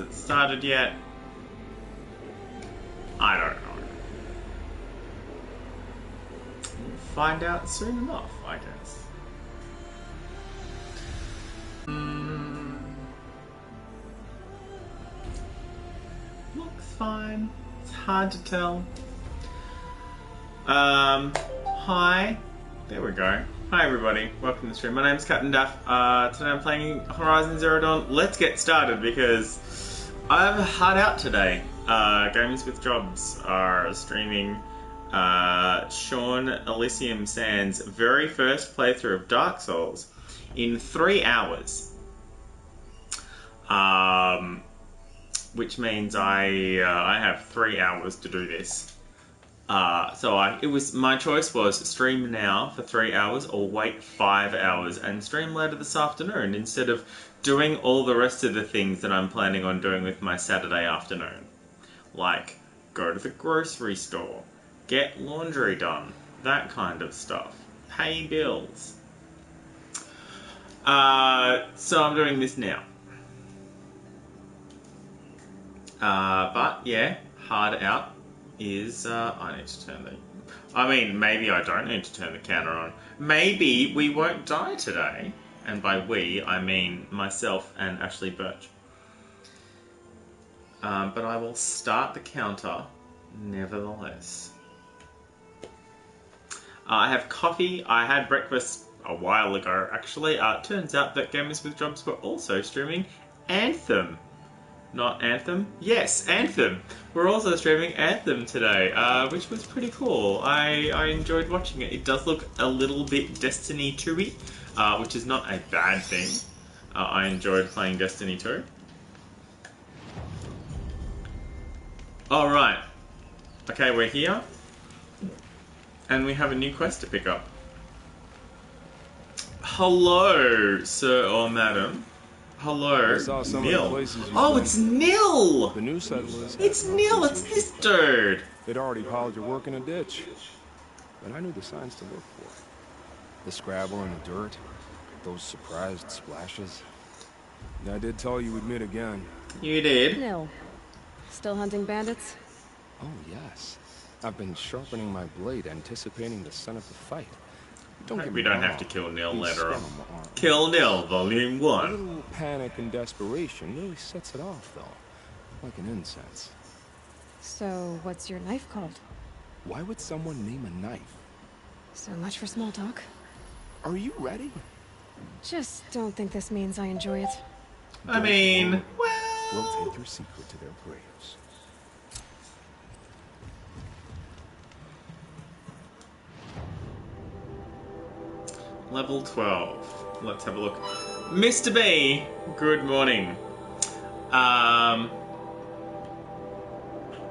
it started yet? I don't know. We'll find out soon enough, I guess. Looks fine. It's hard to tell. Hi. There we go. Hi everybody, welcome to the stream. My name's CaptDaf. Today I'm playing Horizon Zero Dawn. Let's get started because I'm hard out today. Games with Jobs are streaming Sean Elysium Sand's very first playthrough of Dark Souls in 3 hours. Which means I have 3 hours to do this. My choice was stream now for 3 hours or wait 5 hours and stream later this afternoon instead of doing all the rest of the things that I'm planning on doing with my Saturday afternoon. Like, go to the grocery store, get laundry done, that kind of stuff, pay bills. So I'm doing this now. But yeah, hard out is, I need to turn maybe I don't need to turn the counter on. Maybe we won't die today. And by we, I mean myself and Ashley Birch. But I will start the counter nevertheless. I have coffee. I had breakfast a while ago, actually. It turns out that Gamers with Jobs were also streaming Anthem. Not Anthem? Yes, Anthem! We're also streaming Anthem today, which was pretty cool. I enjoyed watching it. It does look a little bit Destiny 2-y, which is not a bad thing. I enjoyed playing Destiny 2. Alright. Okay, we're here. And we have a new quest to pick up. Hello, sir or madam. Hello, Nil. Oh, it's Nil! The new settlers. It's Nil, it's this dude! They'd already piled your work in a ditch. But I knew the signs to look for. The scrabble in the dirt, those surprised splashes. I did tell you we'd meet again. You did? Nil. Still hunting bandits? Oh, yes. I've been sharpening my blade, anticipating the son of the fight. We don't have to kill Nil later on. Kill Nil, Volume 1. A little panic and desperation really sets it off, though. Like an incense. So, what's your knife called? Why would someone name a knife? So much for small talk. Are you ready? Just don't think this means I enjoy it. I mean, well... We'll take your secret to their graves. Level 12. Let's have a look. Mr. B, good morning.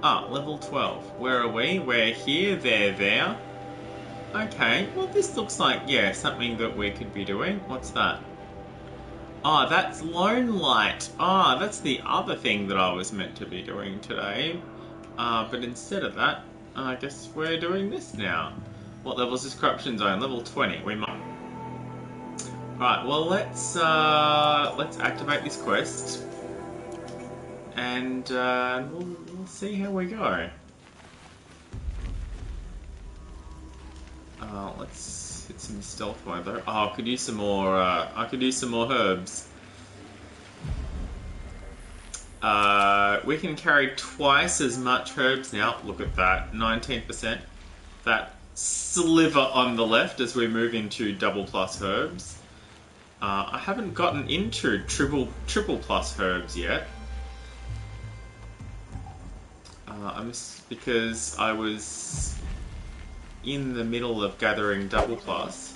Level 12. Where are we? We're here, there. Okay, well this looks like, yeah, something that we could be doing. What's that? That's Lone Light. That's the other thing that I was meant to be doing today. But instead of that, I guess we're doing this now. What level is this Corruption Zone? Level 20. We might... Right, well let's activate this quest, and we'll see how we go. Let's hit some stealth mode though. I could use some more. I could use some more herbs. We can carry twice as much herbs now. Look at that, 19%. That sliver on the left as we move into double plus herbs. I haven't gotten into triple plus herbs yet. Because I was in the middle of gathering double plus.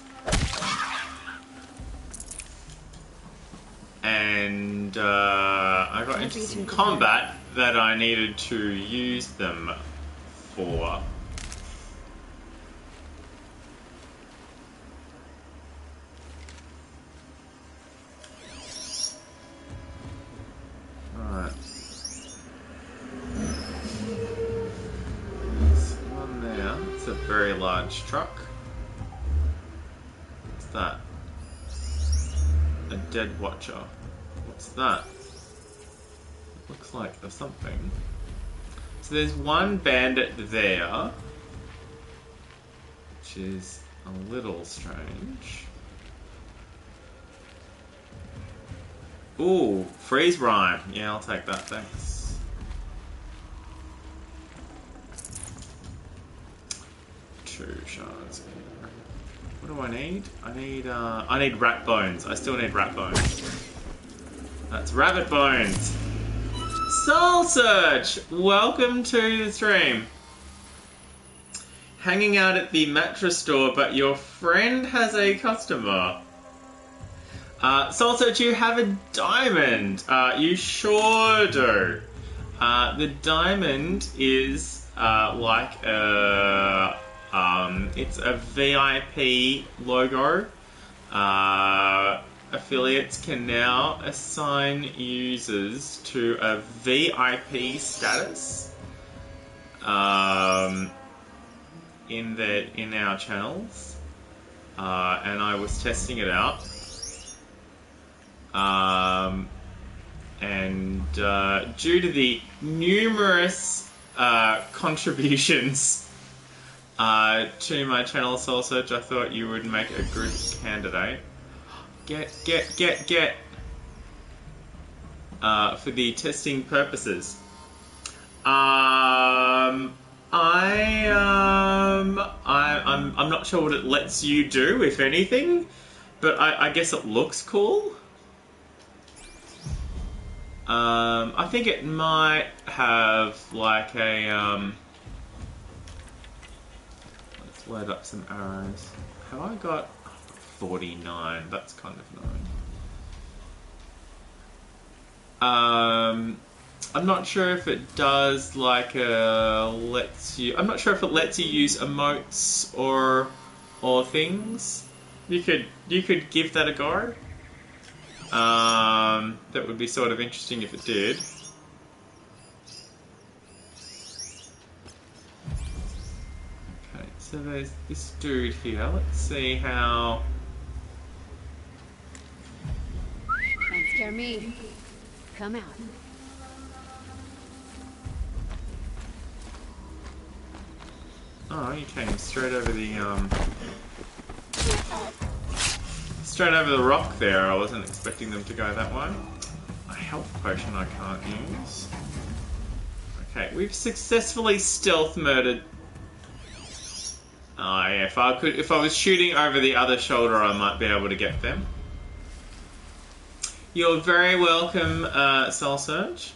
And I got into some combat that I needed to use them for. Alright. There's one there. It's a very large truck. What's that? A dead watcher. What's that? Looks like there's something. So there's one bandit there, which is a little strange. Ooh, freeze rhyme. Yeah, I'll take that, thanks. Two shards. What do I need? I need rat bones. I still need rat bones. That's rabbit bones. Soul Search! Welcome to the stream. Hanging out at the mattress store, but your friend has a customer. Soul Search, you have a diamond. You sure do. The diamond is like a it's a VIP logo. Affiliates can now assign users to a VIP status in our channels, and I was testing it out. And due to the numerous contributions to my channel, Soul Search, I thought you would make a good candidate. Get for the testing purposes. I'm not sure what it lets you do, if anything, but I guess it looks cool. I think it might have like a let's load up some arrows. Have I got 49? That's kind of annoying. I'm not sure if it does like lets you. I'm not sure if it lets you use emotes or things. You could give that a go. That would be sort of interesting if it did. Okay, so there's this dude here. Let's see how. Don't scare me. Come out. Oh, you came straight over the straight over the rock there. I wasn't expecting them to go that way. A health potion I can't use. Okay, we've successfully stealth murdered. Oh yeah, if I was shooting over the other shoulder, I might be able to get them. You're very welcome, Soul Surge.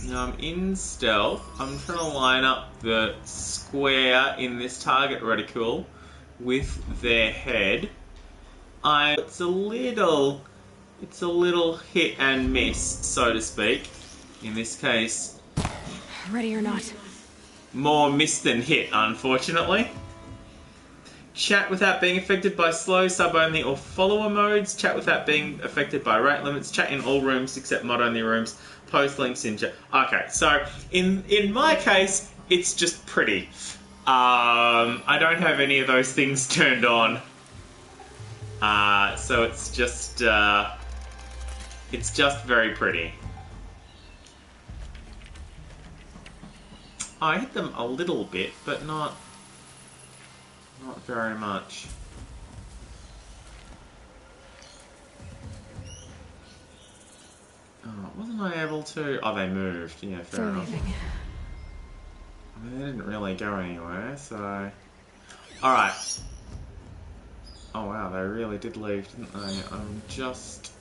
Now I'm in stealth. I'm trying to line up the square in this target reticle with their head. It's a little hit and miss, so to speak. In this case, Ready or not. more miss than hit, unfortunately. Chat without being affected by slow, sub-only, or follower modes. Chat without being affected by rate limits. Chat in all rooms except mod-only rooms. Post links in chat. Okay, so in my case, it's just pretty. I don't have any of those things turned on. So it's just very pretty. I hit them a little bit, but not very much. Oh, wasn't I able to? Oh, they moved. Yeah, fair enough. Leaving. I mean, they didn't really go anywhere, so... Alright. Oh wow, they really did leave, didn't they? I'm just...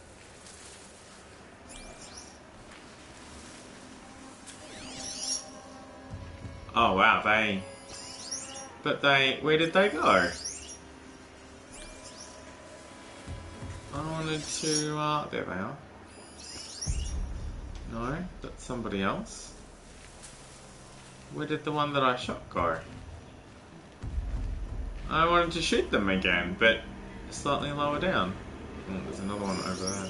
Oh wow, they... But they... Where did they go? I wanted to... there they are. No, that's somebody else. Where did the one that I shot go? I wanted to shoot them again, but slightly lower down. Oh, there's another one over there.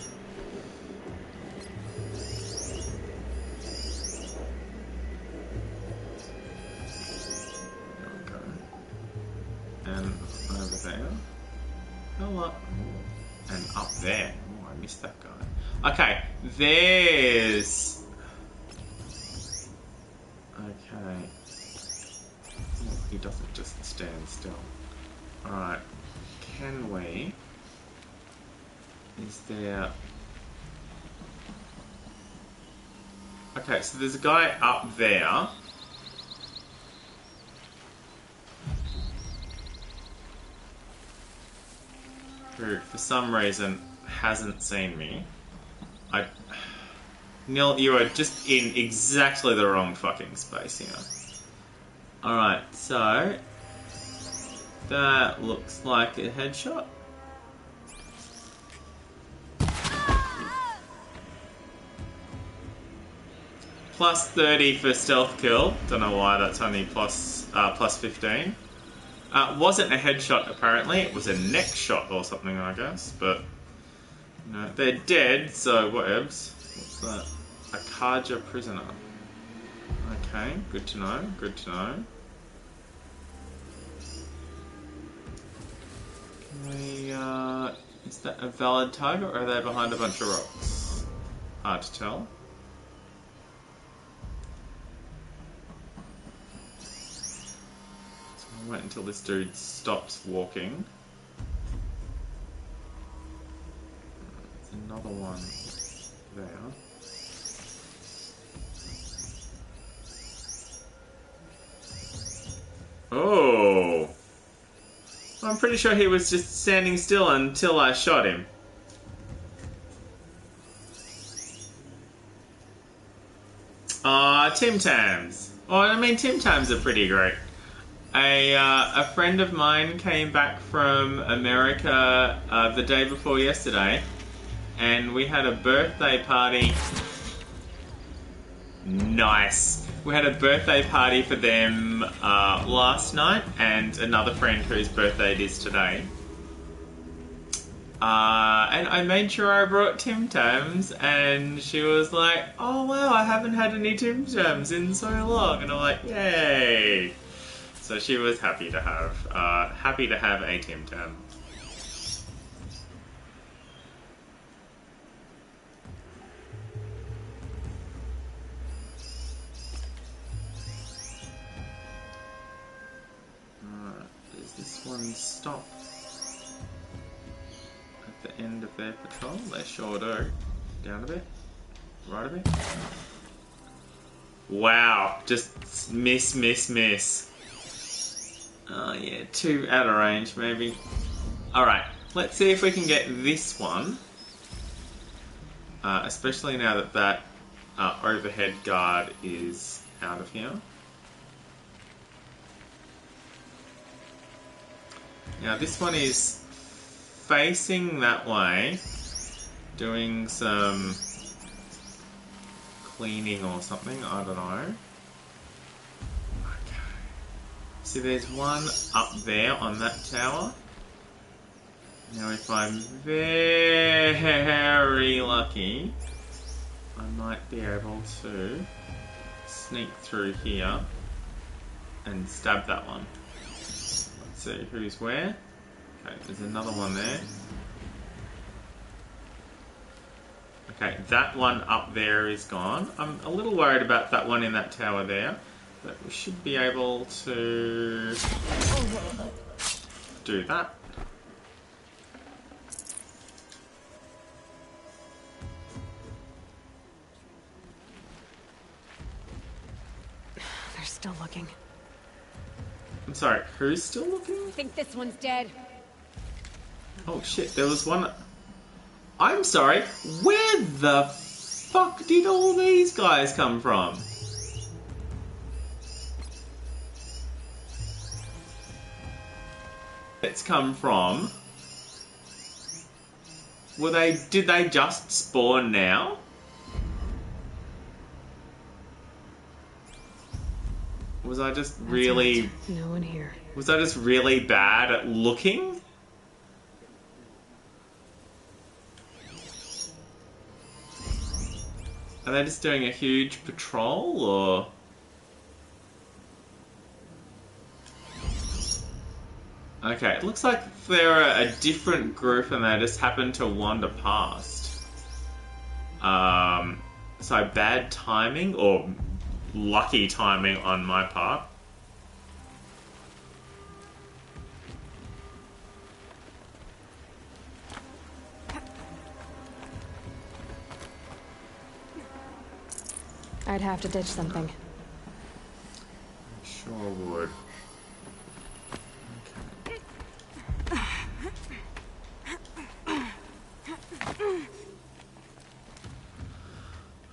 There we go. And over there. Okay, there's... Okay. Oh, he doesn't just stand still. Alright. Can we... Is there... Okay, so there's a guy up there. Who, for some reason, hasn't seen me. Neil, you are just in exactly the wrong fucking space here. Alright, so... That looks like a headshot. Plus 30 for stealth kill. Don't know why that's only plus 15. Wasn't a headshot apparently. It was a neck shot or something, I guess. But you know, they're dead, so whatevs. What's that? A Kaja prisoner. Okay, good to know. Good to know. Can we? Is that a valid target, or are they behind a bunch of rocks? Hard to tell. Wait until this dude stops walking. There's another one there. Oh! I'm pretty sure he was just standing still until I shot him. Tim Tams. Oh, I mean, Tim Tams are pretty great. A friend of mine came back from America the day before yesterday, and we had a birthday party. Nice. We had a birthday party for them last night, and another friend whose birthday it is today. And I made sure I brought Tim Tams, and she was like, "Oh wow, I haven't had any Tim Tams in so long," and I'm like, "Yay!" So she was happy to have a Tim Tam. Does this one stop at the end of their patrol? They sure do. Down a bit, right a bit. Wow, just miss. Oh yeah, 2 out of range maybe. Alright, let's see if we can get this one. Especially now that that overhead guard is out of here. Now this one is facing that way, doing some cleaning or something, I don't know. See, there's one up there on that tower. Now, if I'm very lucky, I might be able to sneak through here and stab that one. Let's see who's where. Okay, there's another one there. Okay, that one up there is gone. I'm a little worried about that one in that tower there. But we should be able to do that. They're still looking. I'm sorry, who's still looking? I think this one's dead. Oh shit, there was one... I'm sorry, where the fuck did all these guys come from? It's come from. Did they just spawn now? Was I just really... No one here. Was I just really bad at looking? Are they just doing a huge patrol, or...? Okay, it looks like they're a different group and they just happened to wander past. So bad timing or lucky timing on my part. I'd have to ditch something. Sure would.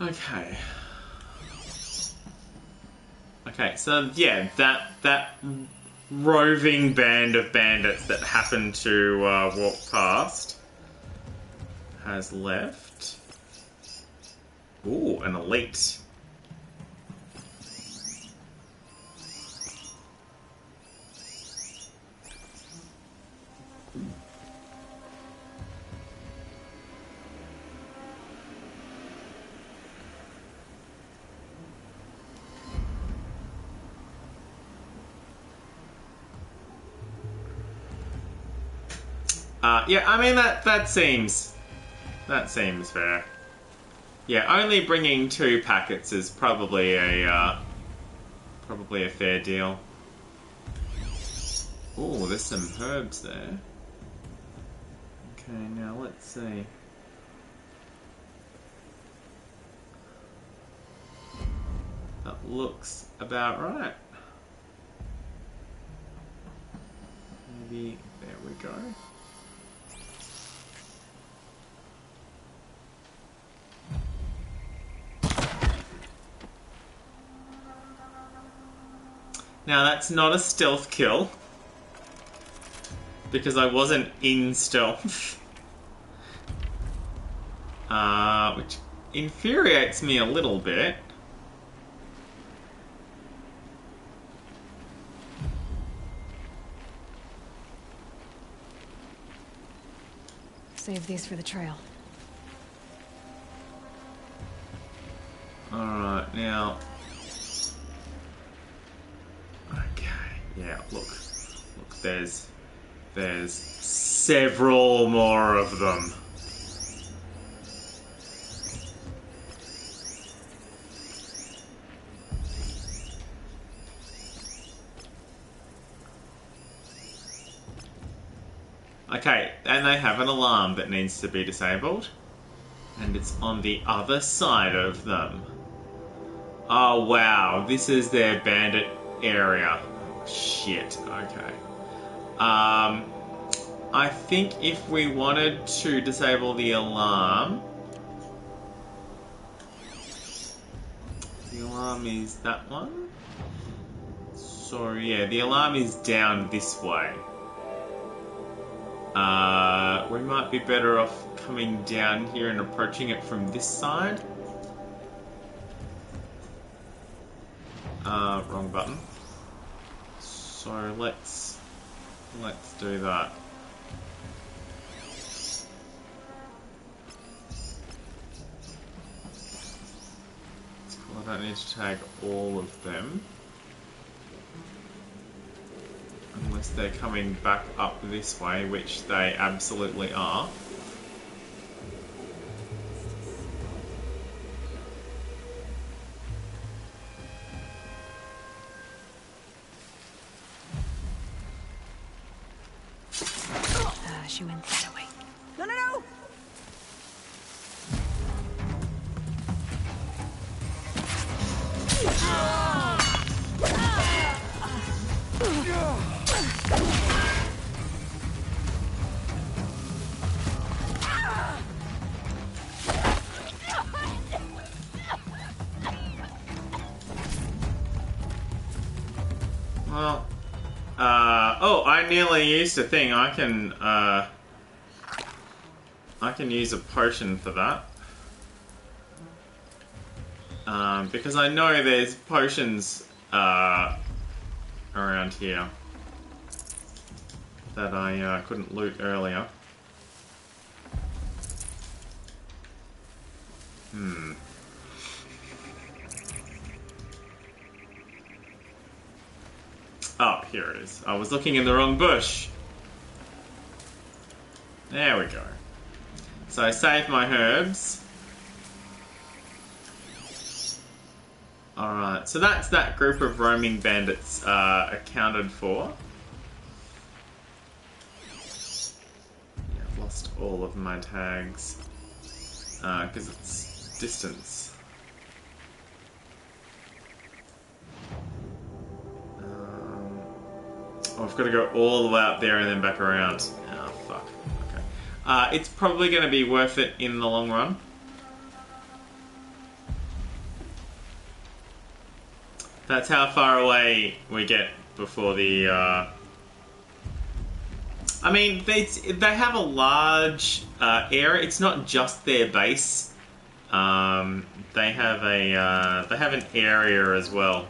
Okay. Okay, so yeah, that roving band of bandits that happened to walk past has left. Ooh, an elite. Yeah, I mean that seems fair. Yeah, only bringing 2 packets is probably a fair deal. Oh, there's some herbs there. Okay, now let's see. That looks about right. Maybe there we go. Now that's not a stealth kill, because I wasn't in stealth, which infuriates me a little bit. Save these for the trail. Alright, now... Okay, yeah, look, there's several more of them. Okay, and they have an alarm that needs to be disabled. And it's on the other side of them. Oh wow, this is their bandit area. Shit, okay. I think if we wanted to disable the alarm... The alarm is that one? So yeah, the alarm is down this way. We might be better off coming down here and approaching it from this side. Wrong button. So let's do that. Well, I don't need to tag all of them. Unless they're coming back up this way, which they absolutely are. She went that way. No, no, no! Well, oh, I nearly used a thing. I can use a potion for that. Because I know there's potions around here that I couldn't loot earlier. Oh, here it is. I was looking in the wrong bush. There we go. So I saved my herbs. Alright, so that's that group of roaming bandits accounted for. Yeah, I've lost all of my tags. Because it's distance. I've got to go all the way up there and then back around. Oh, fuck. Okay. It's probably going to be worth it in the long run. That's how far away we get before the... I mean, they have a large area. It's not just their base. They have an area as well.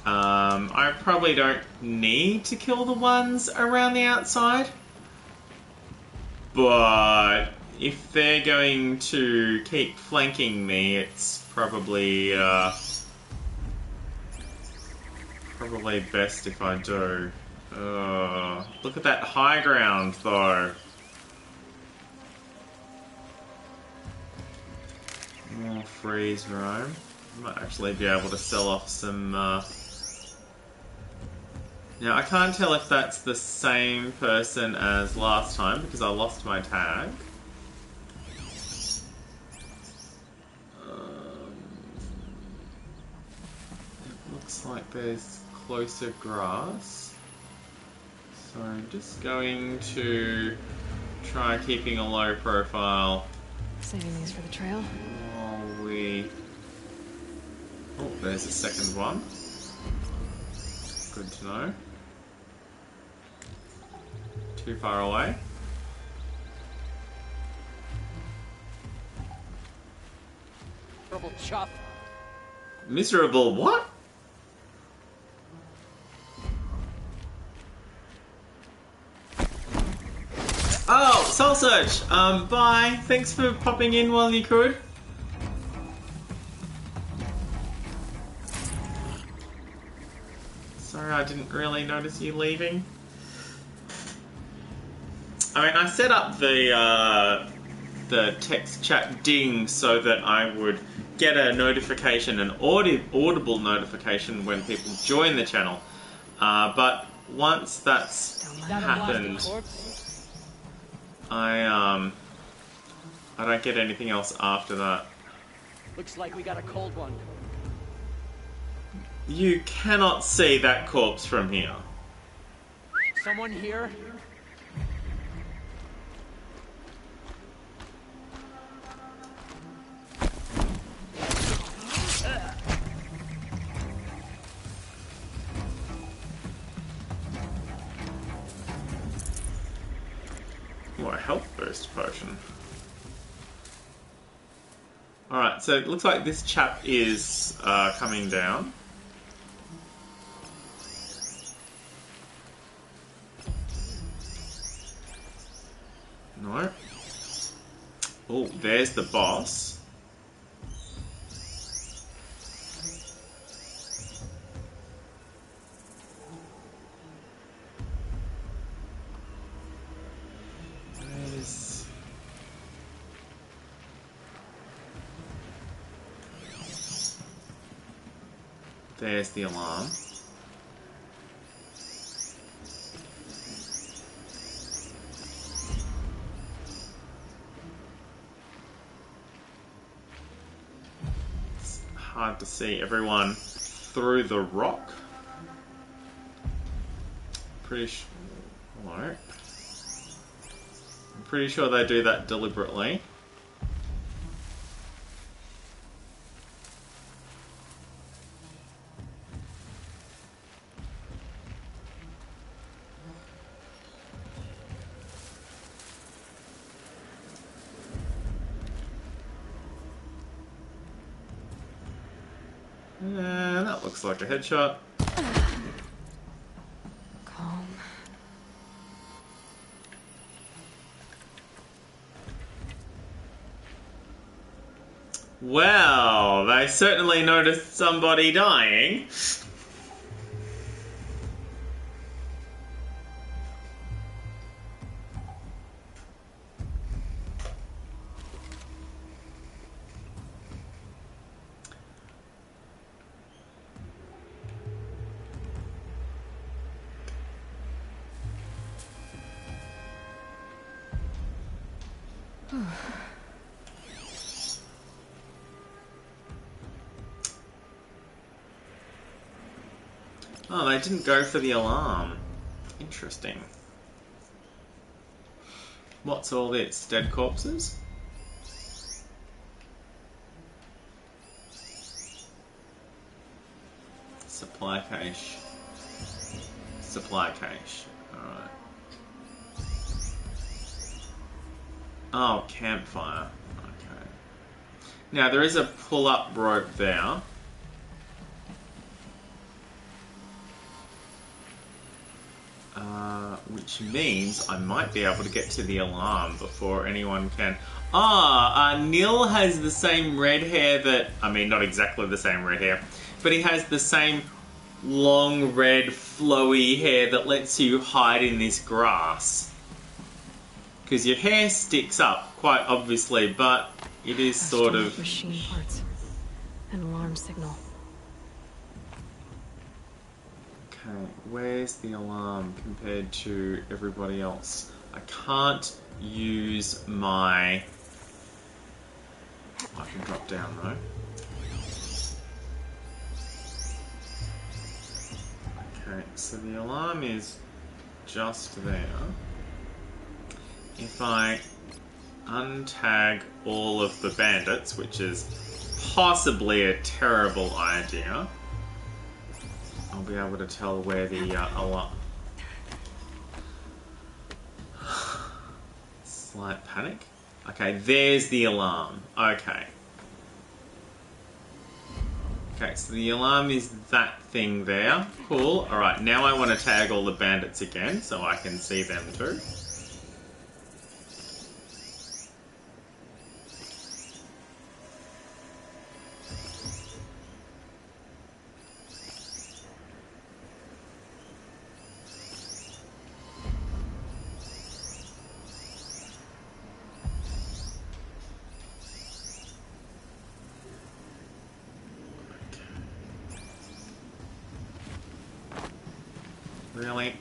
I probably don't need to kill the ones around the outside, but if they're going to keep flanking me, it's probably best if I do. Look at that high ground, though. More freeze roam. Might actually be able to sell off some... Now, I can't tell if that's the same person as last time, because I lost my tag. It looks like there's closer grass. So I'm just going to try keeping a low profile. Saving these for the trail. While we... Oh, there's a second one. Good to know. Too far away. Miserable chuff. Miserable what? Oh, Soul Search! Bye. Thanks for popping in while you could. Sorry, I didn't really notice you leaving. I mean, I set up the text chat ding so that I would get a notification, an audible notification when people join the channel. But once that's happened, I don't get anything else after that. Looks like we got a cold one. You cannot see that corpse from here. Someone here? Oh, a health burst potion. Alright, so it looks like this chap is coming down. No. Oh, there's the boss. There's the alarm. It's hard to see everyone through the rock. Pretty sure. I'm pretty sure they do that deliberately. That looks like a headshot. Calm. Well, they certainly noticed somebody dying. Oh, they didn't go for the alarm. Interesting. What's all this? Dead corpses? Supply cache. Supply cache. Alright. Oh, campfire. Okay. Now, there is a pull-up rope there. Which means I might be able to get to the alarm before anyone can... Neil has the same red hair that... I mean, not exactly the same red hair, but he has the same long, red, flowy hair that lets you hide in this grass. Because your hair sticks up, quite obviously, but it is sort of... machine parts. An alarm signal. Okay, where's the alarm compared to everybody else? I can't use my... I can drop down though. Okay, so the alarm is just there. If I untag all of the bandits, which is possibly a terrible idea, I'll be able to tell where the alarm... Slight panic. Okay, there's the alarm. Okay. Okay, so the alarm is that thing there. Cool. Alright, now I want to tag all the bandits again so I can see them too. Really?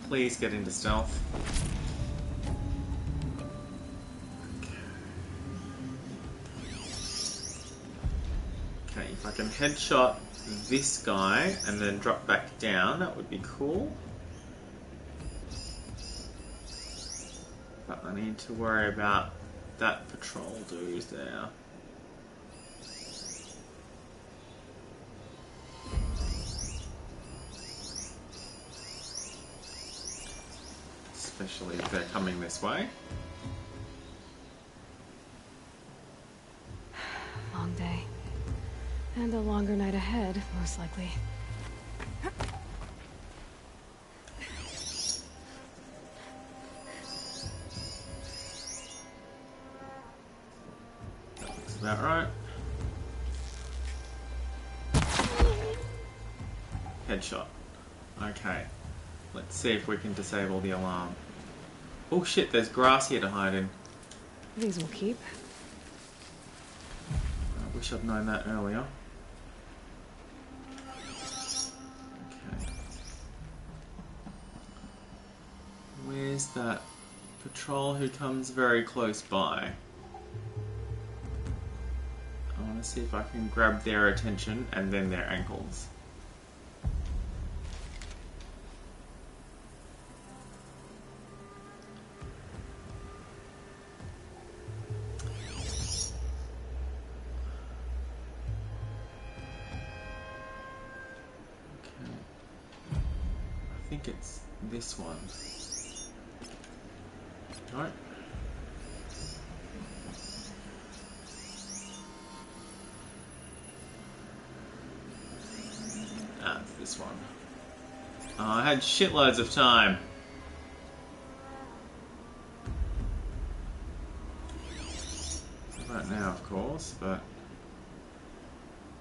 Please get into stealth. Okay, if I can headshot this guy and then drop back down, that would be cool. But I need to worry about that patrol dude there. Especially if they're coming this way. Long day. And a longer night ahead, most likely. About right. Headshot. Okay. Let's see if we can disable the alarm. Oh shit, there's grass here to hide in. These will keep. I wish I'd known that earlier. Okay. Where's that patrol who comes very close by? I want to see if I can grab their attention and then their ankles. Okay. I think it's this one. Right. It's this one. Oh, I had shitloads of time. Right now, of course, but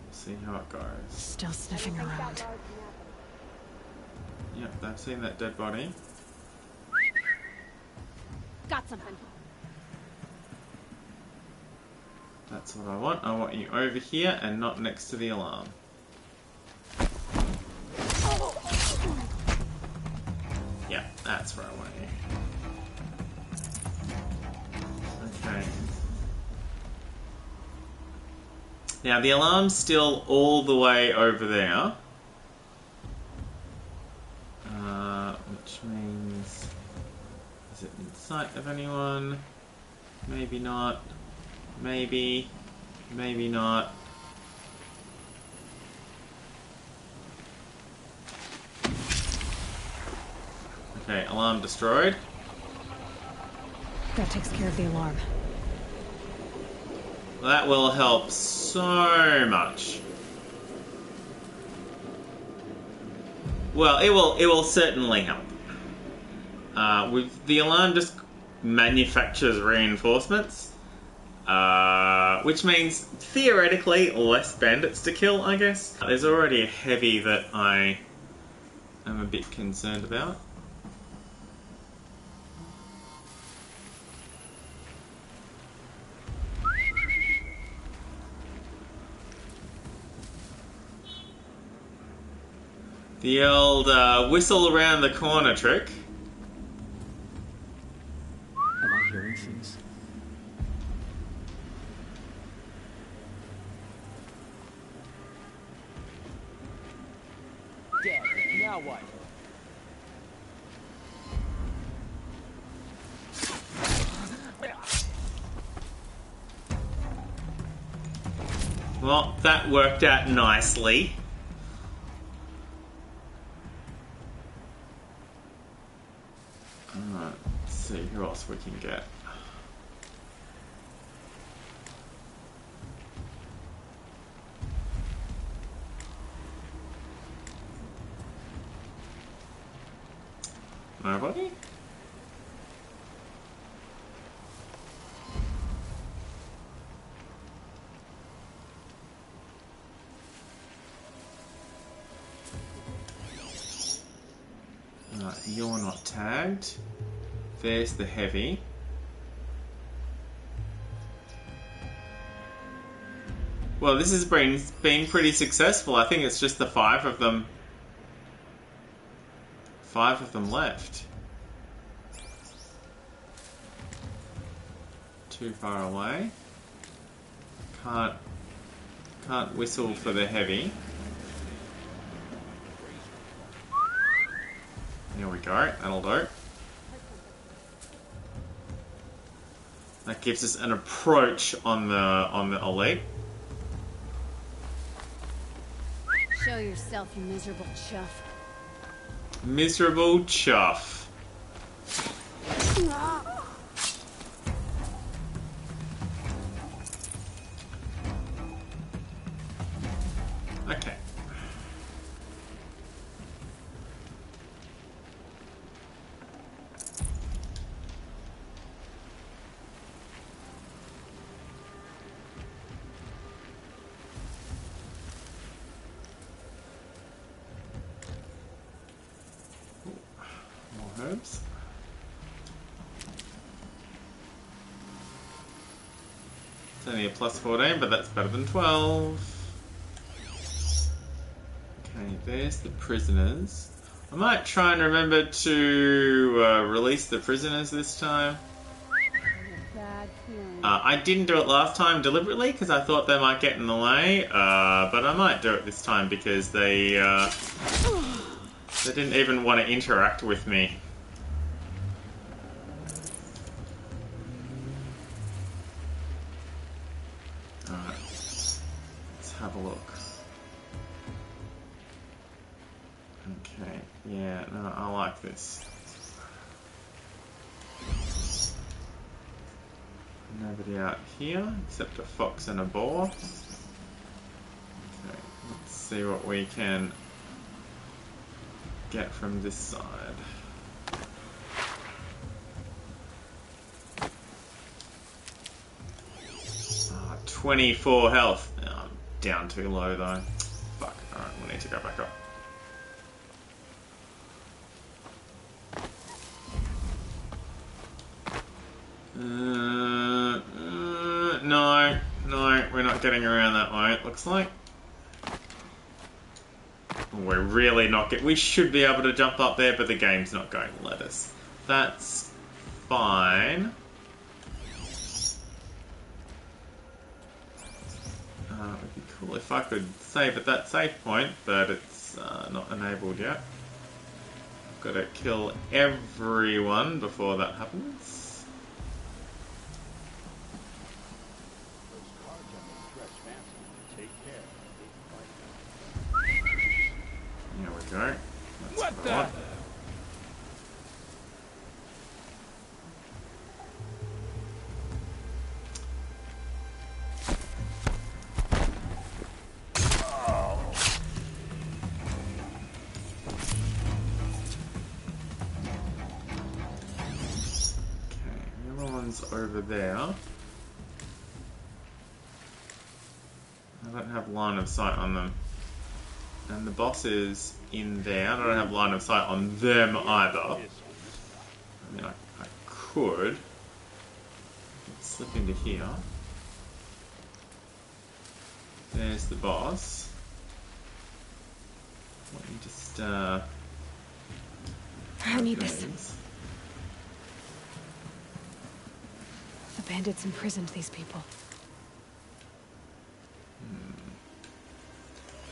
we'll see how it goes. Still sniffing around. Yep, I've seen that dead body. Got something. That's what I want. I want you over here and not next to the alarm. Yeah, that's where I want you. Okay. Now the alarm's still all the way over there. Which means... Is it in sight of anyone? Maybe not. Maybe. Maybe not. Okay, alarm destroyed. That takes care of the alarm. That will help so much. Well, it will certainly help. With the alarm just manufactures reinforcements, which means theoretically less bandits to kill, I guess. There's already a heavy that I am a bit concerned about. The old whistle around the corner trick. Am I hearing things? Dead. Now what? Well, that worked out nicely. Alright, let's see who else we can get. Nobody? You're not tagged. There's the heavy. Well, this has been pretty successful. I think it's just the 5 of them. 5 of them left. Too far away. Can't whistle for the heavy. There we go, that'll do. That gives us an approach on the elite. Show yourself, you miserable chuff. Miserable chuff. Okay. More herbs. It's only a plus 14, but that's better than 12. Okay, there's the prisoners. I might try and remember to release the prisoners this time. I didn't do it last time deliberately because I thought they might get in the way, but I might do it this time because they didn't even want to interact with me. Alright, let's have a look. Okay, yeah, no, I like this. Nobody out here except a fox and a boar. Okay, let's see what we can get from this side. 24 health. Oh, I'm down too low though. Fuck. Alright, we'll need to go back up. No, not getting around that way, it looks like. We're really not we should be able to jump up there, but the game's not going to let us. That's fine. It'd be cool if I could save at that save point, but it's not enabled yet. I've got to kill everyone before that happens. There we go. That's What right. the? Over there. I don't have line of sight on them. And the boss is in there. I don't have line of sight on them either. I mean, I could slip into here. There's the boss. Let me just I need this. The bandits imprisoned these people.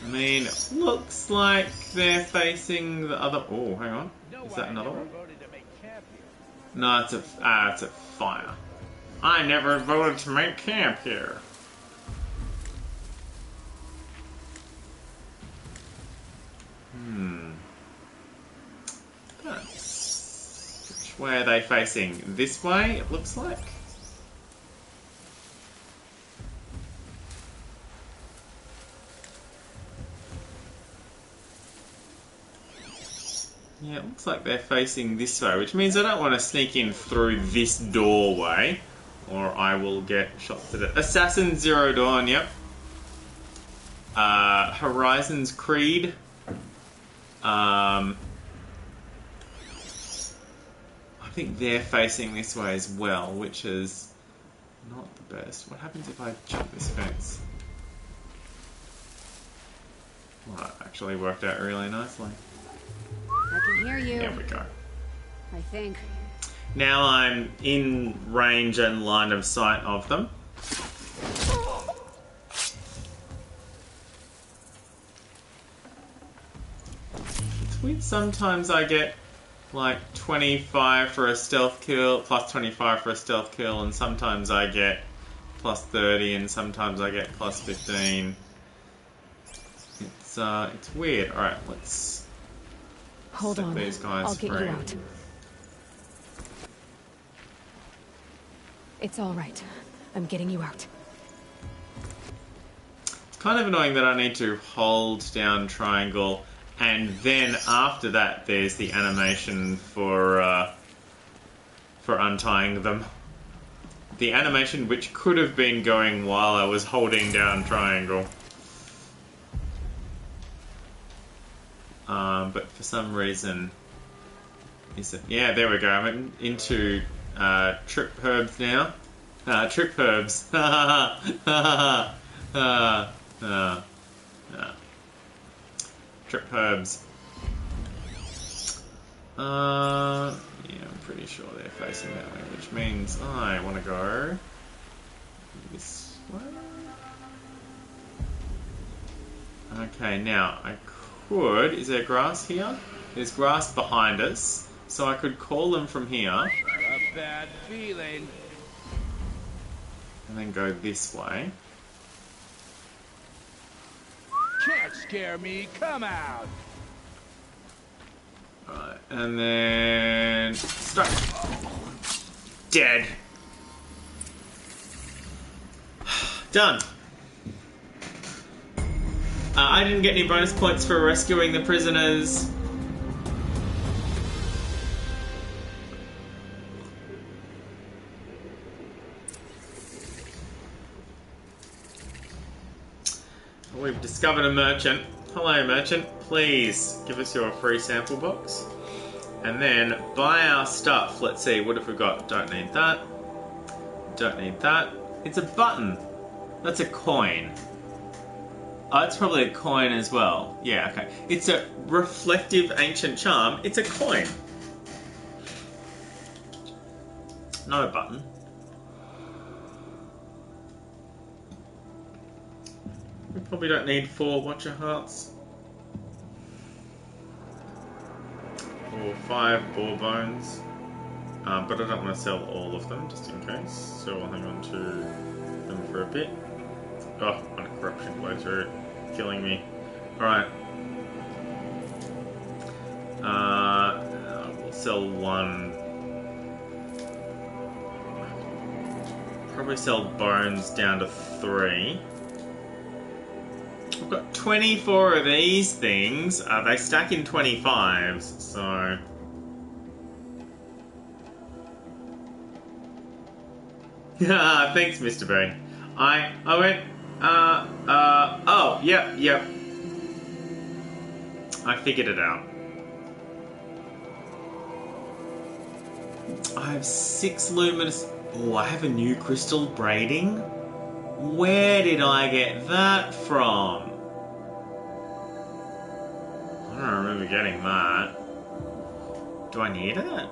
I mean, looks like they're facing the other. Oh, hang on. Is that another one? No, it's a fire. I never voted to make camp here. Which way are they facing? This way, it looks like. Yeah, it looks like they're facing this way, which means I don't want to sneak in through this doorway, or I will get shot to death. Assassin Zero Dawn, yep. Horizon's Creed. I think they're facing this way as well, which is not the best. What happens if I jump this fence? Well, that actually worked out really nicely. I can hear you. There we go. I think. Now I'm in range and line of sight of them. It's weird, sometimes I get like 25 for a stealth kill, plus 25 for a stealth kill, and sometimes I get plus 30, and sometimes I get plus 15. It's weird. Alright, let's Hold on. these guys I'll get free. you out. It's all right. I'm getting you out. It's kind of annoying that I need to hold down triangle, and then after that there's the animation for untying them. The animation which could have been going while I was holding down triangle. But for some reason, is it? Yeah, there we go. I'm into trip herbs now. Trip herbs. Trip herbs. Yeah, I'm pretty sure they're facing that way, which means I want to go this way. Okay, now I could. Is there grass here? There's grass behind us, so I could call them from here. A bad feeling. And then go this way. Can't scare me. Come out. Alright, and then strike. Dead. Done. I didn't get any bonus points for rescuing the prisoners. We've discovered a merchant. Hello, merchant. Please give us your free sample box. And then buy our stuff. Let's see, what have we got? Don't need that. Don't need that. It's a button. That's a coin. Oh, it's probably a coin as well. Yeah, okay. It's a reflective ancient charm. It's a coin. Not a button. We probably don't need 4 Watcher Hearts. Or 5 Boar Bones. But I don't want to sell all of them, just in case. So I'll hang on to them for a bit. Oh, one corruption blow through. Killing me. Alright. We'll sell 1. Probably sell bones down to 3. I've got 24 of these things. They stack in 25s, so... Thanks, Mr. B. I went, oh, yep. I figured it out. I have 6 luminous... Oh, I have a new crystal braiding? Where did I get that from? I don't remember getting that. Do I need it?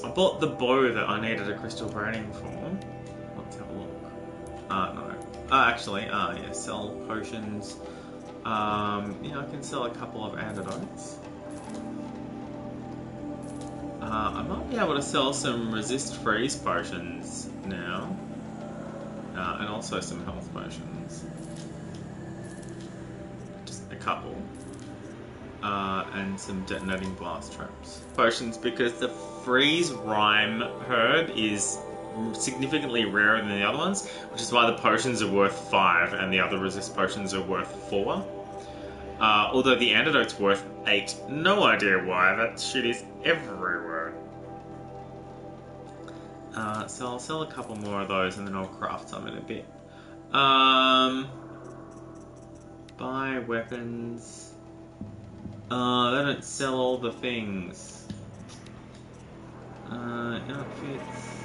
I bought the bow that I needed a crystal braiding for. Let's have a look. No. Actually, yeah, sell potions. Yeah, I can sell a couple of antidotes. I might be able to sell some resist freeze potions now. And also some health potions. Just a couple. And some detonating blast traps. Potions, because the freeze rhyme herb is significantly rarer than the other ones, which is why the potions are worth 5 and the other resist potions are worth 4. Although the antidote's worth 8. No idea why, that shit is everywhere. So I'll sell a couple more of those and then I'll craft some in a bit. Buy weapons. They don't sell all the things. Outfits.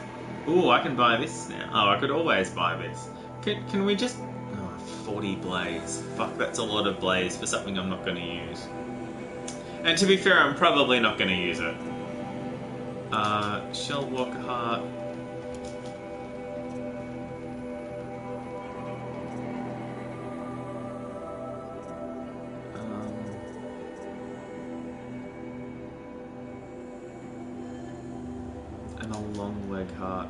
Ooh, I can buy this now. Oh, I could always buy this. Can we just... Oh, 40 blaze. Fuck, that's a lot of blaze for something I'm not going to use. And to be fair, I'm probably not going to use it. Shell Walker Heart. And a long leg heart.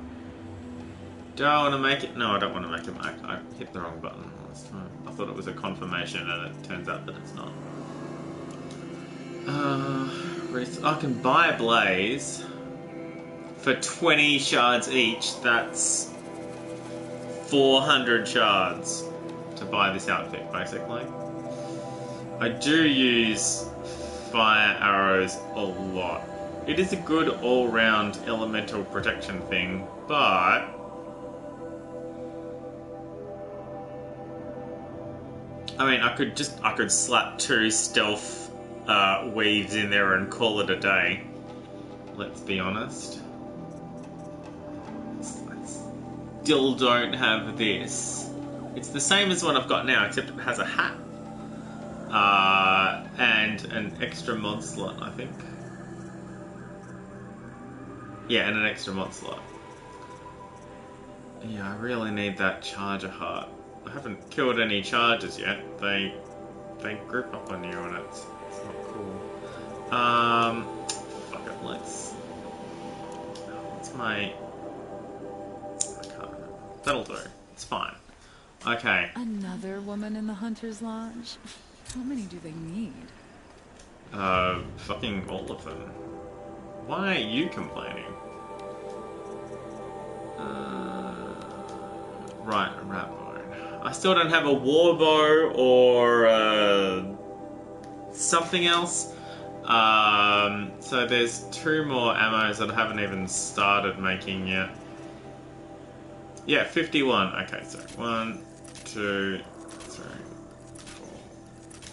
Do I want to make it? No, I don't want to make it. I hit the wrong button last time. I thought it was a confirmation and it turns out that it's not. I can buy a blaze for 20 shards each. That's 400 shards to buy this outfit, basically. I do use fire arrows a lot. It is a good all-round elemental protection thing, but I mean, I could slap 2 stealth weaves in there and call it a day. Let's be honest. Still don't have this. It's the same as what I've got now, except it has a hat. And an extra mod slot, I think. Yeah, and an extra mod slot. Yeah, I really need that charger heart. I haven't killed any chargers yet. They group up on you and it's not cool. Fuck it, let's... What's my... I can't remember. That'll do. It's fine. Okay. Another woman in the Hunter's Lodge? How many do they need? Fucking all of them. Why are you complaining? Right, a rat bone. I still don't have a war bow or something else. So there's 2 more ammos that I haven't even started making yet. Yeah, 51. Okay, so 1, 2, 3,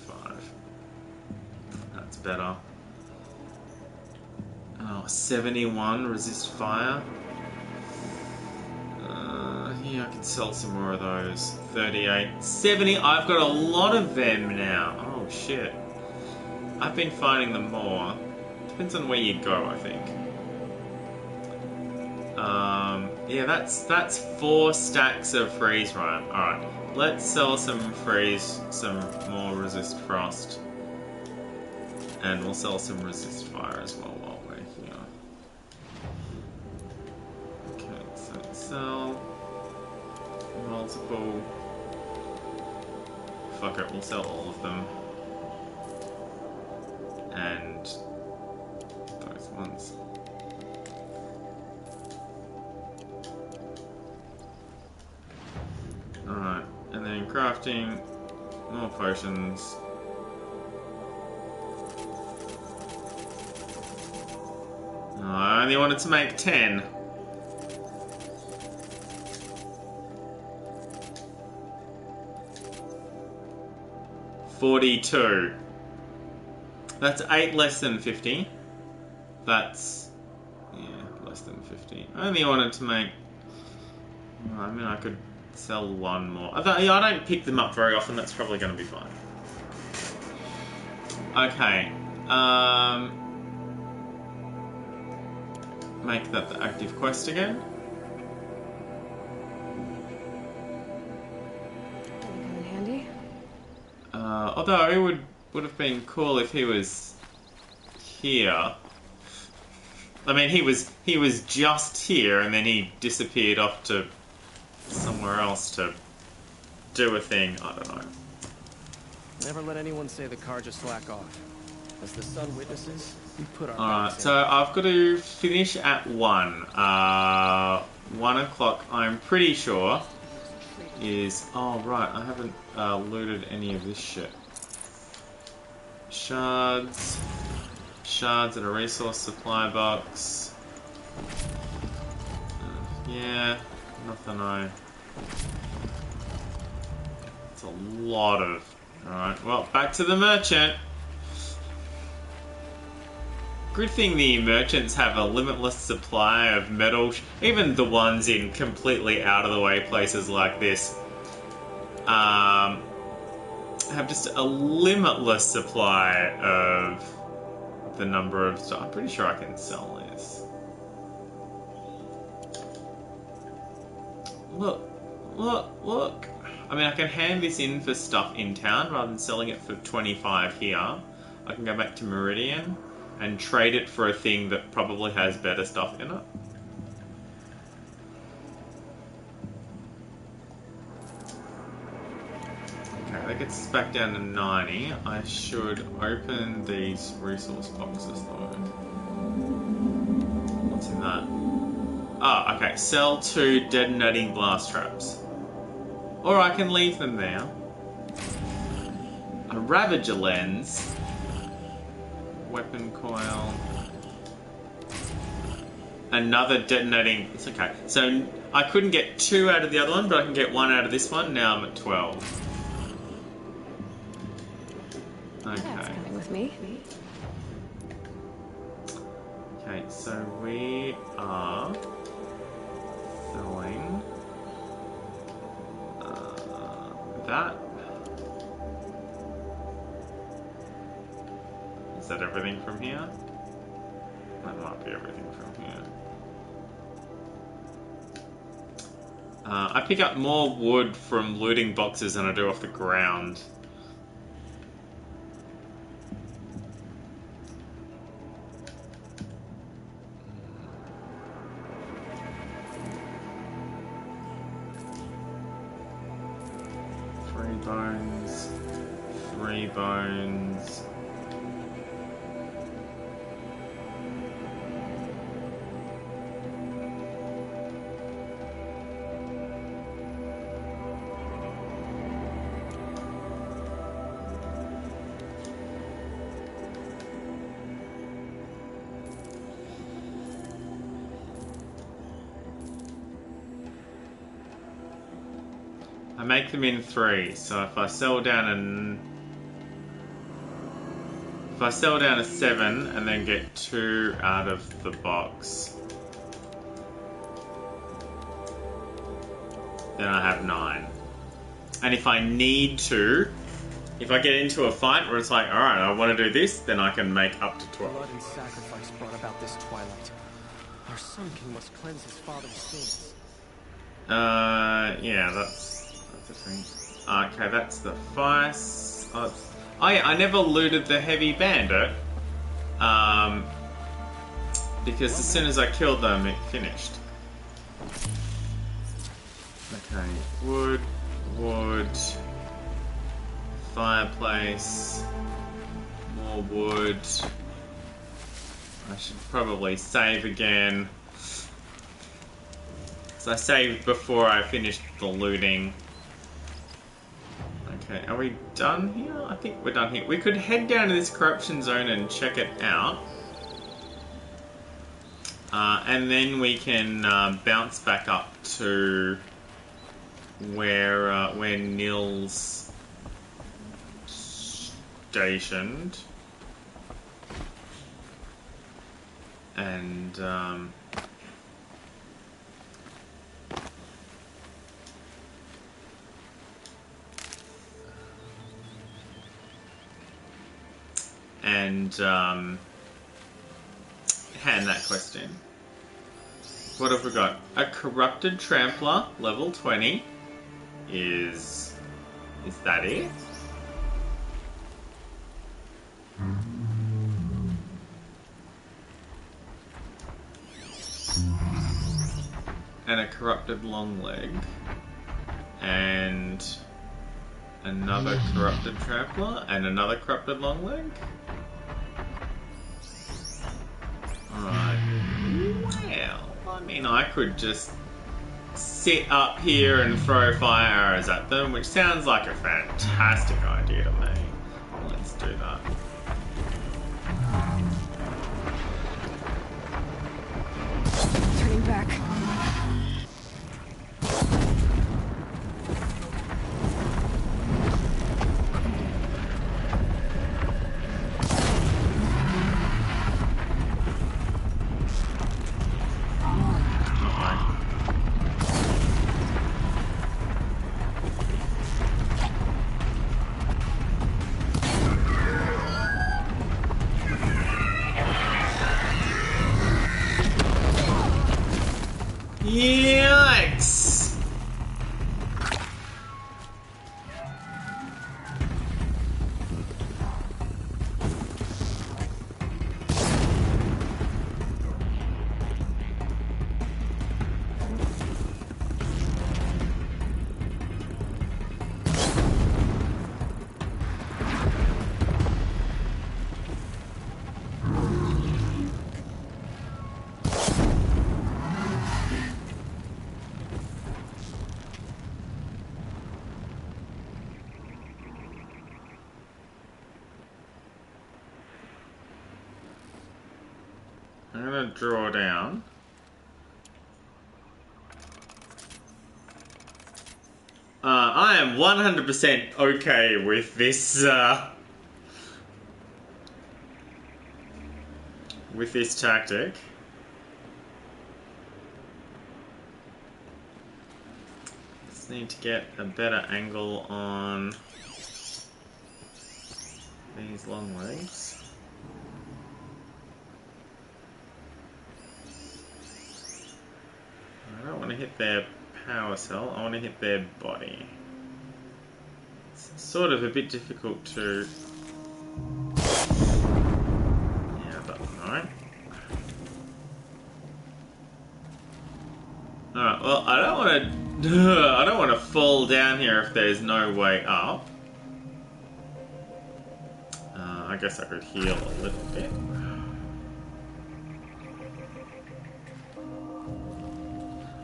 4, 5. That's better. Oh, 71 resist fire. Yeah, I could sell some more of those. 38, 70. I've got a lot of them now. Oh shit. I've been finding them more. Depends on where you go, I think. Yeah, that's 4 stacks of freeze rime. Alright, let's sell some more resist frost. And we'll sell some resist fire as well while we're here. Okay, so sell multiple. Fuck it, we'll sell all of them. And those ones. Alright, and then crafting more potions. I only wanted to make 10. $42. That's 8 less than 50. That's, yeah, less than 50. I only wanted to make, I mean, I could sell one more. I don't pick them up very often, that's probably going to be fine. Okay. Make that the active quest again. Come in handy. Although it would have been cool if he was here. I mean, he was just here, and then he disappeared off to somewhere else to do a thing. I don't know. Never let anyone say the car just slack off. As the sun witnesses, we put our Alright, so I've got to finish at 1. 1 o'clock, I'm pretty sure, is... Oh, right, I haven't looted any of this shit. Shards. Shards and a resource supply box. Yeah, nothing It's a lot of... Alright, well, back to the merchant. Good thing the merchants have a limitless supply of metal. Even the ones in completely out of the way places like this have just a limitless supply of the number of stuff. I'm pretty sure I can sell this. Look. I mean, I can hand this in for stuff in town rather than selling it for 25 here. I can go back to Meridian and trade it for a thing that probably has better stuff in it. Okay, that gets us back down to 90. I should open these resource boxes though. What's in that? Ah, okay. Sell 2 detonating blast traps. Or I can leave them there. A Ravager lens. Weapon coil. Another detonating... It's okay. So I couldn't get 2 out of the other one, but I can get 1 out of this one. Now I'm at 12. Okay. That's coming with me. Okay, so we are selling that. Is that everything from here? That might be everything from here. I pick up more wood from looting boxes than I do off the ground. Three bones. I make them in 3, so if I sell down a 7 and then get 2 out of the box. then I have 9. And if I need to, if I get into a fight where it's like, alright, I want to do this, then I can make up to 12. Blood and sacrifice brought about this twilight. Our Sun King must cleanse his father's sins. Yeah, that's a thing. Okay, that's the Vice. Oh yeah, I never looted the Heavy Bandit. Because as soon as I killed them, it finished. Okay, wood, fireplace, more wood. I should probably save again. So I saved before I finished the looting. Okay, are we done here? I think we're done here. We could head down to this corruption zone and check it out. And then we can bounce back up to where Nil's stationed. And hand that quest in. What have we got? A corrupted trampler, level 20. Is that it? And a corrupted long leg. And another corrupted trampler. And another corrupted long leg. Alright. Well, I mean, I could just sit up here and throw fire arrows at them, which sounds like a fantastic idea to me. Let's do that. Turning back. Yikes! I'm gonna draw down. I am 100% okay with this, with this tactic. Just need to get a better angle on these long legs. I don't want to hit their power cell, I want to hit their body. It's sort of a bit difficult to... Yeah, that's right. Alright, well, I don't want to fall down here if there's no way up. I guess I could heal a little bit.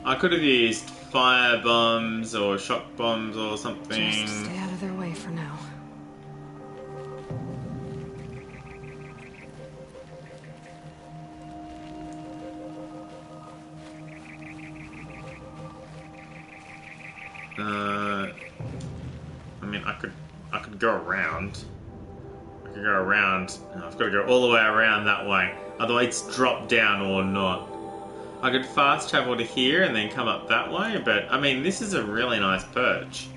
I could have used fire bombs or shock bombs or something. Just stay out of their way for now. I mean, I could go around. I could go around. I've got to go all the way around that way. Otherwise, it's drop down or not. I could fast travel to here and then come up that way, but I mean, this is a really nice perch.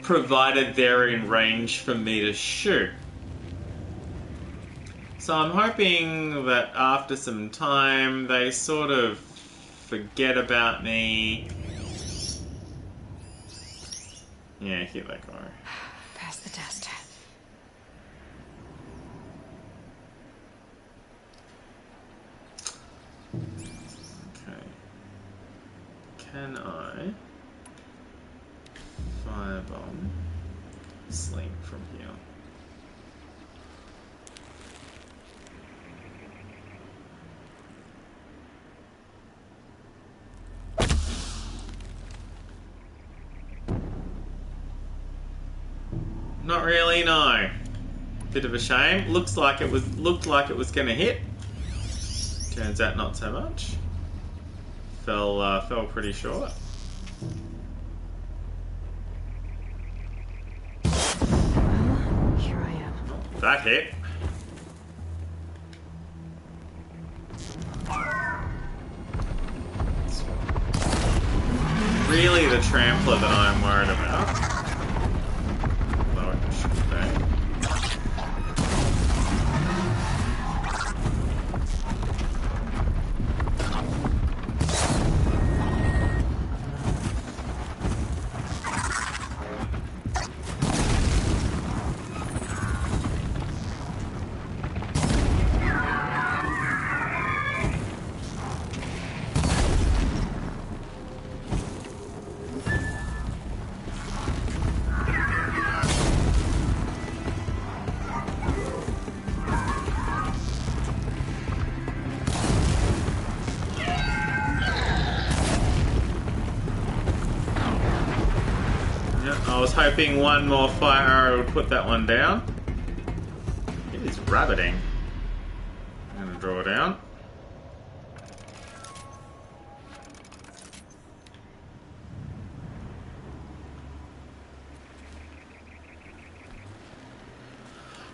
Provided they're in range for me to shoot. So I'm hoping that after some time they sort of forget about me. Yeah, here they go. Pass the test. Okay. Can I firebomb sling from here? Not really, no. Bit of a shame. Looked like it was gonna hit. Turns out not so much. Fell pretty short. Well, here I am. That hit. Really the trampler that I'm worried about. Although it should be. I was hoping one more fire arrow would put that one down. It is rabbiting. I'm gonna draw down.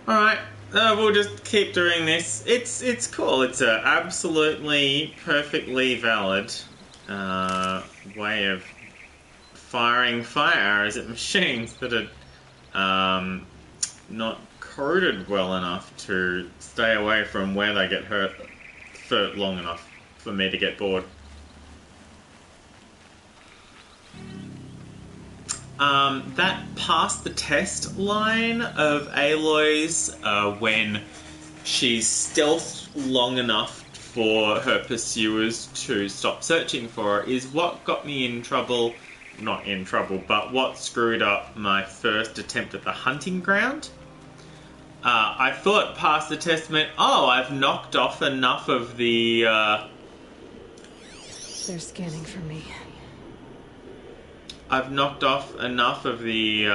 Alright, we'll just keep doing this. It's cool. It's a absolutely perfectly valid way of firing fire arrows at machines that are not coded well enough to stay away from where they get hurt for long enough for me to get bored. That passed the test line of Aloy's when she's stealthed long enough for her pursuers to stop searching for her is what got me in trouble. Not in trouble, but what screwed up my first attempt at the hunting ground. I thought past the test meant, oh, I've knocked off enough of the... They're scanning for me. I've knocked off enough of the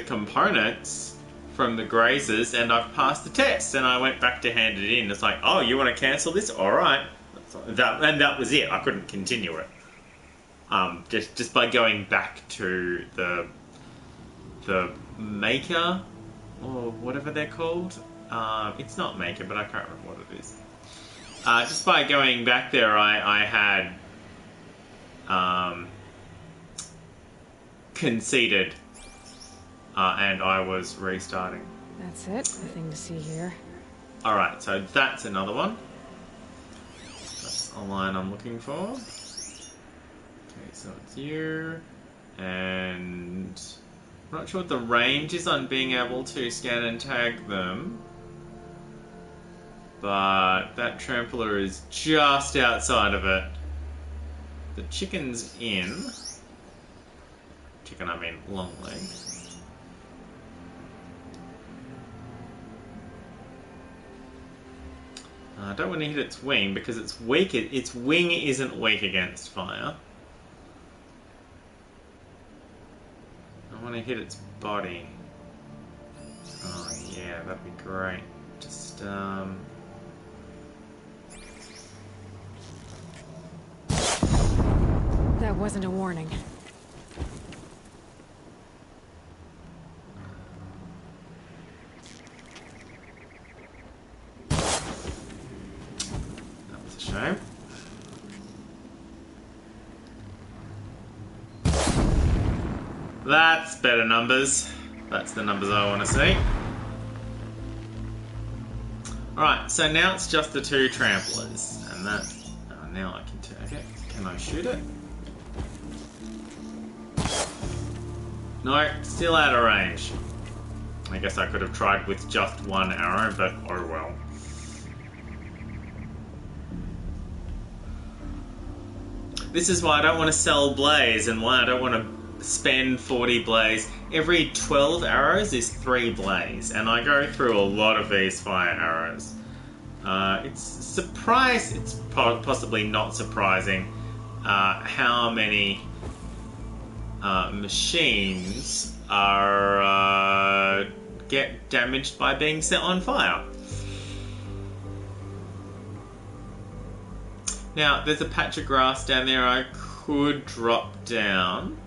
components from the grazers and I've passed the test. And I went back to hand it in. It's like, oh, you want to cancel this? Alright. And that was it. I couldn't continue it. Just by going back to the maker or whatever they're called. It's not maker, but I can't remember what it is. Just by going back there, I had conceded, and I was restarting. That's it. Nothing to see here. All right, so that's another one. That's a line I'm looking for. Okay, so it's you, and I'm not sure what the range is on being able to scan and tag them, but that trampler is just outside of it. The chicken's in. Chicken, I mean long leg. I don't want to hit its wing because it's weak. Its wing isn't weak against fire. I want to hit its body. Oh yeah, that'd be great. Just That wasn't a warning. that was Shame. That's better numbers. That's the numbers I want to see. Alright, so now it's just the two tramplers. And that... Oh, now I can take it. Can I shoot it? No, still out of range. I guess I could have tried with just one arrow, but oh well. This is why I don't want to sell blaze and why I don't want to spend 40 blaze. Every 12 arrows is 3 blaze, and I go through a lot of these fire arrows. It's possibly not surprising how many machines are get damaged by being set on fire. Now, there's a patch of grass down there I could drop down.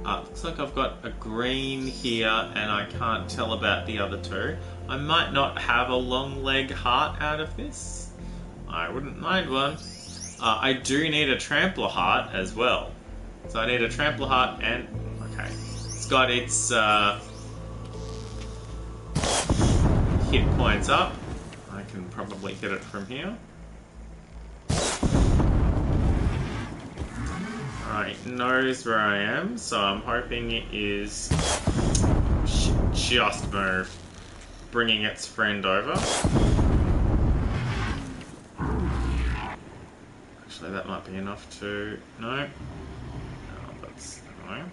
Looks like I've got a green here and I can't tell about the other two. I might not have a long leg heart out of this. I wouldn't mind one. I do need a trampler heart as well. So I need a trampler heart and... Okay. It's got its hit points up. I can probably hit it from here. Alright, it knows where I am, so I'm hoping it is... just move. Bringing its friend over. Actually, that might be enough to... No. No, that's annoying.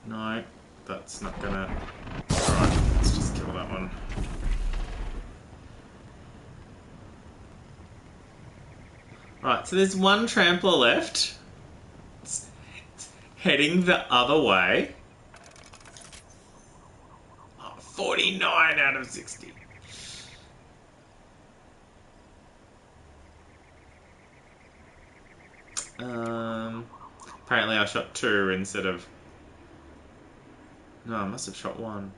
No, that's not gonna... Alright, let's just kill that one. Right, so there's one trampler left. It's heading the other way. Oh, 49 out of 60. Apparently I shot 2 instead of... No, I must have shot 1.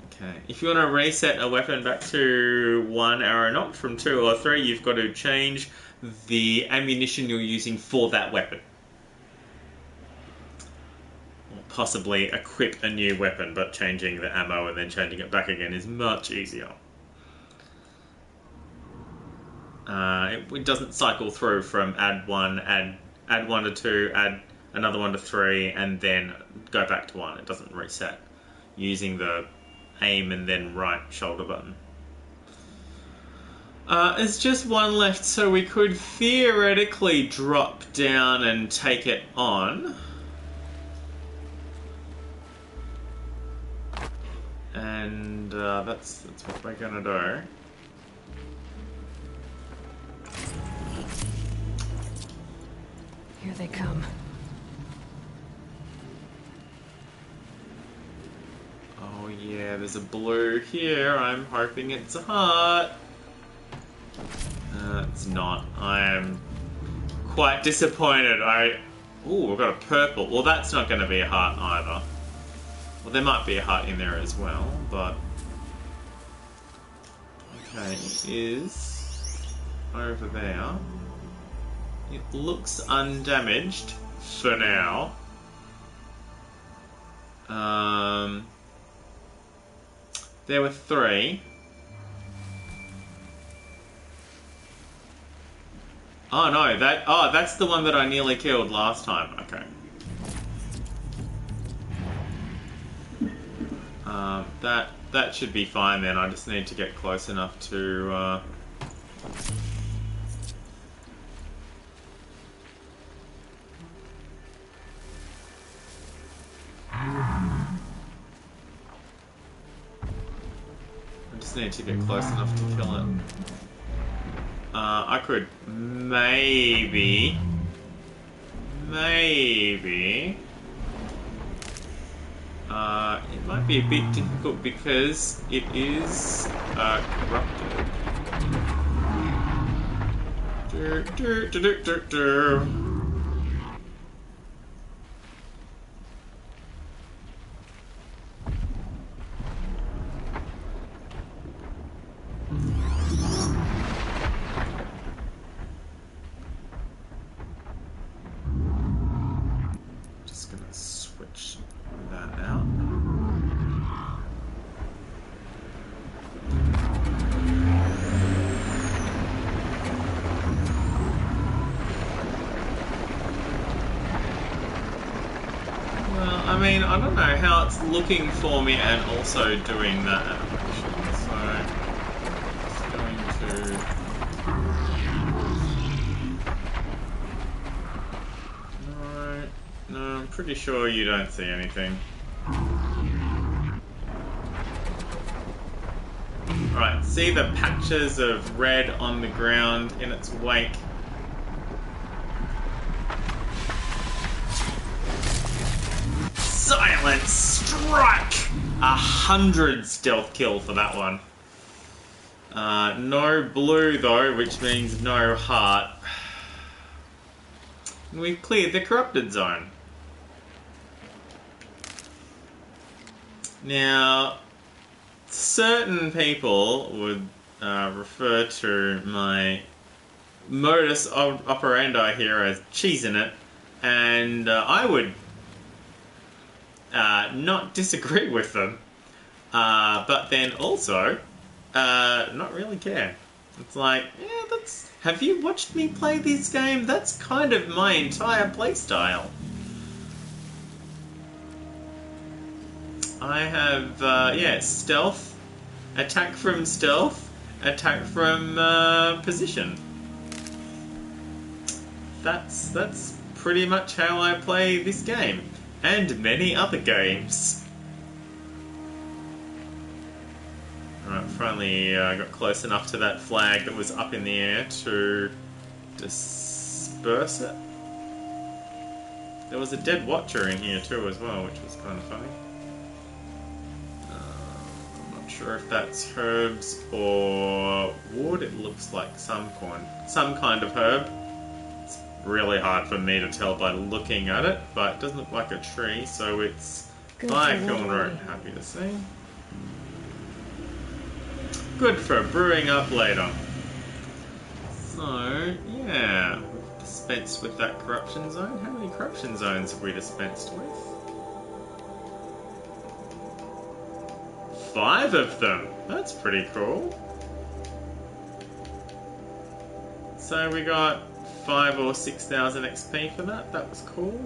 Okay, if you want to reset a weapon back to 1 arrow knocked from 2 or 3, you've got to change the ammunition you're using for that weapon. Or possibly equip a new weapon, but changing the ammo and then changing it back again is much easier. It doesn't cycle through from add 1 to 2, add another 1 to 3, and then go back to 1. It doesn't reset using the aim and then right shoulder button. There's just 1 left, so we could theoretically drop down and take it on. And that's what we're gonna do. Here they come. Oh yeah, there's a blue here. I'm hoping it's a heart. It's not. I am quite disappointed. Ooh, we've got a purple. Well, that's not going to be a heart either. Well, there might be a heart in there as well, but... Okay, it is over there. It looks undamaged for now. There were 3. Oh no, that's the one that I nearly killed last time. Okay. That should be fine then. I just need to get close enough to need to get close enough to kill it. I could maybe... it might be a bit difficult because it is corrupted. Well, I mean, I don't know how it's looking for me and also doing that animation. So, just going to... No, I'm pretty sure you don't see anything. Right, see the patches of red on the ground in its wake? Silent strike! 100 stealth kill for that one. No blue though, which means no heart. We've cleared the corrupted zone. Now, certain people would refer to my modus operandi here as cheesing it, and I would not disagree with them, but then also not really care. It's like, yeah, that's... Have you watched me play this game? That's kind of my entire playstyle. I have, yeah, stealth, attack from stealth, attack from position. That's pretty much how I play this game, and many other games. Alright, finally got close enough to that flag that was up in the air to disperse it. There was a dead watcher in here too as well, which was kind of funny. I'm not sure if that's herbs or wood. It looks like some kind of herb. It's really hard for me to tell by looking at it, but it doesn't look like a tree, so it's bicone root. Happy to see. Good for brewing up later. So, yeah, we've dispensed with that corruption zone. How many corruption zones have we dispensed with? 5 of them. That's pretty cool. So we got 5 or 6,000 XP for that. That was cool.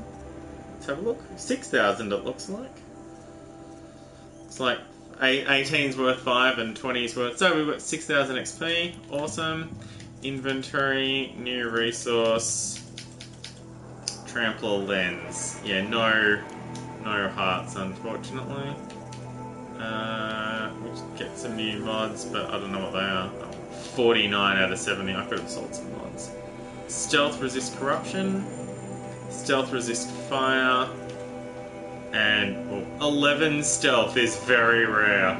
Let's have a look. 6,000 it looks like. It's like 18's worth 5 and 20's worth. So we've got 6,000 XP. Awesome. Inventory, new resource, trampler lens. Yeah, no hearts unfortunately. We should get some new mods, but I don't know what they are. 49 out of 70. I could have sold some mods. Stealth resist corruption. Stealth resist fire. And 11 stealth is very rare.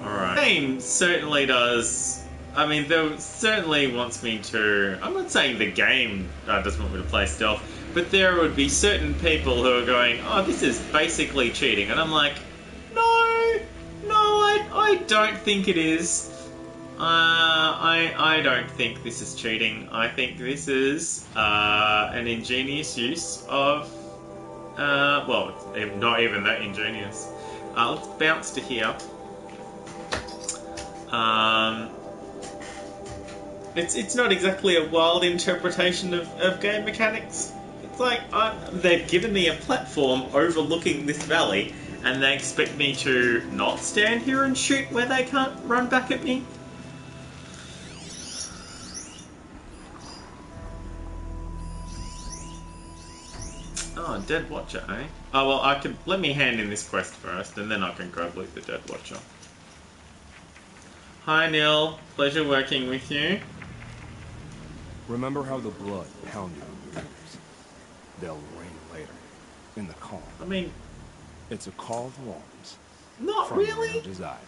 Alright. The game certainly does. I mean, there certainly wants me to... I'm not saying the game doesn't want me to play stealth, but there would be certain people who are going, oh, this is basically cheating. And I'm like, no, I don't think it is. I don't think this is cheating. I think this is an ingenious use of... well, it's not even that ingenious. Let's bounce to here. It's not exactly a wild interpretation of game mechanics. It's like they've given me a platform overlooking this valley, and they expect me to not stand here and shoot where they can't run back at me. Oh, Dead Watcher, eh? Oh, well, let me hand in this quest first, and then I can go loot the Dead Watcher. Hi, Neil. Pleasure working with you. Remember how the blood pounded on your ears? They'll rain later, in the calm. I mean... It's a call to arms. Not from really? your desires.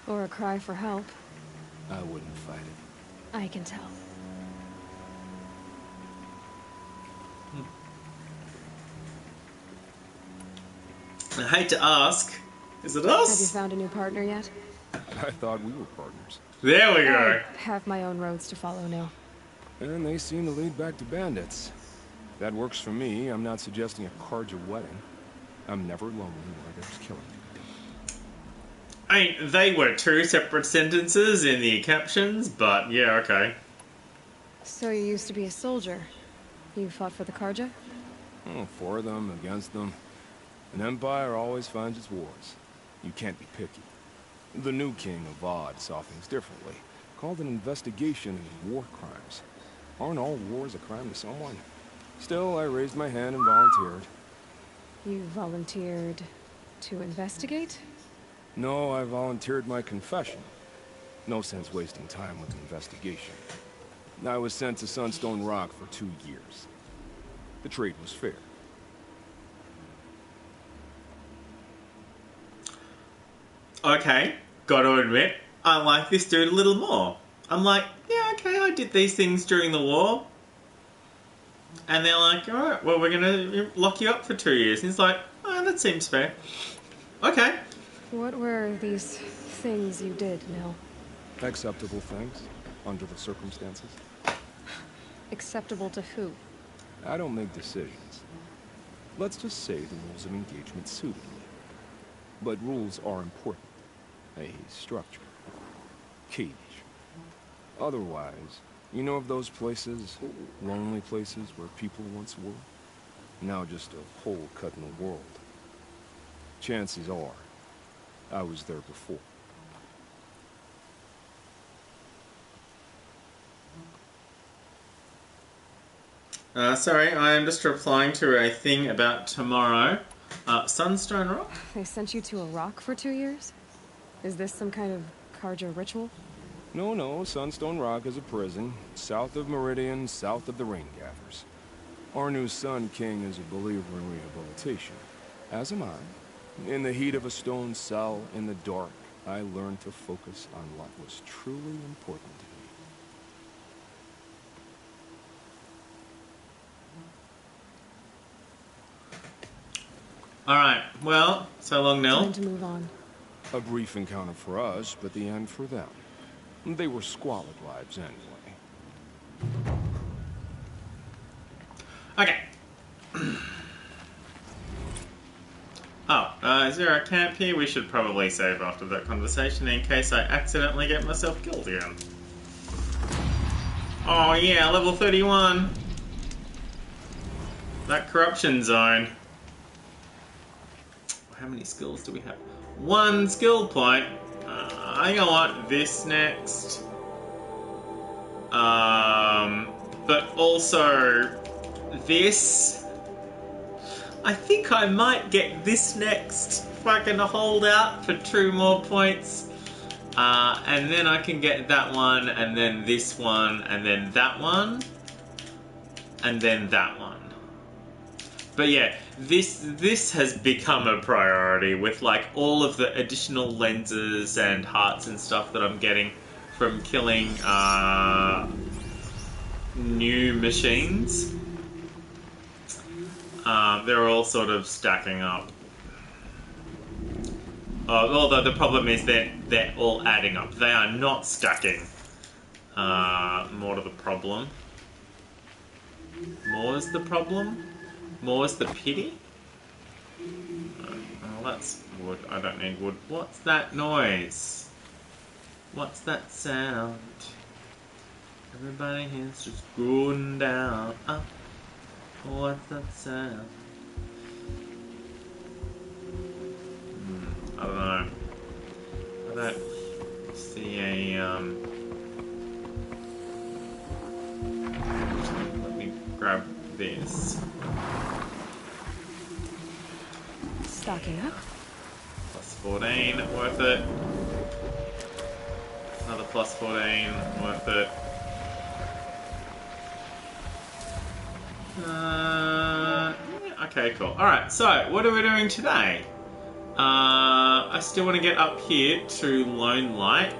Or a cry for help. I wouldn't fight it. I can tell. I hate to ask. Is it us? Have you found a new partner yet? I thought we were partners. There we go. I have my own roads to follow now. And they seem to lead back to bandits. That works for me. I'm not suggesting a Karja wedding. I'm never lonely where there's killing. I mean, they were 2 separate sentences in the captions, but yeah, okay. So you used to be a soldier. You fought for the Karja? Oh, 4 of them against them. An empire always finds its wars. You can't be picky. The new king of Vod saw things differently. Called an investigation into war crimes. Aren't all wars a crime to someone? Still, I raised my hand and volunteered. You volunteered to investigate? No, I volunteered my confession. No sense wasting time with an investigation. I was sent to Sunstone Rock for 2 years. The trade was fair. Okay, gotta admit, I like this dude a little more. I'm like, yeah, okay, I did these things during the war. And they're like, alright, well, we're gonna lock you up for 2 years. And he's like, oh, that seems fair. Okay. What were these things you did, Nil? Acceptable things, under the circumstances. Acceptable to who? I don't make decisions. Let's just say the rules of engagement suited me. But rules are important. A structure. Cage. Otherwise, you know of those places, lonely places where people once were? Now just a hole cut in the world. Chances are, I was there before. Sorry, I am just replying to a thing about tomorrow. Sunstone Rock? They sent you to a rock for 2 years? Is this some kind of Carja ritual? No, Sunstone Rock is a prison, south of Meridian, south of the Raingathers. Our new Sun King is a believer in rehabilitation, as am I. In the heat of a stone cell, in the dark, I learned to focus on what was truly important to me. Alright, well, so long, Nell. Time to move on. A brief encounter for us, but the end for them. They were squalid lives anyway. Okay. Is there a camp here? We should probably save after that conversation in case I accidentally get myself killed again. Oh yeah, level 31. That corruption zone. How many skills do we have? 1 skill point. I want this next. But also this. I think I might get this next if I can hold out for 2 more points. And then I can get that one, and then this one, and then that one, and then that one. But yeah, this has become a priority with like all of the additional lenses and hearts and stuff that I'm getting from killing new machines. They're all sort of stacking up. Although the problem is that they're all adding up. They are not stacking. More to the problem. More is the problem? More is the pity? Oh, that's wood. I don't need wood. What's that noise? What's that sound? Everybody here's just going down. What's that sound? I don't know. I don't see a, Let me grab this. Stocking up. Plus 14, worth it. Another plus 14, worth it. Yeah, okay, cool. Alright, so what are we doing today? I still want to get up here to Lone Light,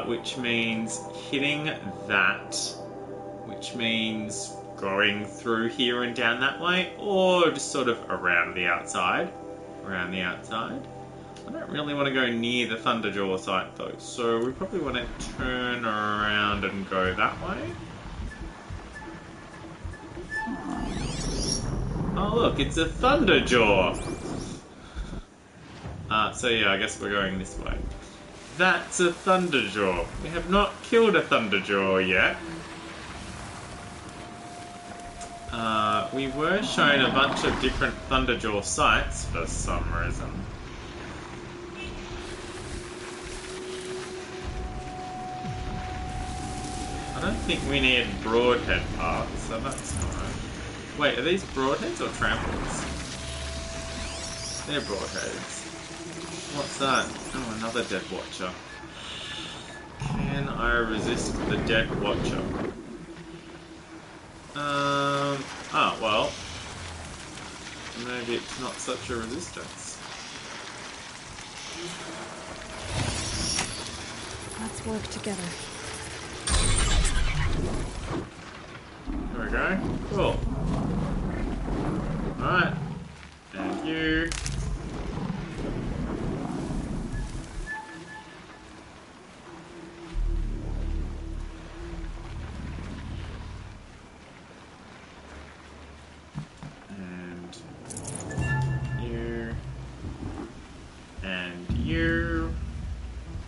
which means hitting that, which means going through here and down that way, or just sort of around the outside. Around the outside. I don't really want to go near the Thunderjaw site though, so we probably want to turn around and go that way. Oh look, it's a Thunderjaw! So yeah, I guess we're going this way. That's a Thunderjaw. We have not killed a Thunderjaw yet. We were shown a bunch of different Thunderjaw sites for some reason. I don't think we need broadhead parts, so that's fine. Wait, are these broadheads or tramples? They're broadheads. What's that? Oh, another Dead Watcher. Can I resist the Dead Watcher? Oh, well. Maybe it's not such a resistance. Let's work together. There we go. Cool. Alright. And you.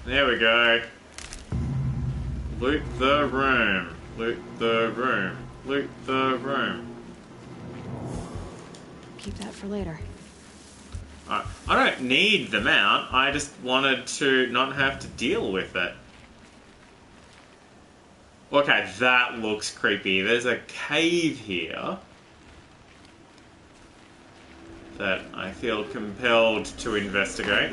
There we go. Loot the room. Loot the room. Loot the room. Keep that for later. I don't need the mount. I just wanted to not have to deal with it. Okay, that looks creepy. There's a cave here that I feel compelled to investigate.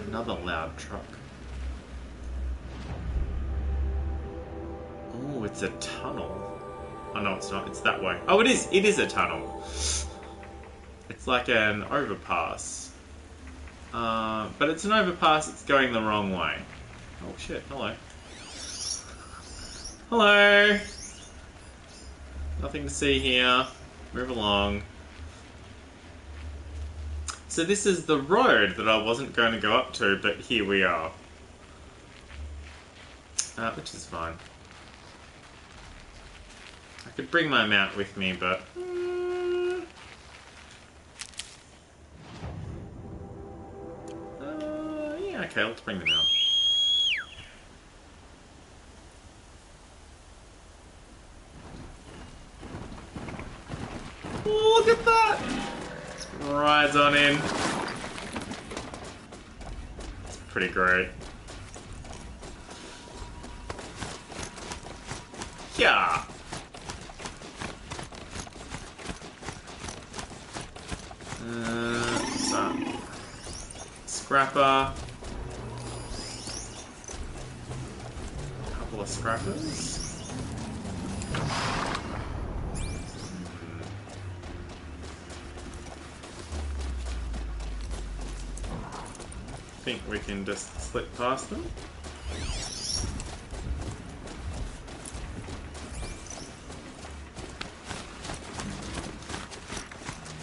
Another loud truck. Oh, it's a tunnel. Oh no, it's not. It's that way. Oh, it is. It is a tunnel. It's like an overpass. But it's an overpass that's going the wrong way. Oh shit, hello. Hello! Nothing to see here. Move along. So this is the road that I wasn't going to go up to, but here we are. Which is fine. I could bring my mount with me, but... yeah, okay, let's bring the mount. Oh, look at that! Rides on in. It's pretty great. Yeah. What's that? Scrapper. A couple of scrappers. I think we can just slip past them.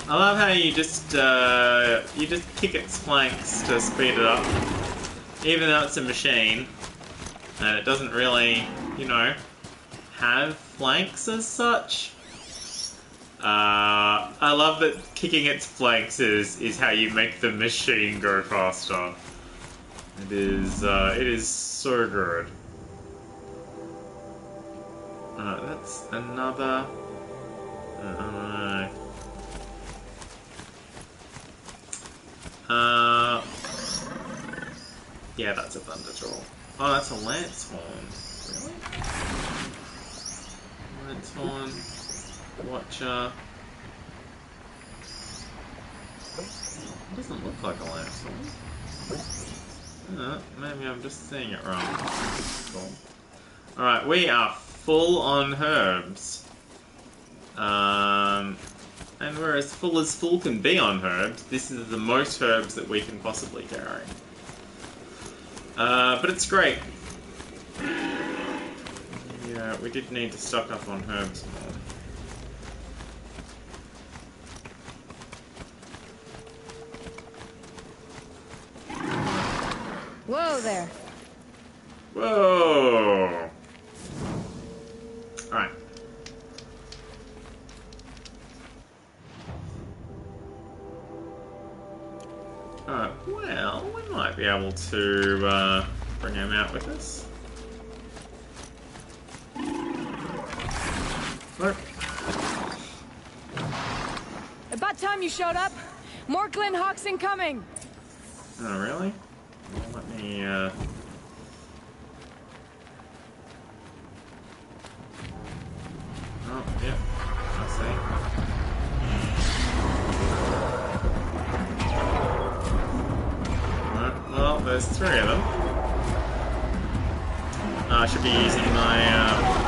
I love how you just kick its flanks to speed it up, even though it's a machine and it doesn't really, you know, have flanks as such. I love that kicking its flanks is how you make the machine go faster. It is so good. That's another. Yeah, that's a Thunderjaw. Oh, that's a Lance Horn. Really? Lance Horn. Watcher. It doesn't look like a Lance Horn. Maybe I'm just seeing it wrong. Cool. Alright, we are full on herbs. And we're as full can be on herbs. This is the most herbs that we can possibly carry. But it's great. Yeah, we did need to stock up on herbs more. Whoa there. Whoa! Alright. Well, we might be able to bring him out with us. What? About time you showed up. More Glen Hawks incoming. Oh, really? Let me, Oh, yeah. I see. Right, well, there's 3 of them. I should be using my,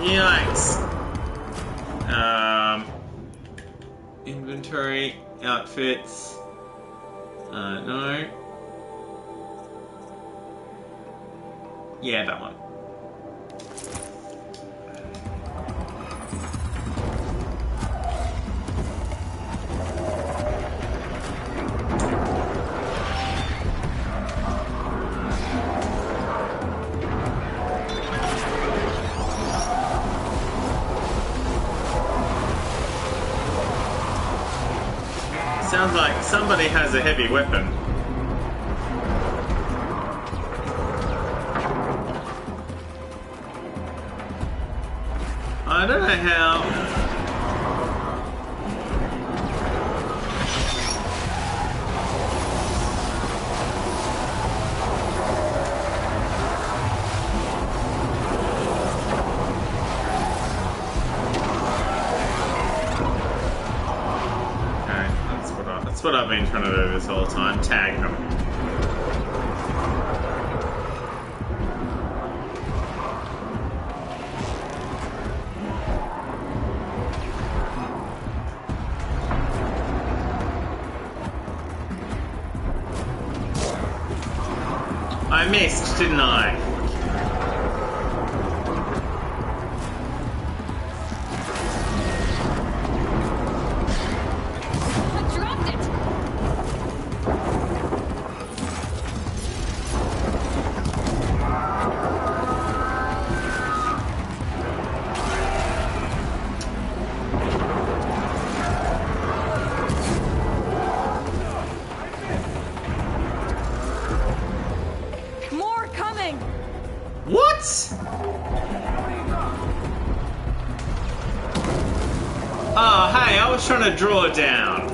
Yikes! Inventory, outfits. No. Yeah, that one. Sounds like somebody has a heavy weapon. I don't know how. That's what I've been trying to do this whole time. Tag them. I missed, didn't I? What? Oh, hey, I was trying to draw it down.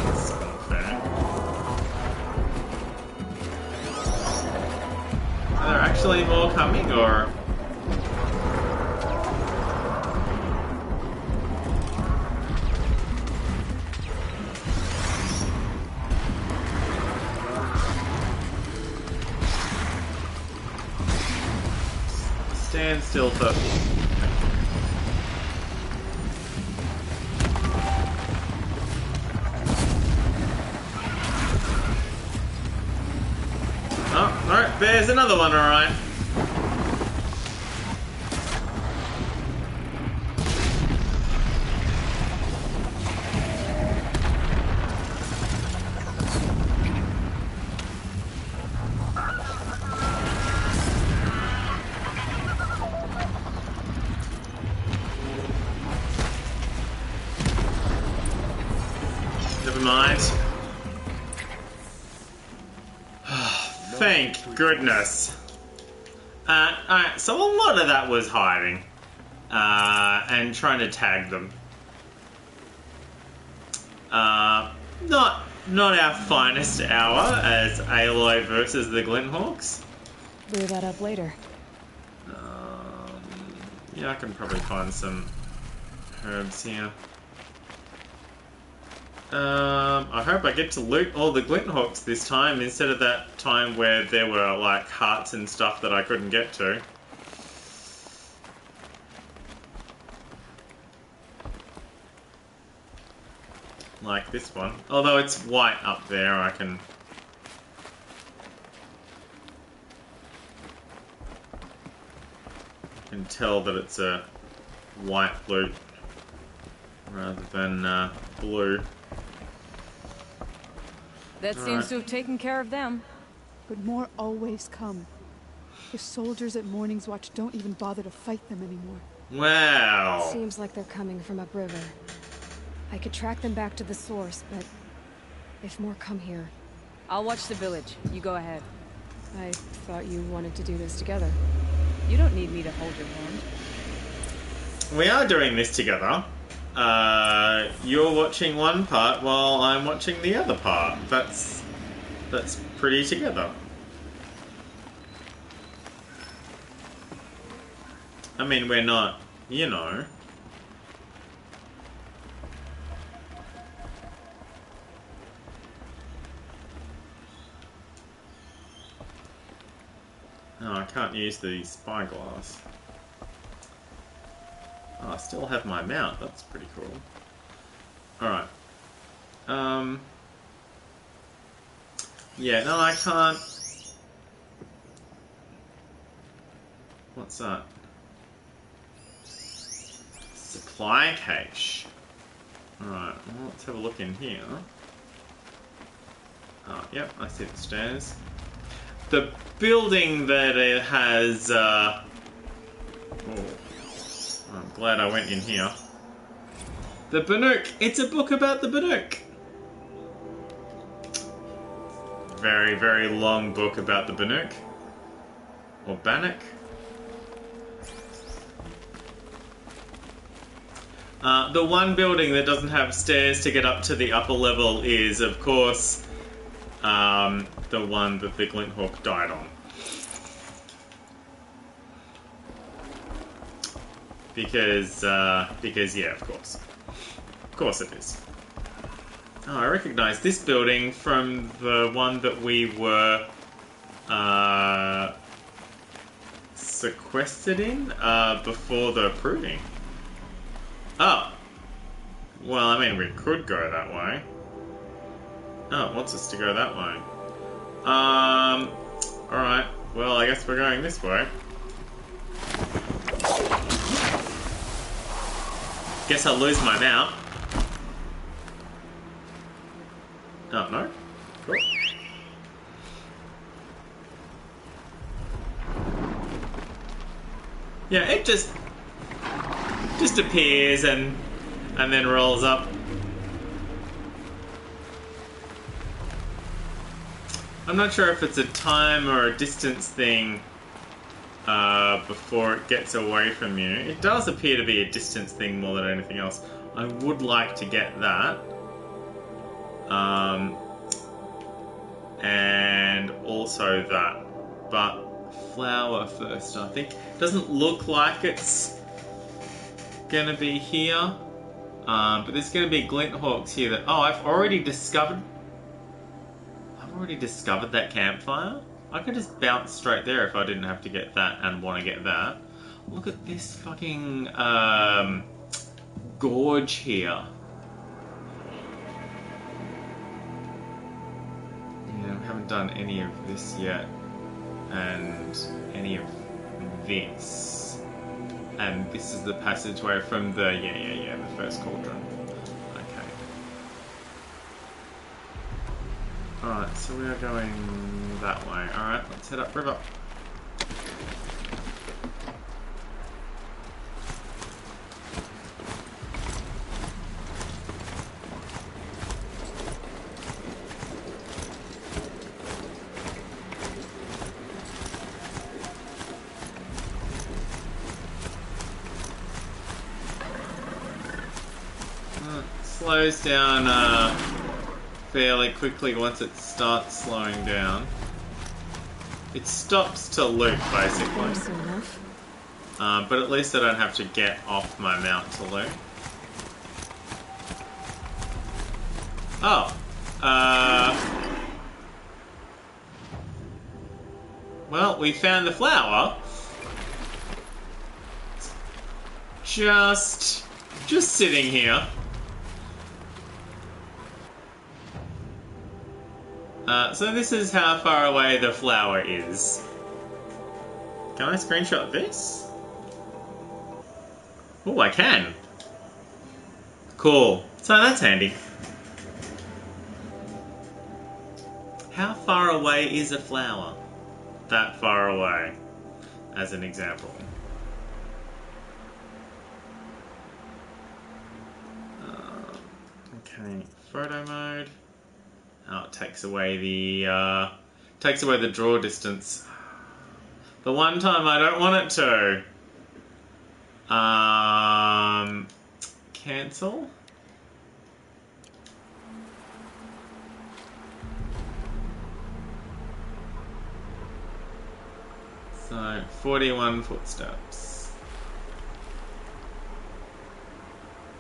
That's not fair. Are there actually more coming, or? Stand still, puppy. Oh, alright, there's another one, alright. Never mind. Thank goodness. Alright, so a lot of that was hiding. And trying to tag them. Not our finest hour as Aloy versus the Glinthawks. Blew that up later. Yeah, I can probably find some herbs here. I hope I get to loot all the Glinthawks this time instead of that time where there were like hearts and stuff that I couldn't get to. Like this one. Although it's white up there, I can tell that it's a white loot rather than blue. That seems to have taken care of them. But more always come. The soldiers at Morning's Watch don't even bother to fight them anymore. Wow. Seems like they're coming from upriver. I could track them back to the source, but if more come here, I'll watch the village. You go ahead. I thought you wanted to do this together. You don't need me to hold your hand. We are doing this together. You're watching one part while I'm watching the other part. That's pretty together. I mean, we're not, you know. Oh, I can't use the spyglass. Oh, I still have my mount. That's pretty cool. Alright. Yeah, no, I can't. What's that? Supply cache. Alright, well, let's have a look in here. Oh, yep, I see the stairs. The building that it has, oh, I'm glad I went in here. The Bannock! It's a book about the Bannock! Very, very long book about the Bannock. Or Bannock. The one building that doesn't have stairs to get up to the upper level is, of course, the one that the Glinthawk died on. Because yeah, of course. Of course it is. Oh, I recognise this building from the one that we were sequestered in before the proving. Oh. Well, I mean, we could go that way. Oh, it wants us to go that way. Alright. Well, I guess we're going this way. Guess I'll lose my mount. Oh, no? Cool. Yeah, it just appears and then rolls up. I'm not sure if it's a time or a distance thing before it gets away from you. It does appear to be a distance thing more than anything else. I would like to get that. And also that. But flower first, I think. Doesn't look like it's gonna be here. But there's gonna be Glinthawks here that... Oh, I've already discovered that campfire. I could just bounce straight there if I didn't have to get that and want to get that. Look at this fucking gorge here. Yeah, we haven't done any of this yet. And any of this. And this is the passageway from the, the first cauldron. Okay. Alright, so we are going that way. Alright, let's head up river. Slows down fairly quickly once it starts slowing down. It stops to loop, basically. Close enough. But at least I don't have to get off my mount to loop. Oh. Well, we found the flower. Just sitting here. So this is how far away the flower is. Can I screenshot this? Oh, I can. Cool. So that's handy. How far away is a flower? That far away, as an example. Okay, photo mode. Oh, it takes away the draw distance. The one time I don't want it to. Cancel. So 41 footsteps.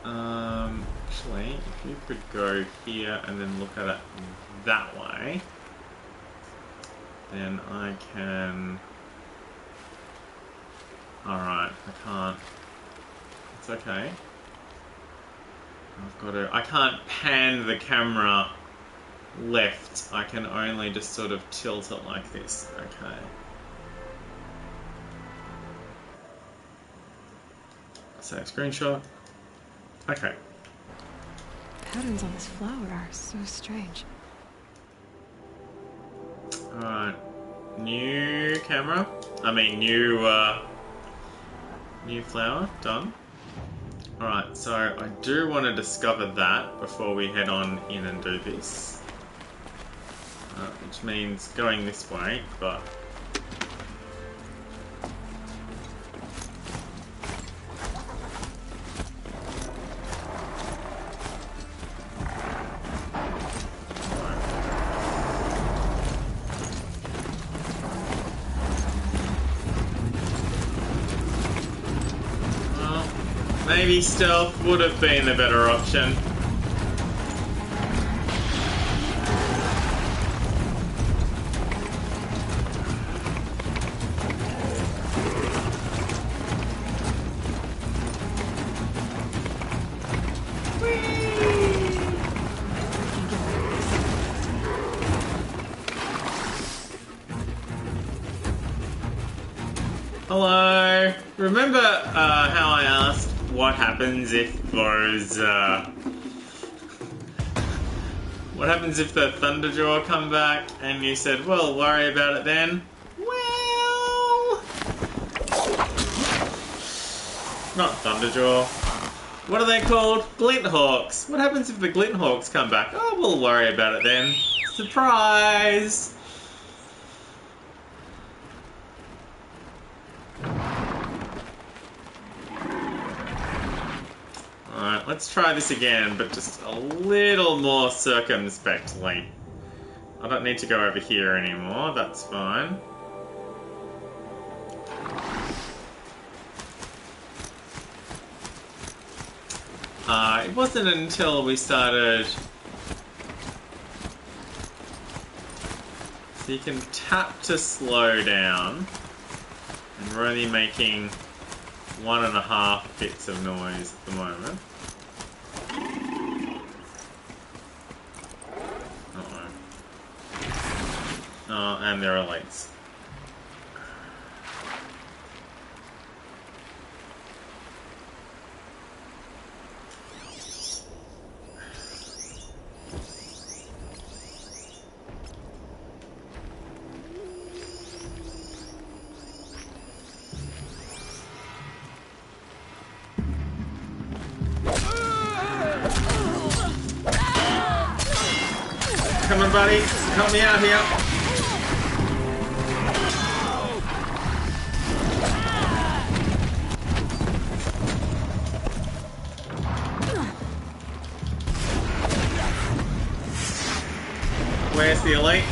Actually, if you could go here and then look at it that way, then I can. Alright, I can't. It's okay. I've got to. I can't pan the camera left. I can only just sort of tilt it like this. Okay. Save screenshot. Okay. Patterns on this flower are so strange. Alright. New camera. I mean, new flower. Done. Alright, so I do want to discover that before we head on in and do this. Which means going this way, but... Maybe stealth would have been the better option. Hello. Remember how I asked what happens if those, what happens if the Thunderjaw come back? And you said, well, worry about it then. Well... Not Thunderjaw. What are they called? Glinthawks. What happens if the Glinthawks come back? Oh, we'll worry about it then. Surprise! Alright, let's try this again, but just a little more circumspectly. I don't need to go over here anymore, that's fine. It wasn't until we started... So you can tap to slow down, and we're only making 1.5 bits of noise at the moment. Oh, and there are lights. Come on, buddy. Help me out here. Where's the elite?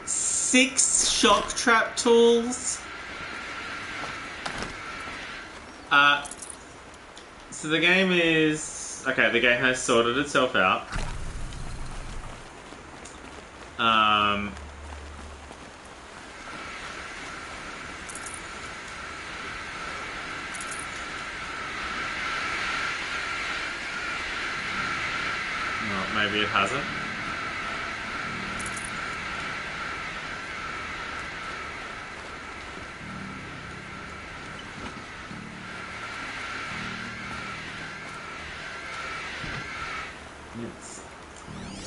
Six shock trap tools. So the game is... Okay, the game has sorted itself out. Well, maybe it hasn't.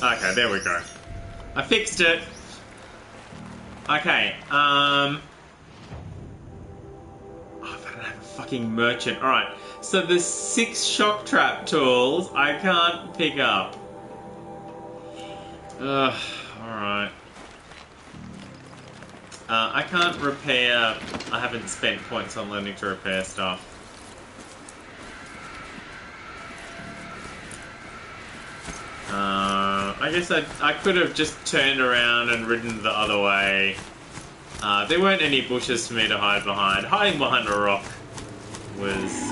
Okay, there we go. I fixed it. Okay, oh, but I don't have a fucking merchant. Alright, so the 6 shock trap tools I can't pick up. Ugh, alright. I can't repair... I haven't spent points on learning to repair stuff. I guess I could have just turned around and ridden the other way. There weren't any bushes for me to hide behind. Hiding behind a rock was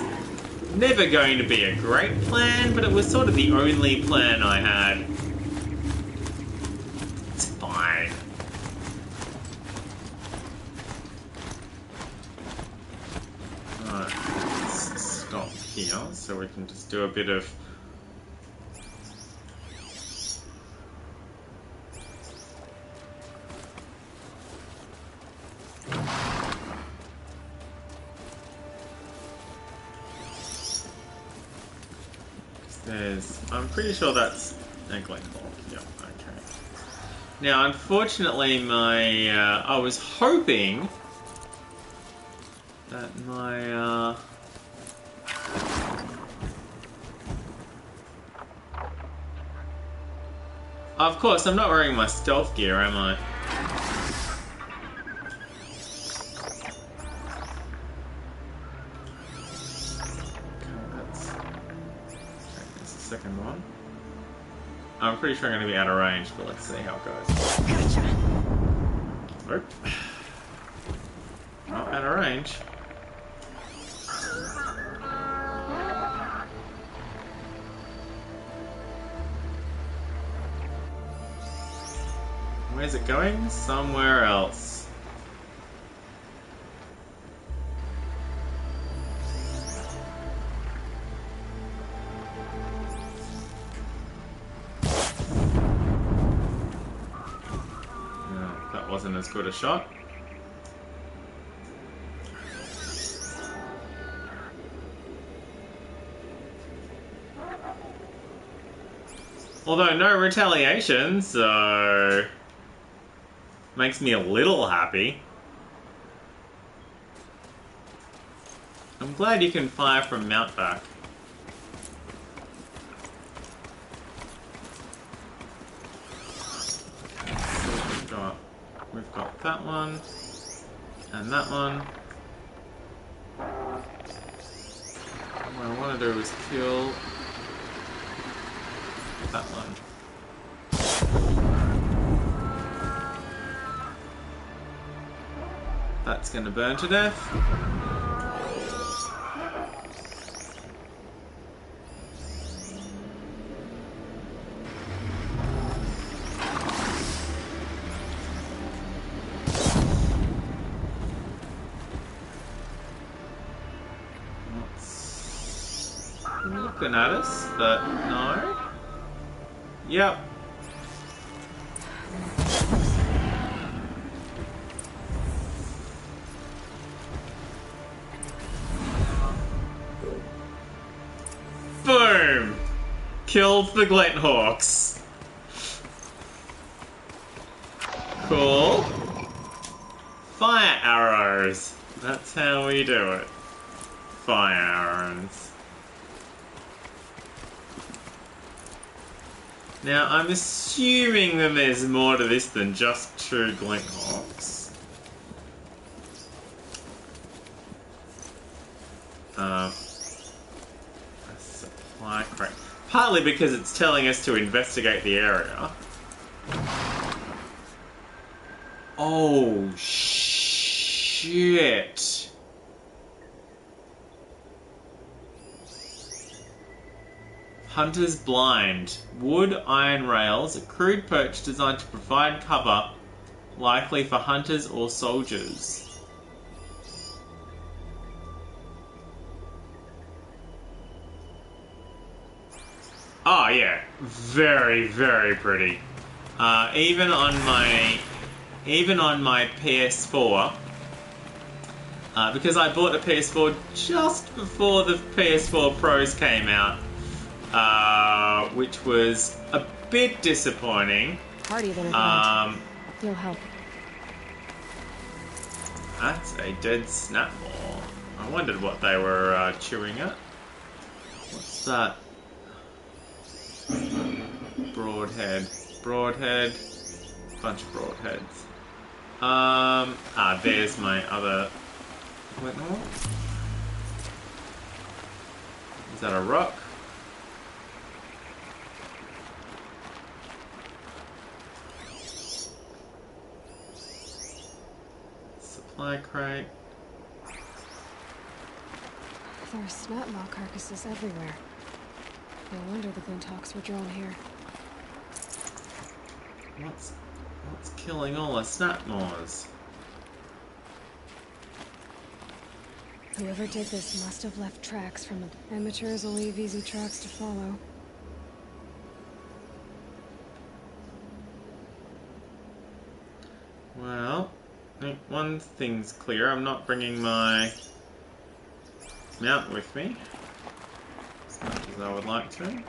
never going to be a great plan, but it was sort of the only plan I had. It's fine. Alright, let's stop here so we can just do a bit of... I'm pretty sure that's a Glenhawk. Yep, okay. Now, unfortunately, I was hoping that my, of course, I'm not wearing my stealth gear, am I? Second one. I'm pretty sure I'm going to be out of range, but let's see how it goes. Gotcha. Nope. Not out of range. Where's it going? Somewhere else. Wasn't as good a shot. Although no retaliation, so makes me a little happy. I'm glad you can fire from Mountback. We've got that one, and that one. What I want to do is kill that one. That's going to burn to death. Looking at us, but no. Yep. Boom! Killed the Glenhawks. Cool. Fire arrows. That's how we do it. Fire arrows. Now, I'm assuming that there's more to this than just 2 Glenhawks. A supply crate. Partly because it's telling us to investigate the area. Oh, shit. Hunter's Blind. Wood iron rails, a crude perch designed to provide cover, likely for hunters or soldiers. Oh yeah, very, very pretty. Even on my PS4, because I bought a PS4 just before the PS4 Pros came out. Which was bit disappointing. Hardy than a You'll help. That's a dead snap maw. I wondered what they were chewing at. What's that? Broadhead. Broadhead. Bunch of broadheads. There's my other... Wait, no? Is that a rock? Supply crate. There are snap maw carcasses everywhere. No wonder the Glinthawks were drawn here. What's killing all the snap maws? Whoever did this must have left tracks from it. Amateurs will leave easy tracks to follow. Well, I think one thing's clear. I'm not bringing my mount with me as much as I would like to.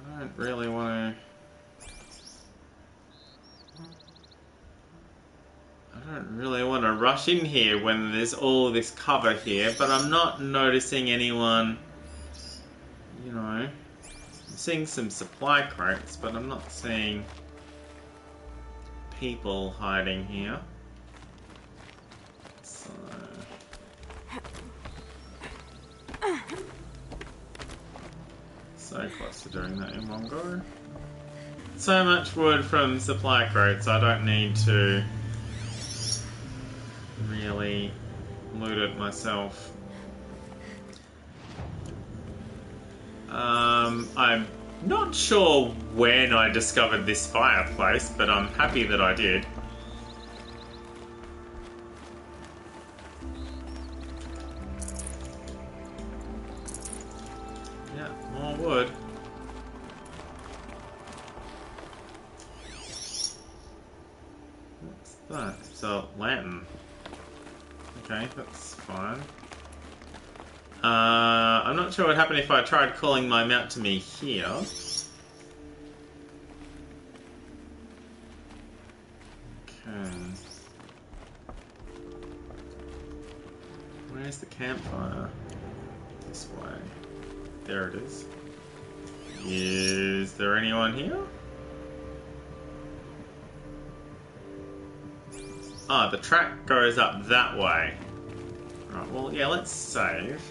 I don't really want to... I don't really want to rush in here when there's all this cover here, but I'm not noticing anyone, you know. I'm seeing some supply crates, but I'm not seeing people hiding here. So close to doing that in one go. So much wood from supply crates, I don't need to really loot it myself. I'm not sure when I discovered this fireplace, but I'm happy that I did. Yeah, more wood. What's that? It's a lantern. Okay, that's fine. I'm not sure what happened if I tried calling my mount to me here. Okay. Where's the campfire? This way. There it is. Is there anyone here? Ah, the track goes up that way. Right, well, yeah, let's save.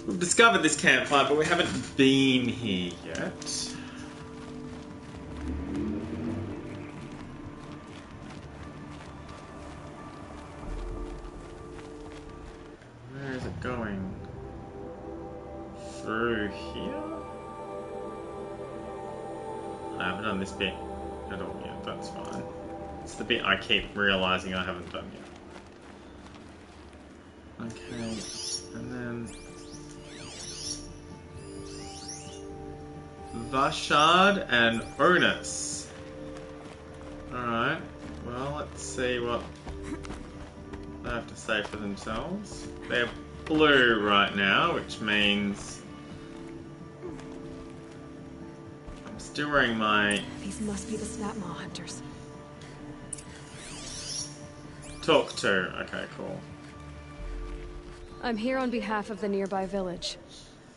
We've discovered this campfire, but we haven't been here yet. Where is it going? Through here? I haven't done this bit at all yet, that's fine. It's the bit I keep realising I haven't done yet. Okay, and then... Vashard and Onus. Alright, well, let's see what they have to say for themselves. They're blue right now, which means I'm still wearing my... These must be the Snapmaw hunters. Talk to. Okay, cool. I'm here on behalf of the nearby village.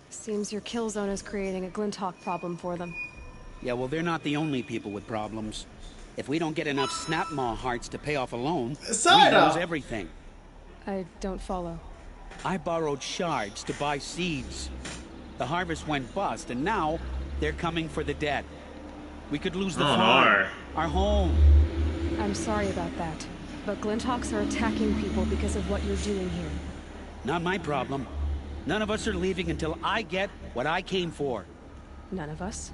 Seems your kill zone is creating a Glinthawk problem for them. Yeah, well, they're not the only people with problems. If we don't get enough Snapmaw hearts to pay off a loan, we lose everything. I don't follow. I borrowed shards to buy seeds. The harvest went bust, and now they're coming for the debt. We could lose the farm, our home. I'm sorry about that, but Glinthawks are attacking people because of what you're doing here. Not my problem. None of us are leaving until I get what I came for. None of us?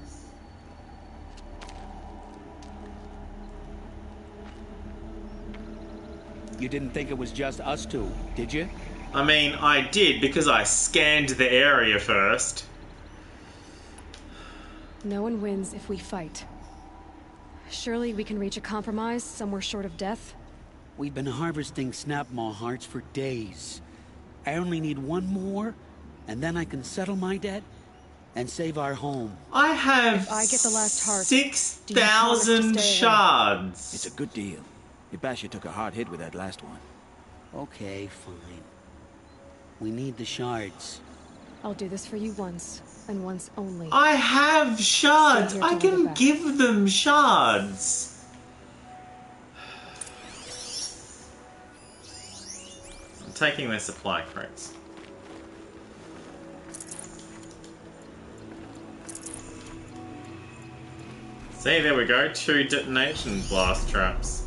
You didn't think it was just us two, did you? I mean, I did, because I scanned the area first. No one wins if we fight. Surely we can reach a compromise somewhere short of death? We've been harvesting Snapmaw hearts for days. I only need one more, and then I can settle my debt and save our home. I have If I get the last heart, 6,000 shards. It's a good deal. Ibasha took a hard hit with that last one. Okay, fine. We need the shards. I'll do this for you once, and once only. I have shards. Stay here I to hold it can back. give them shards. I'm taking their supply crates. See, there we go. 2 detonation blast traps.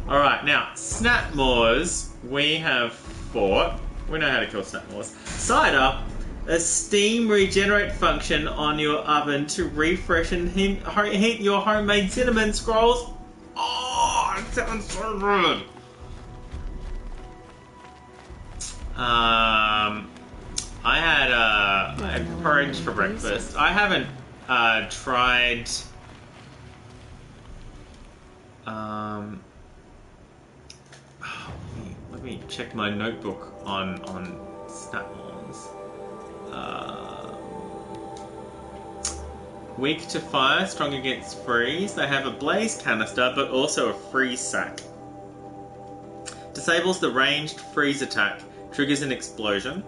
Alright, now, Snapmaws, we have fought. We know how to kill Snapmaws. Cider, a steam regenerate function on your oven to refresh and heat your homemade cinnamon scrolls. Oh, it sounds so good. I had porridge for breakfast. I haven't tried let me check my notebook on Snapmaws. Weak to fire, strong against freeze. They have a blaze canister, but also a freeze sack. Disables the ranged freeze attack. Triggers an explosion.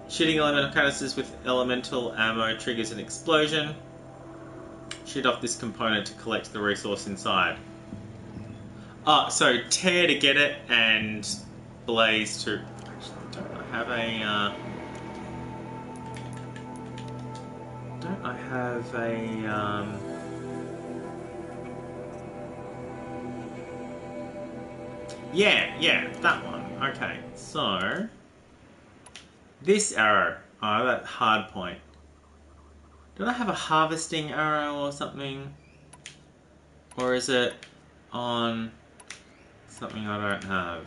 Shooting elemental canisters with elemental ammo triggers an explosion. Shoot off this component to collect the resource inside. So tear to get it and blaze to... Actually, don't I have a... Don't I have a... Yeah, that one. Okay, so... This arrow. Oh, that hard point. Don't I have a harvesting arrow or something? Or is it on something I don't have?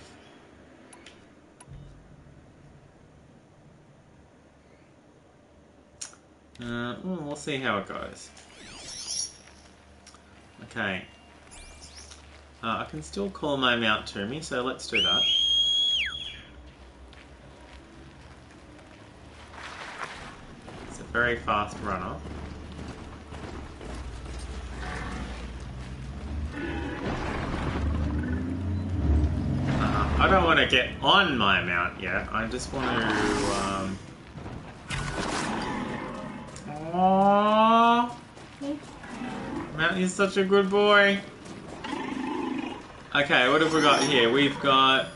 We'll see how it goes. Okay. I can still call my mount to me, so let's do that. It's a very fast runner. I don't want to get on my mount yet. I just want to... Aww. Mount is such a good boy. Okay, what have we got here? We've got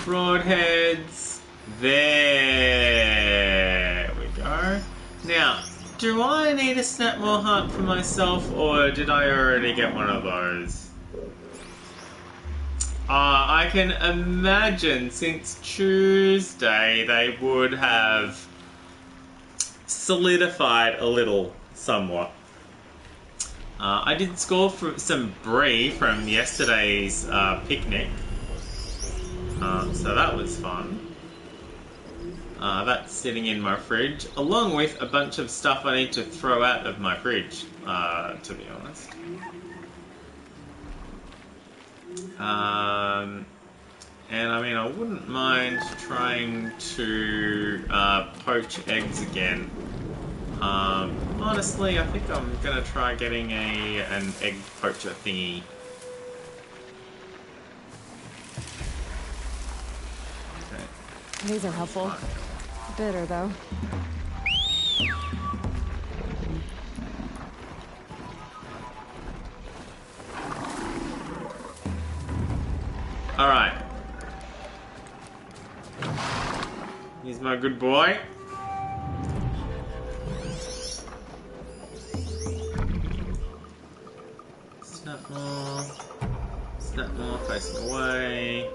broadheads. There we go. Now, do I need a Snapmaw hunt for myself, or did I already get one of those? I can imagine since Tuesday they would have solidified a little, somewhat. I did score for some brie from yesterday's picnic, so that was fun. That's sitting in my fridge, along with a bunch of stuff I need to throw out of my fridge, to be honest. And I mean, I wouldn't mind trying to poach eggs again. Honestly, I think I'm gonna try getting an egg poacher thingy. Okay. These are helpful. Bitter, though. Alright. He's my good boy. Snapmaw facing away.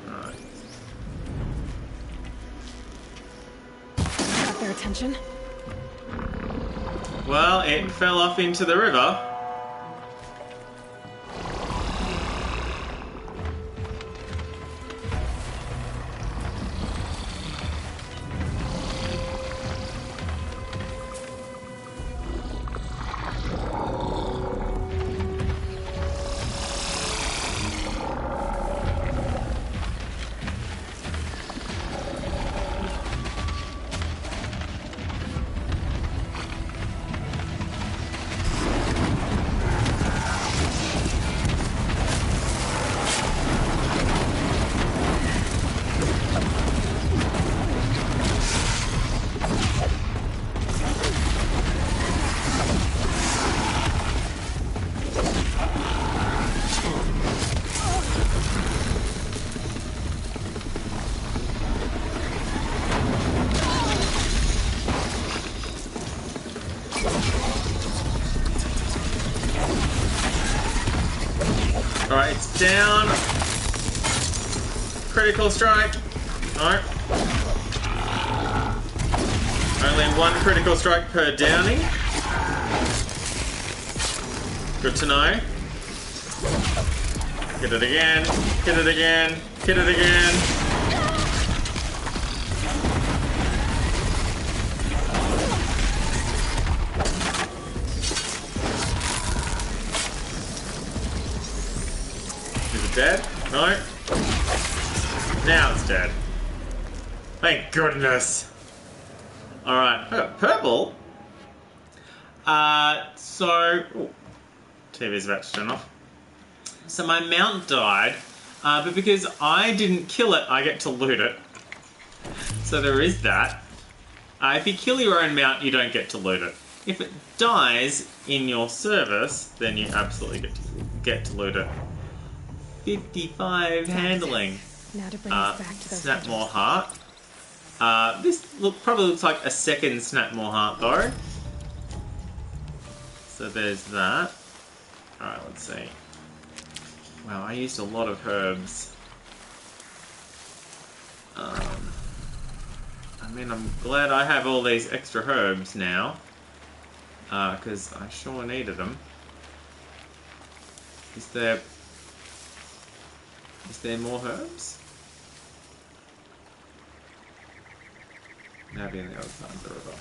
Alright. Got their attention. Well, it fell off into the river. down. Critical strike. No. Only one critical strike per downing. Good to know. Hit it again. Hit it again. Hit it again. Is it dead? No. Now it's dead. Thank goodness. Alright, purple. Ooh, TV's about to turn off. So my mount died, but because I didn't kill it, I get to loot it. So there is that. If you kill your own mount, you don't get to loot it. If it dies in your service, then you absolutely get to loot it. 55 handling. Now to bring us back to those Snap more heart. This probably looks like a second Snap more heart though. So there's that. Alright, let's see. Wow, I used a lot of herbs. I mean, I'm glad I have all these extra herbs now. Because I sure needed them. Is there more herbs? Maybe on the other side of the river.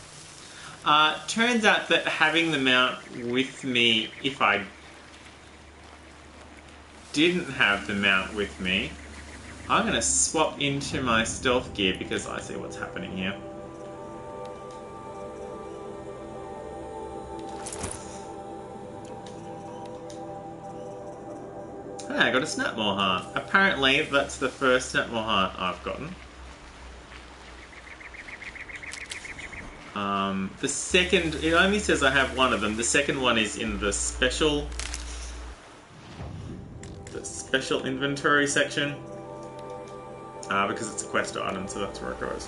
Turns out that having the mount with me, if I didn't have the mount with me, I'm going to swap into my stealth gear because I see what's happening here. Hey, I got a Snapmore heart. Apparently, that's the first Snapmore heart I've gotten. The second, it only says I have one of them. The second one is in the special inventory section. Because it's a quest item, so that's where it goes.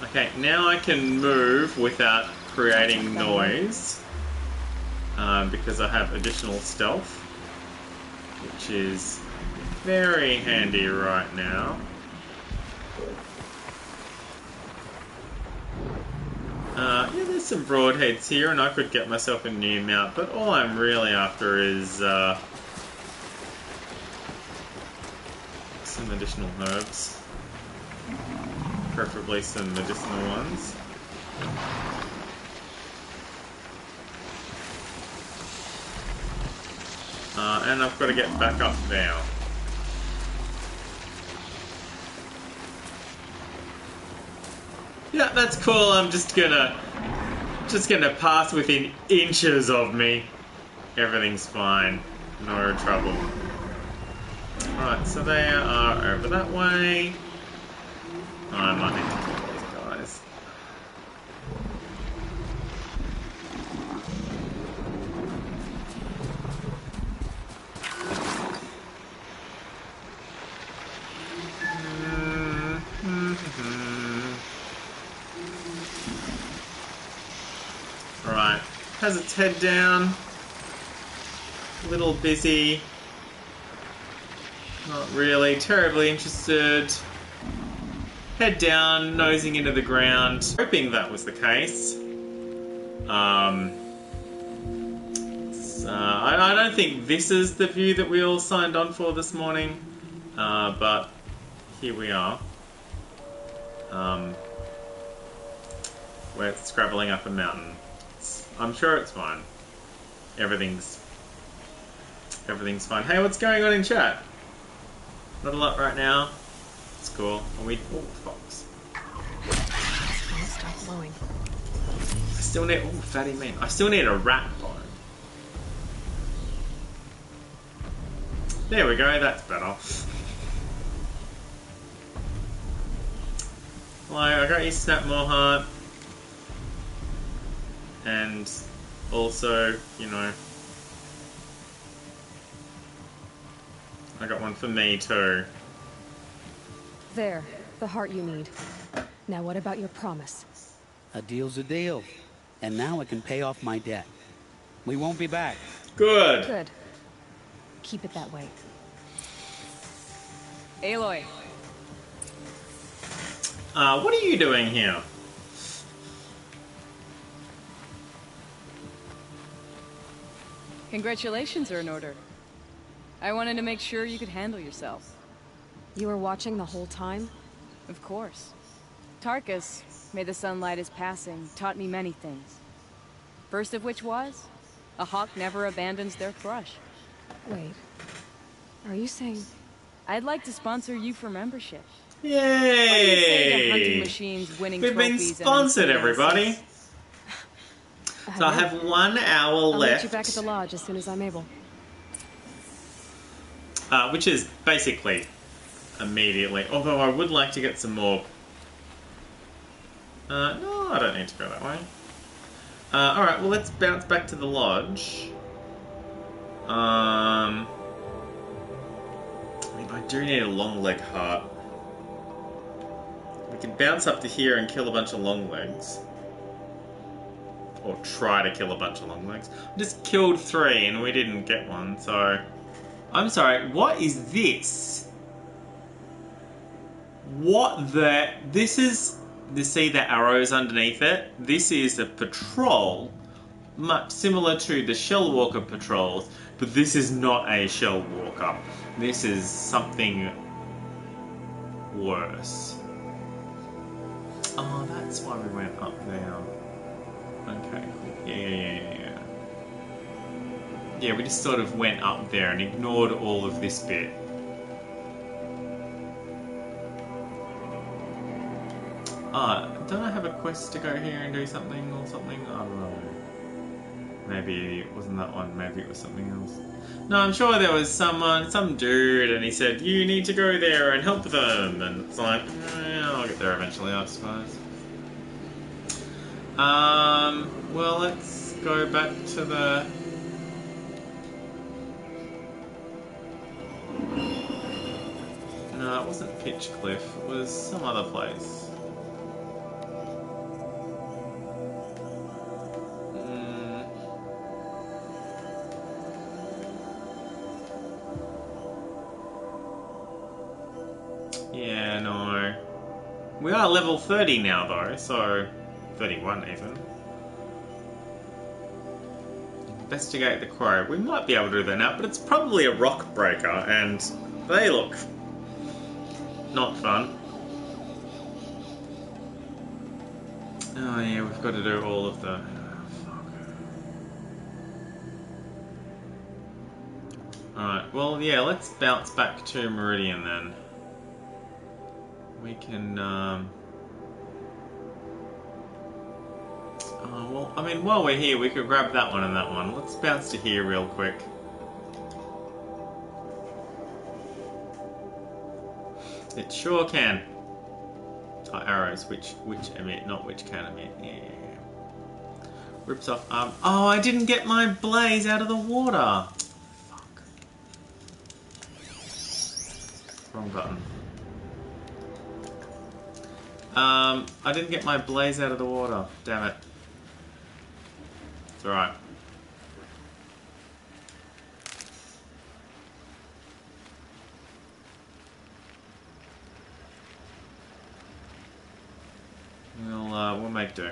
Okay, now I can move without creating noise. Because I have additional stealth, which is very handy right now. Yeah, there's some broadheads here, and I could get myself a new mount, but all I'm really after is some additional herbs. Preferably some medicinal ones. And I've got to get back up now. Yeah, that's cool. I'm just gonna pass within inches of me. Everything's fine. No trouble. Right, so they are over that way. I might need to kill these guys. Right, has its head down, a little busy, not really terribly interested, head down, nosing into the ground, hoping that was the case. I don't think this is the view that we all signed on for this morning, but here we are. We're scrabbling up a mountain. I'm sure it's fine. Everything's fine. Hey, what's going on in chat? Not a lot right now. It's cool. And we fox. Stop blowing. I still need fatty meat. I still need a rat bone. There we go. That's better. Well, I got you Snapmore heart. And also, you know, I got one for me too. There, the heart you need. Now what about your promise? A deal's a deal. And now I can pay off my debt. We won't be back. Good. Good. Keep it that way. Aloy. What are you doing here? Congratulations are in order. I wanted to make sure you could handle yourself. You were watching the whole time? Of course. Tarkus, may the sunlight is passing, taught me many things. First of which was, a hawk never abandons their thrush. Wait. Are you saying... I'd like to sponsor you for membership. Yay! What do you say to hunting machines, winning We've been trophies, sponsored, and everybody. So I have 1 hour I'll left. meet you back at the lodge as soon as I'm able. Which is basically immediately. Although I would like to get some more. No, I don't need to go that way. Alright, well, let's bounce back to the lodge. I mean, I do need a long leg heart. We can bounce up to here and kill a bunch of long legs. Or try to kill a bunch of long legs. I just killed 3 and we didn't get one, so... I'm sorry, what is this? What the... This is... You see the arrows underneath it? This is a patrol, much similar to the Shell Walker patrols, but this is not a Shell Walker. This is something worse. Oh, that's why we went up there. Okay, cool. Yeah. Yeah, we just sort of went up there and ignored all of this bit. Don't I have a quest to go here and do something or something? I don't know. Maybe it wasn't that one, maybe it was something else. No, I'm sure there was someone, some dude, and he said, you need to go there and help them. And it's like, I'll get there eventually, I suppose. Well, let's go back to the... No, it wasn't Pitchcliff, it was some other place. Yeah, no. We are level 30 now, though, so... 31, even. Investigate the quarry. We might be able to do that now, but it's probably a rock breaker, and they look... not fun. Oh yeah, we've got to do all of the... Alright, well, yeah, let's bounce back to Meridian, then. We can, Oh, well, I mean, while we're here, we could grab that one and that one. Let's bounce to here real quick. It sure can. Oh, arrows, which emit, not which can emit. Yeah. Rips off arm. Oh, I didn't get my blaze out of the water. Fuck. Wrong button. I didn't get my blaze out of the water. Damn it. It's alright. We'll make do.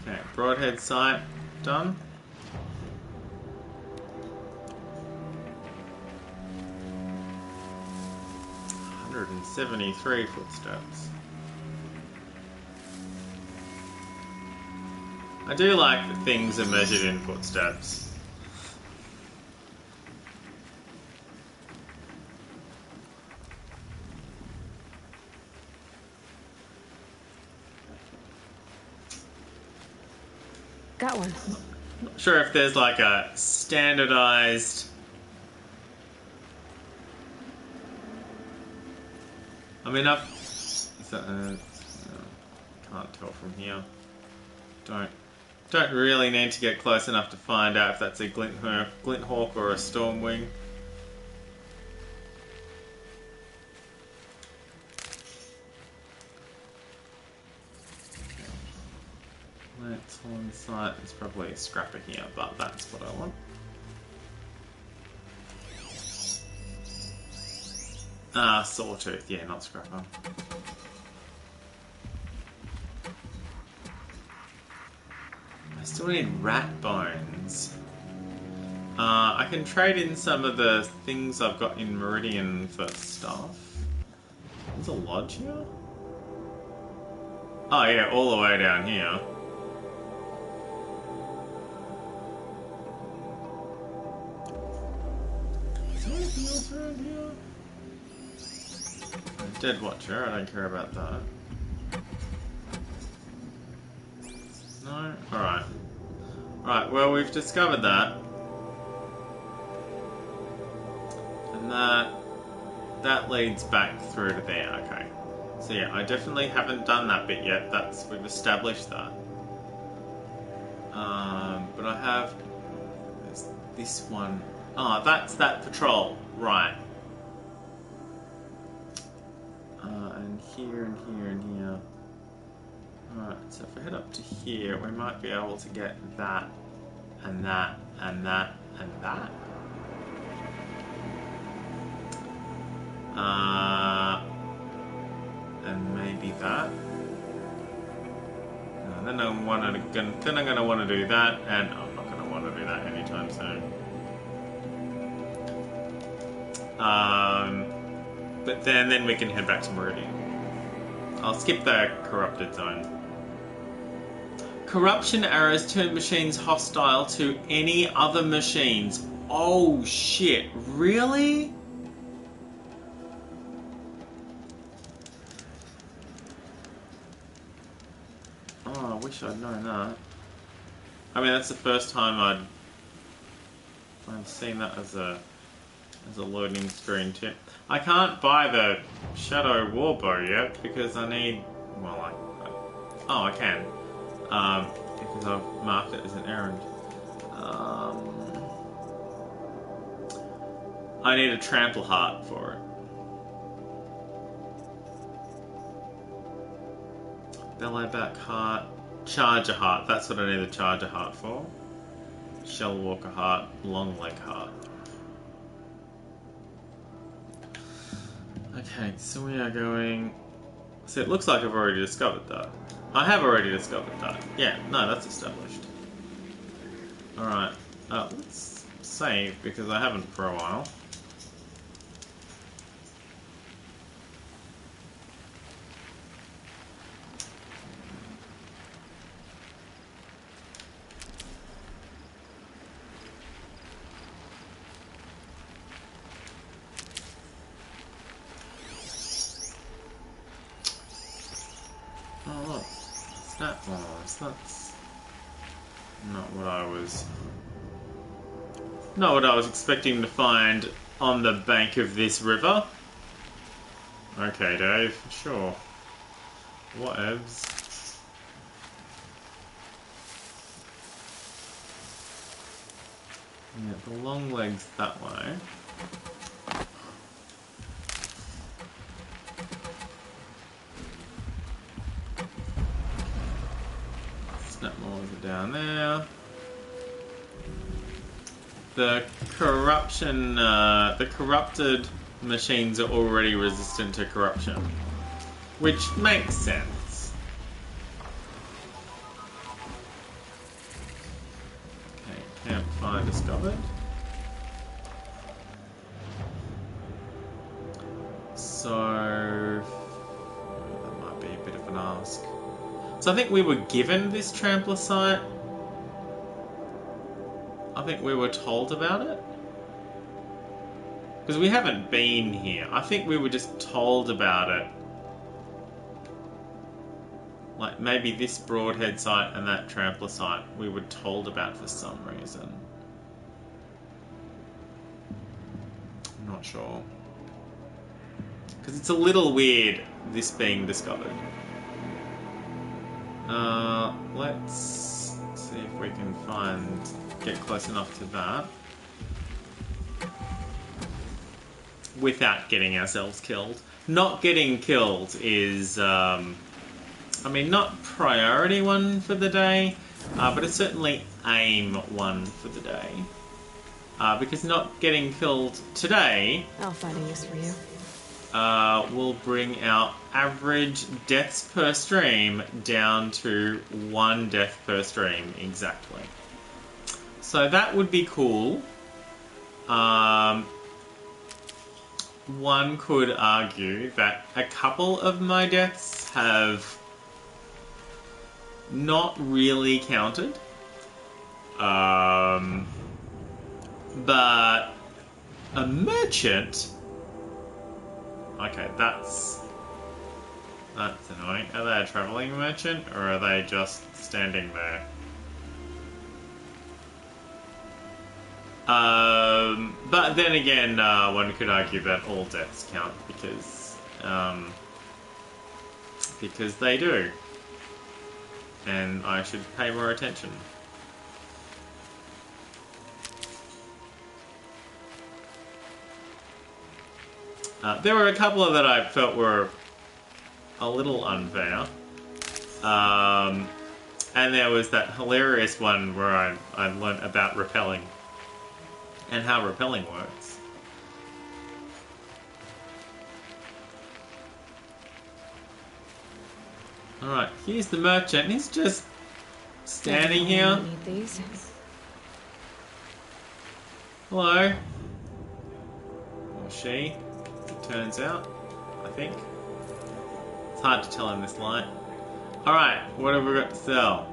Okay, broadhead sight done. And 73 footsteps. I do like that things are measured in footsteps. Got one. Not sure if there's like a standardized... I mean, can't tell from here. Don't really need to get close enough to find out if that's a glint hawk or a stormwing. Let's on site. There's probably a scrapper here, but that's what I want. Sawtooth, yeah, not scrapper. I still need rat bones. I can trade in some of the things I've got in Meridian for stuff. There's a lodge here? Oh yeah, all the way down here. Is there anything else around here? Dead Watcher, I don't care about that. No? Alright. Right, well we've discovered that. And that leads back through to there, okay. So yeah, I definitely haven't done that bit yet, we've established that. But I have this one. Oh, that's that patrol, right. And here and here and here. Alright, so if we head up to here, we might be able to get that, and that, and that, and that. And maybe that. Then I'm going to want to do that, and I'm not going to want to do that anytime soon. But then we can head back to Meridian. I'll skip the corrupted zone. Corruption arrows turn machines hostile to any other machines. Oh shit, really? Oh, I wish I'd known that. I mean, that's the first time I've seen that as a loading screen tip. I can't buy the Shadow Warbow yet because I need... Well, I can. Because I've marked it as an errand. I need a trample heart for it. Bellowback heart. Charger heart. That's what I need the charger heart for. Shellwalker heart. Long leg heart. Okay, so we are going... So it looks like I've already discovered that. I have already discovered that. Yeah, no, that's established. Alright, let's save, because I haven't for a while. Oh look, snap balls, that's not what I was expecting to find on the bank of this river. Okay, Dave, sure. Whatevs. Yeah, the long legs that way. Down there. The corrupted machines are already resistant to corruption, which makes sense. Okay, campfire discovered. So that might be a bit of an ask. So I think we were given this trampler site. I think we were told about it. Because we haven't been here. I think we were just told about it. Like maybe this Broadhead site and that trampler site we were told about for some reason. I'm not sure. Because it's a little weird, this being discovered. Let's see if we can get close enough to that without getting ourselves killed. Not getting killed is, I mean, not priority one for the day, but it's certainly aim one for the day. Because not getting killed today... I'll find a use for you. Will bring our average deaths per stream down to 1 death per stream, exactly. So that would be cool. One could argue that a couple of my deaths have not really counted. But a merchant... Okay, that's annoying. Are they a travelling merchant, or are they just standing there? But then again, one could argue that all deaths count because they do, and I should pay more attention. There were a couple that I felt were a little unfair. And there was that hilarious one where I learnt about repelling and how repelling works. Alright, here's the merchant. He's just standing here. Need these. Hello. Or she. It turns out, I think. It's hard to tell in this light. Alright, what have we got to sell?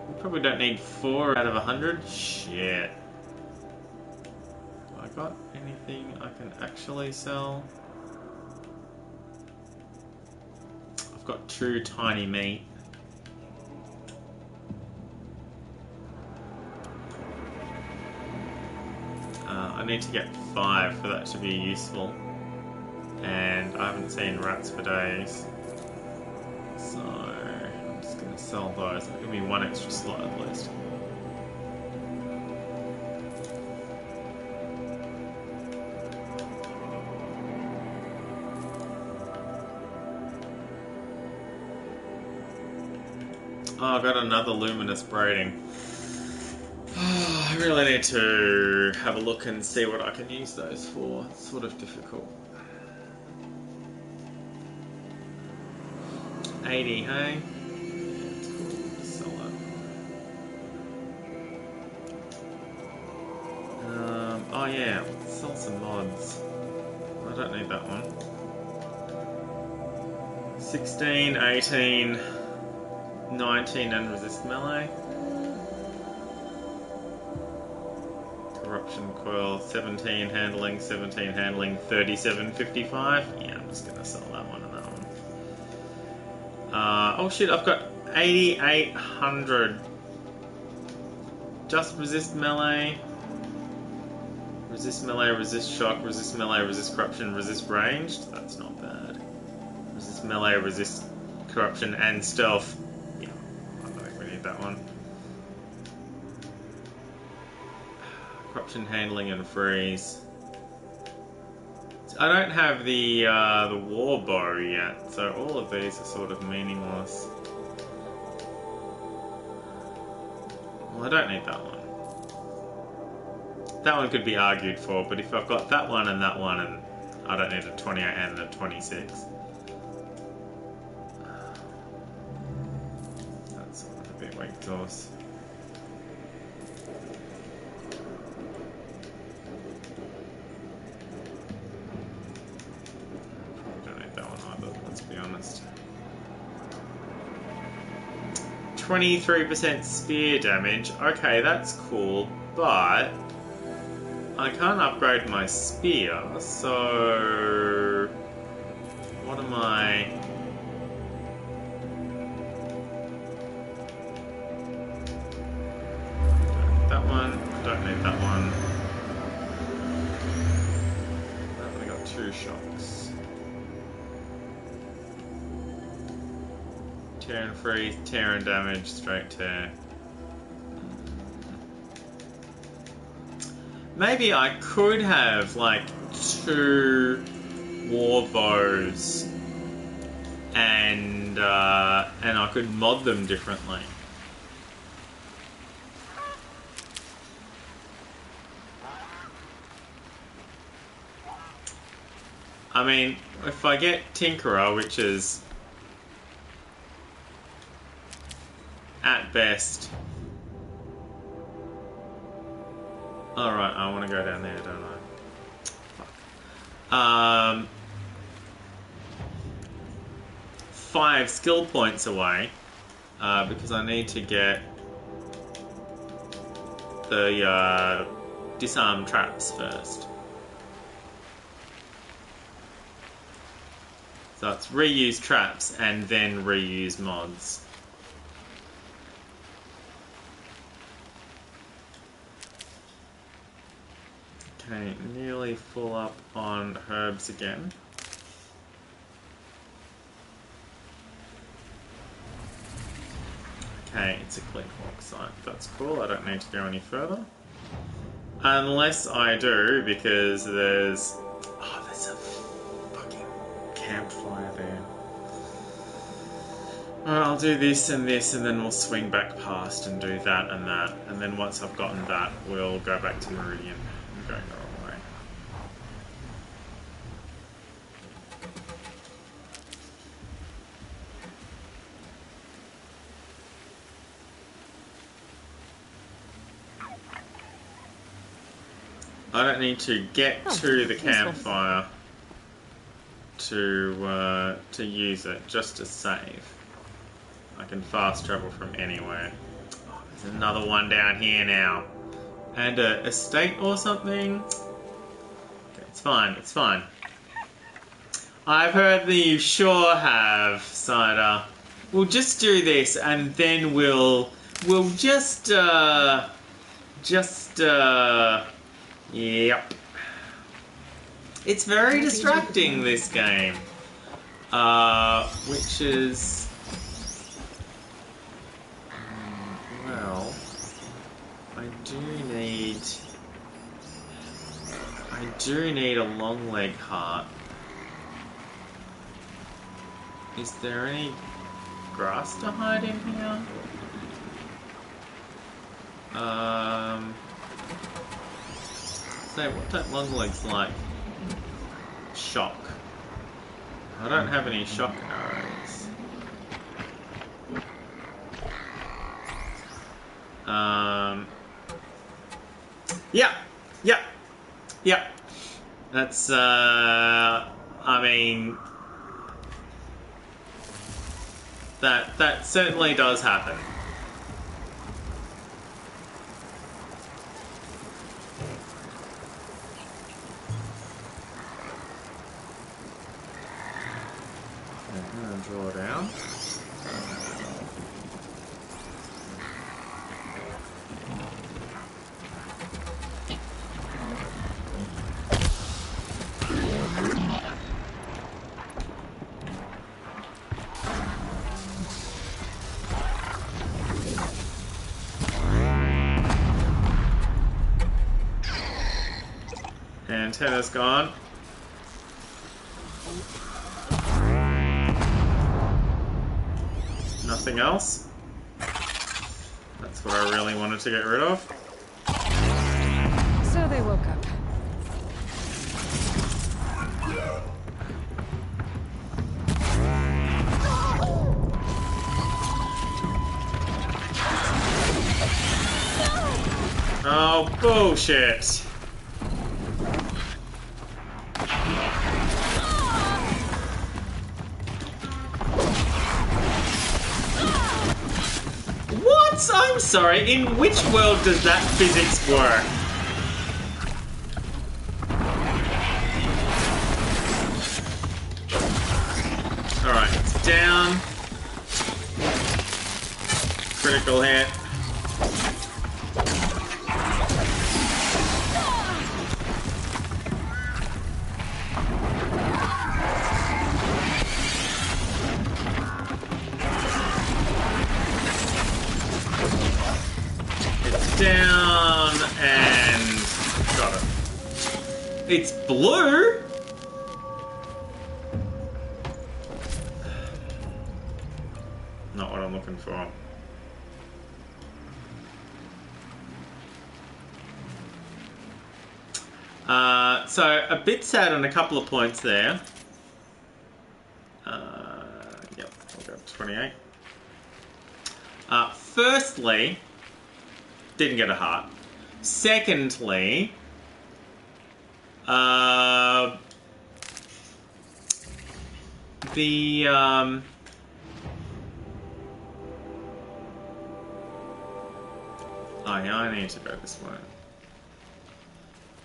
We probably don't need 4 out of 100. Shit. Have I got anything I can actually sell? I've got 2 tiny meat. I need to get 5 for that to be useful, and I haven't seen rats for days, so I'm just going to sell those. It'll give me 1 extra slot at least. Oh, I got another luminous braiding. I really need to have a look and see what I can use those for. It's sort of difficult. 80, hey? It's cool. Sell that. Oh yeah, let's sell some mods. I don't need that one. 16, 18, 19 and resist melee. Corruption coil, 17 handling, 37, 55. Yeah, I'm just gonna sell that one and that one. Oh shit, I've got 8,800. Just resist melee. Resist melee, resist shock, resist melee, resist corruption, resist ranged. That's not bad. Resist melee, resist corruption and stealth. Yeah, I don't think we need that one. Corruption, handling, and freeze. I don't have the war bow yet, so all of these are sort of meaningless. Well, I don't need that one. That one could be argued for, but if I've got that one, and I don't need a 28 and a 26. That's sort of a bit weak toss. Don't need that one either, let's be honest. 23% spear damage. Okay, that's cool, but I can't upgrade my spear, so what am I? Don't need that one, don't need that one. I've only got 2 shocks. Tear and freeze, tear and damage, straight tear. Maybe I could have like 2 war bows and I could mod them differently. I mean, if I get Tinkerer, which is at best... Alright, I want to go down there, don't I? Fuck. 5 skill points away, because I need to get the disarm traps first. So it's reuse traps and then reuse mods. Okay, nearly full up on herbs again. Okay, it's a clean walk site. That's cool, I don't need to go any further. Unless I do, because there's... Oh, there's a fucking campfire there. Alright, I'll do this and then we'll swing back past and do that. And then once I've gotten that, we'll go back to Meridian. I'm going the wrong way. I don't need to get to the campfire to use it, just to save. I can fast travel from anywhere. Oh, there's another one down here now. And a estate or something? Okay, it's fine, it's fine. I've heard that you sure have, Cider. We'll just do this and then we'll just yep. It's very distracting, this game. Which is... well... I do need a long leg heart. Is there any grass to hide in here? Say, what that long leg's like? Shock. I don't have any shock arrows. Yeah. That's, I mean... That certainly does happen. I'm gonna draw down. Antenna's gone. Nothing else. That's what I really wanted to get rid of. So they woke up. Oh, bullshit. What? I'm sorry, in which world does that physics work? Alright, it's down. Critical hit. It's blue? Not what I'm looking for. So a bit sad on a couple of points there. Yep, I'll go up to 28. Firstly, didn't get a heart. Secondly, the oh yeah, I need to go this way.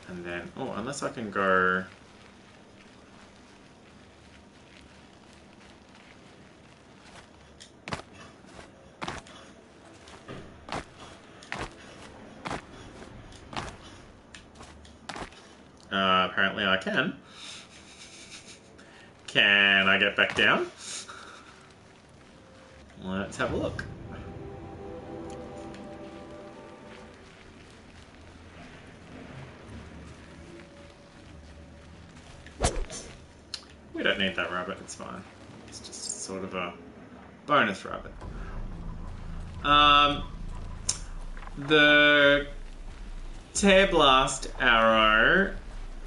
And then, oh, unless I can go... apparently I can. Can I get back down? Let's have a look. We don't need that rabbit, it's fine. It's just sort of a bonus rabbit. The Tear Blast arrow,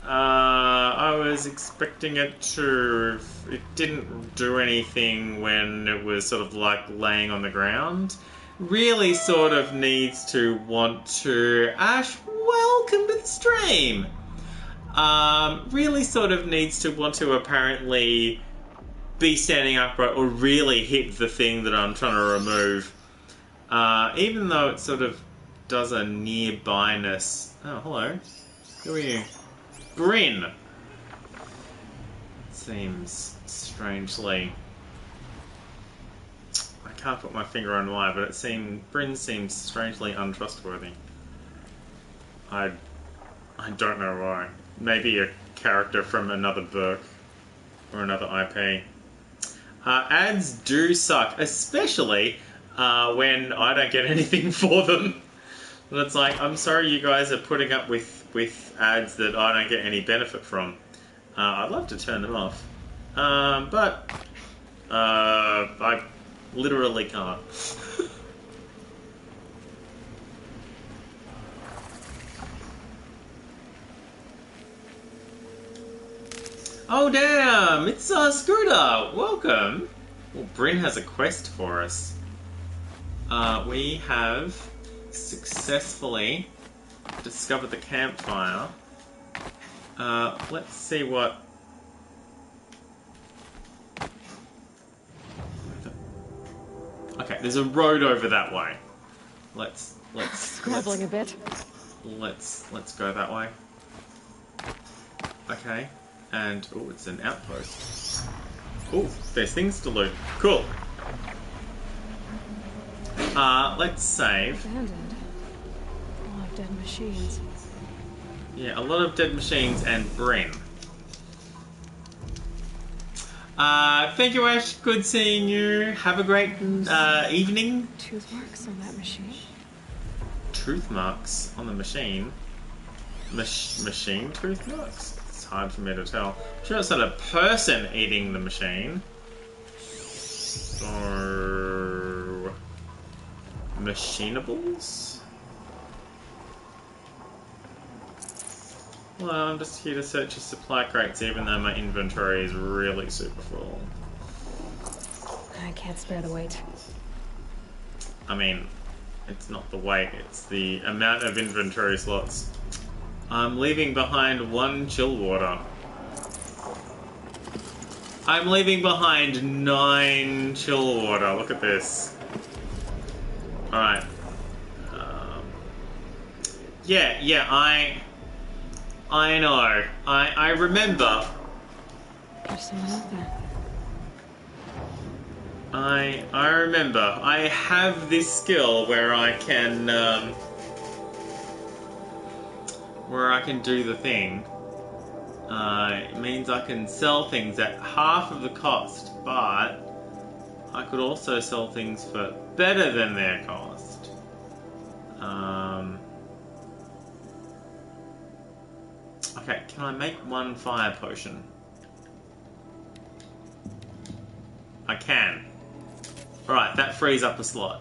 I was expecting it to... It didn't do anything when it was sort of like laying on the ground. Really sort of needs to want to... Ash, welcome to the stream! Really sort of needs to want to apparently be standing upright or really hit the thing that I'm trying to remove. Even though it sort of does a nearbyness. Oh, hello. Who are you? Bryn! Seems strangely... I can't put my finger on why, but Bryn seems strangely untrustworthy. I don't know why. Maybe a character from another book or another IP. Ads do suck, especially when I don't get anything for them. And it's like, I'm sorry you guys are putting up with ads that I don't get any benefit from. I'd love to turn them off, but I literally can't. Oh damn! It's Scooter! Welcome! Well, Bryn has a quest for us. We have successfully discovered the campfire. Let's see what... Okay, there's a road over that way. Let's Scrabbling a bit. Let's go that way. Okay. And, oh, it's an outpost. Oh, there's things to loot. Cool. Let's save. Abandoned. A lot of dead machines. Yeah, a lot of dead machines and Bryn. Thank you, Ash. Good seeing you. Have a great evening. Tooth marks on that machine. Tooth marks on the machine? Machine tooth marks? It's hard for me to tell. I'm sure it's not a person eating the machine. Or... machinables? Well, I'm just here to search your supply crates even though my inventory is really super full. I can't spare the weight. I mean, it's not the weight, it's the amount of inventory slots. I'm leaving behind 1 chill water. I'm leaving behind 9 chill water. Look at this. Alright. Yeah, I know. I remember. There's someone out there. I remember. I have this skill where I can do the thing. It means I can sell things at half of the cost, but I could also sell things for better than their cost. Okay, can I make one fire potion? I can. Alright, that frees up a slot.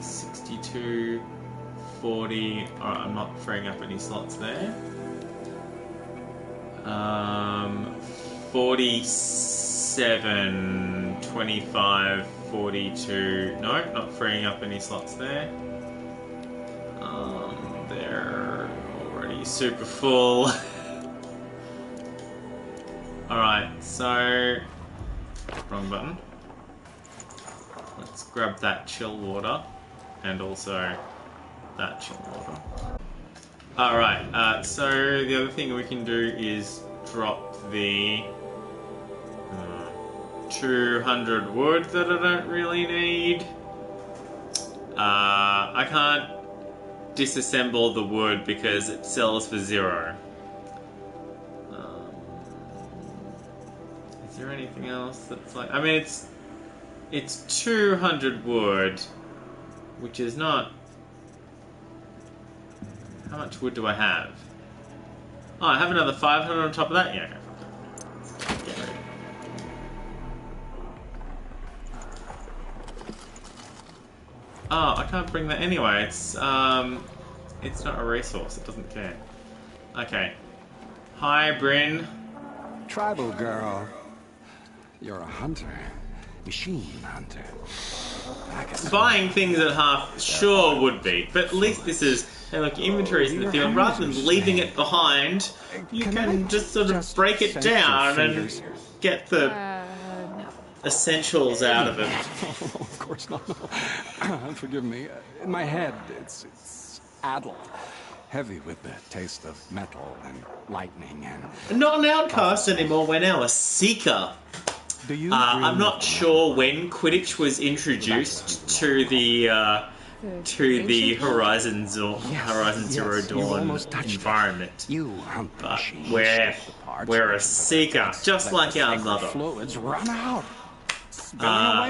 62, 40. Alright, I'm not freeing up any slots there. 47, 25, 42. No, not freeing up any slots there. They're already super full. Alright, so... wrong button. Let's grab that chill water. And also that chill water. Alright, so the other thing we can do is drop the 200 wood that I don't really need. I can't disassemble the wood because it sells for 0. Is there anything else that's like... I mean, it's 200 wood, which is not... How much wood do I have? Oh, I have another 500 on top of that? Yeah, okay. Get ready. Oh, I can't bring that anyway. It's not a resource. It doesn't care. Okay. Hi, Bryn. Tribal girl. You're a hunter. Machine hunter. Buying things at half sure would be, but at least this is, hey look, inventory is in the field. Rather than leaving it behind, you can just sort of break it down and get the essentials out of it. Of course not. No. Forgive me. In my head, it's addled. Heavy with the taste of metal and lightning and... Not an outcast anymore, we're now a seeker. Do you I'm not sure when Quidditch was introduced to the Horizon Zero Dawn environment. But we're a seeker, just like our mother. Fluids run out.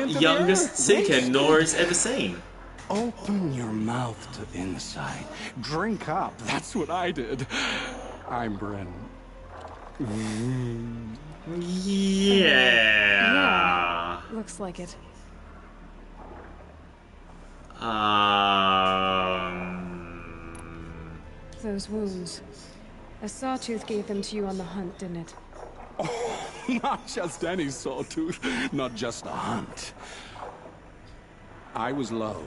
Youngest seeker Nora's ever seen. Open your mouth to inside. Drink up. That's what I did. I'm Bryn. Yeah. Looks like it. Those wounds. A sawtooth gave them to you on the hunt, didn't it? Oh, not just any sawtooth. Not just a hunt. I was low,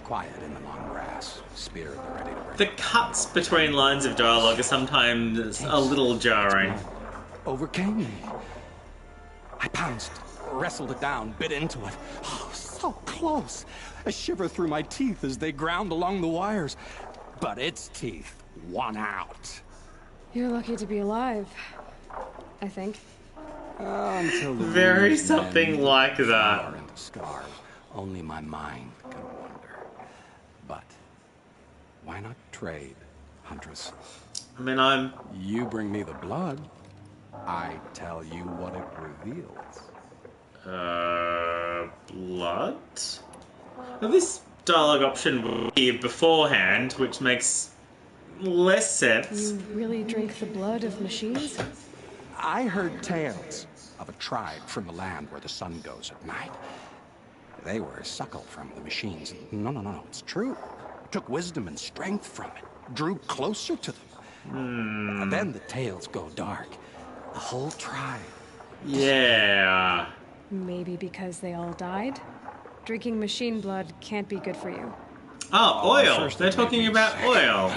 quiet in the long grass, spear at the ready to break. The cuts between lines of dialogue are sometimes a little jarring. Overcame me. I pounced, wrestled it down, bit into it. Oh, so close. A shiver through my teeth as they ground along the wires. But its teeth won out. You're lucky to be alive, I think. Until the very something like that. Into scars. Only my mind can wonder. But why not trade, Huntress? I mean, You bring me the blood. I tell you what it reveals. Blood? Well, this dialogue option will be beforehand, which makes less sense. You really drink the blood of machines? I heard tales of a tribe from the land where the sun goes at night. They were suckled from the machines. No, it's true. Took wisdom and strength from it. Drew closer to them. And then the tales go dark. The whole tribe. Yeah. Maybe because they all died? Drinking machine blood can't be good for you. Oh, oil! They're talking about oil.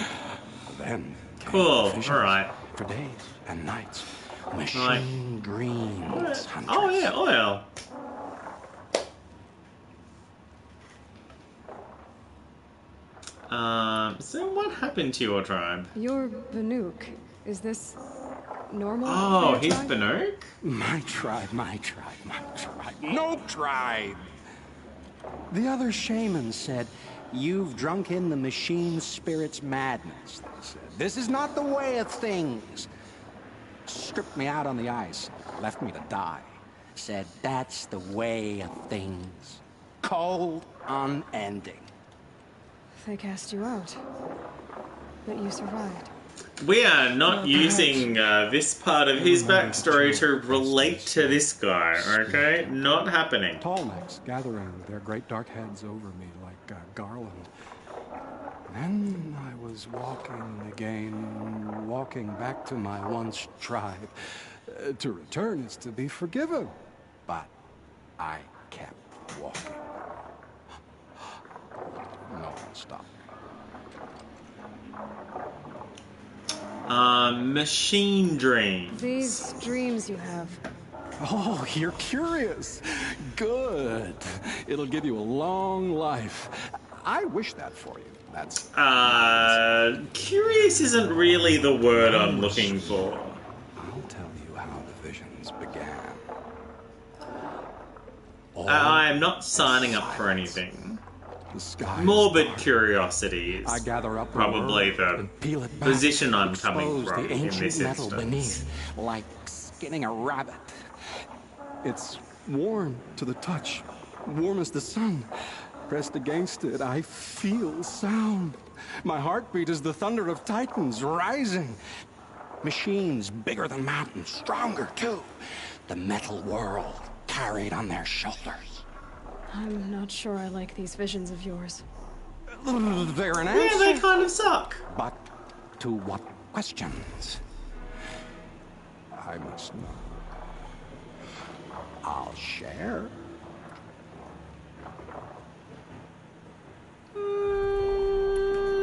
Then cool, alright. For days and nights. Machine greens. Oh yeah, oil. So what happened to your tribe? You're Banuk. Is this normal? Oh, he's Banuk? My tribe. No tribe! The other shaman said, "You've drunk in the machine spirit's madness," they said. "This is not the way of things." Stripped me out on the ice, left me to die. Said, "That's the way of things. Cold, unending." They cast you out. that you survived. We are not using this part of his backstory to relate to this guy, okay? Not happening. Tallnecks gathering their great dark heads over me like a garland. Then I was walking again, walking back to my once tribe. To return is to be forgiven. But I kept walking. No one stopped. Machine dreams. These dreams you have. Oh, you're curious. Good. It'll give you a long life. I wish that for you. That's... Curious isn't really the word I'm looking for. I'll tell you how the visions began. I am not signing up for anything. The sky Morbid curiosity is I gather up probably the peel it back, position I'm coming from the in ancient this metal instance. beneath, like skinning a rabbit. It's warm to the touch, warm as the sun. Pressed against it, I feel sound. My heartbeat is the thunder of titans rising. Machines bigger than mountains, stronger too. The metal world carried on their shoulders. I'm not sure I like these visions of yours. They're an answer. Yeah, they kind of suck. But to what questions? I must know. I'll share.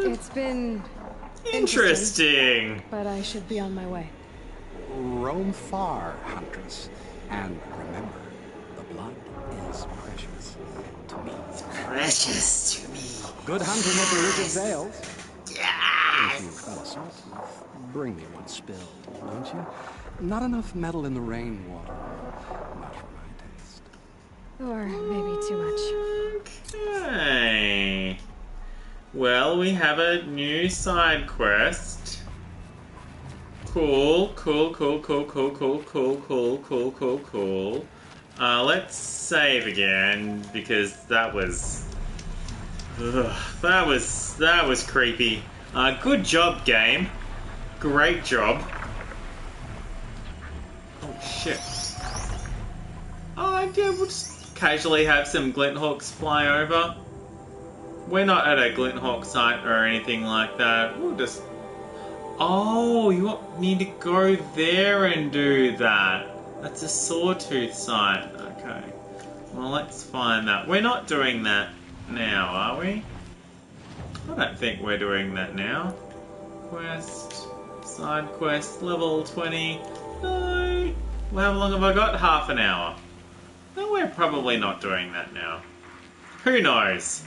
It's been interesting, but I should be on my way. Roam far, huntress, and remember, the blood is precious to me. Precious to me. Good hunting at the Ridge of Vales. Yes. If you fell assault, bring me one spilled, won't you? Not enough metal in the rainwater. Not for my taste. Or maybe too much. Okay. Well, we have a new side quest. Cool. Let's save again because that was creepy. Good job, game. Great job. Oh shit. Oh yeah, we'll just casually have some Glinthawks fly over. We're not at a Glinthawk site or anything like that. We'll just... Oh, you want me to go there and do that? That's a Sawtooth site. Okay. Well, let's find that. We're not doing that now, are we? I don't think we're doing that now. Quest. Side quest. Level 20. No. Well, how long have I got? Half an hour. No, we're probably not doing that now. Who knows?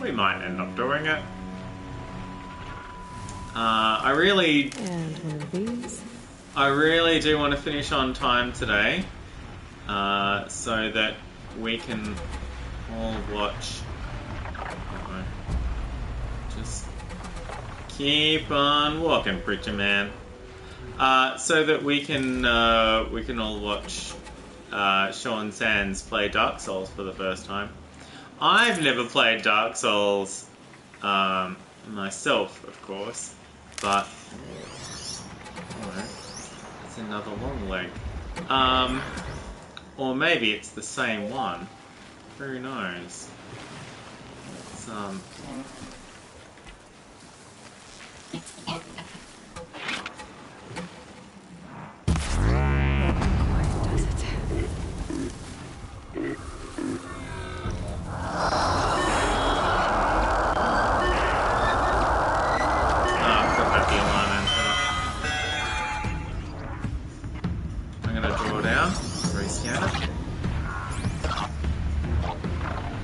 We might end up doing it. I really do want to finish on time today, so that we can all watch. Just keep on walking, preacher man. So that we can all watch Sean Sands play Dark Souls for the first time. I've never played Dark Souls myself, of course, but it's another long leg. Or maybe it's the same one. Who knows? It's,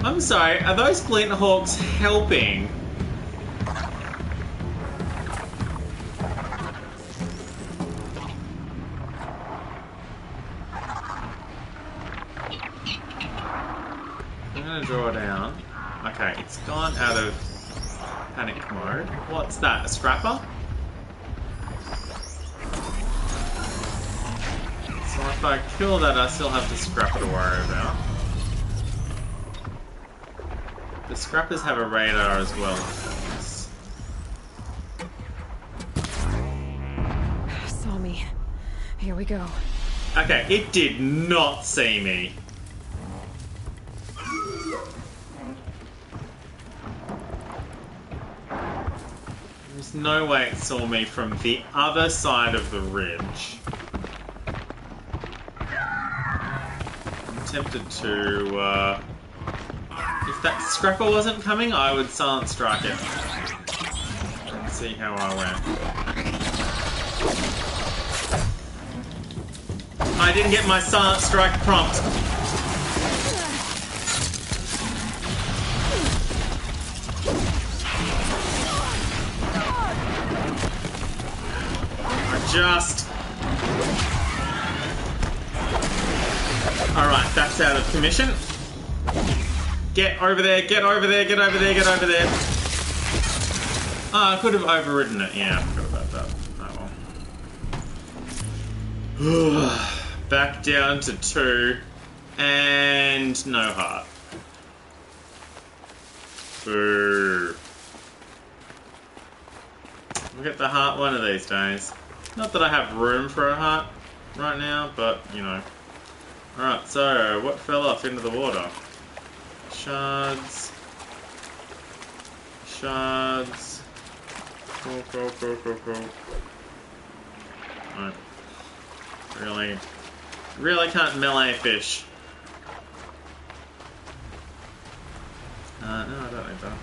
I'm sorry, are those Glinthawks helping? I'm gonna draw down. Okay, it's gone out of panic mode. What's that, a scrapper? So if I kill that, I still have the scrapper to worry about. The scrappers have a radar as well. Here we go. Okay, it did not see me. There's no way it saw me from the other side of the ridge. I'm tempted to, if that scrapper wasn't coming, I would silent strike it. Let's see how I went. I didn't get my silent strike prompt. Just... Alright, that's out of commission. Get over there, get over there, get over there, get over there. Oh, I could have overridden it. Yeah, I forgot about that. Oh well. Back down to 2. And no heart. Boo. We'll get the heart one of these days. Not that I have room for a heart right now, but, you know. Alright, so, what fell off into the water? Shards. Shards. Cool, cool, cool, cool, cool. No. Really can't melee fish. No, I don't need that.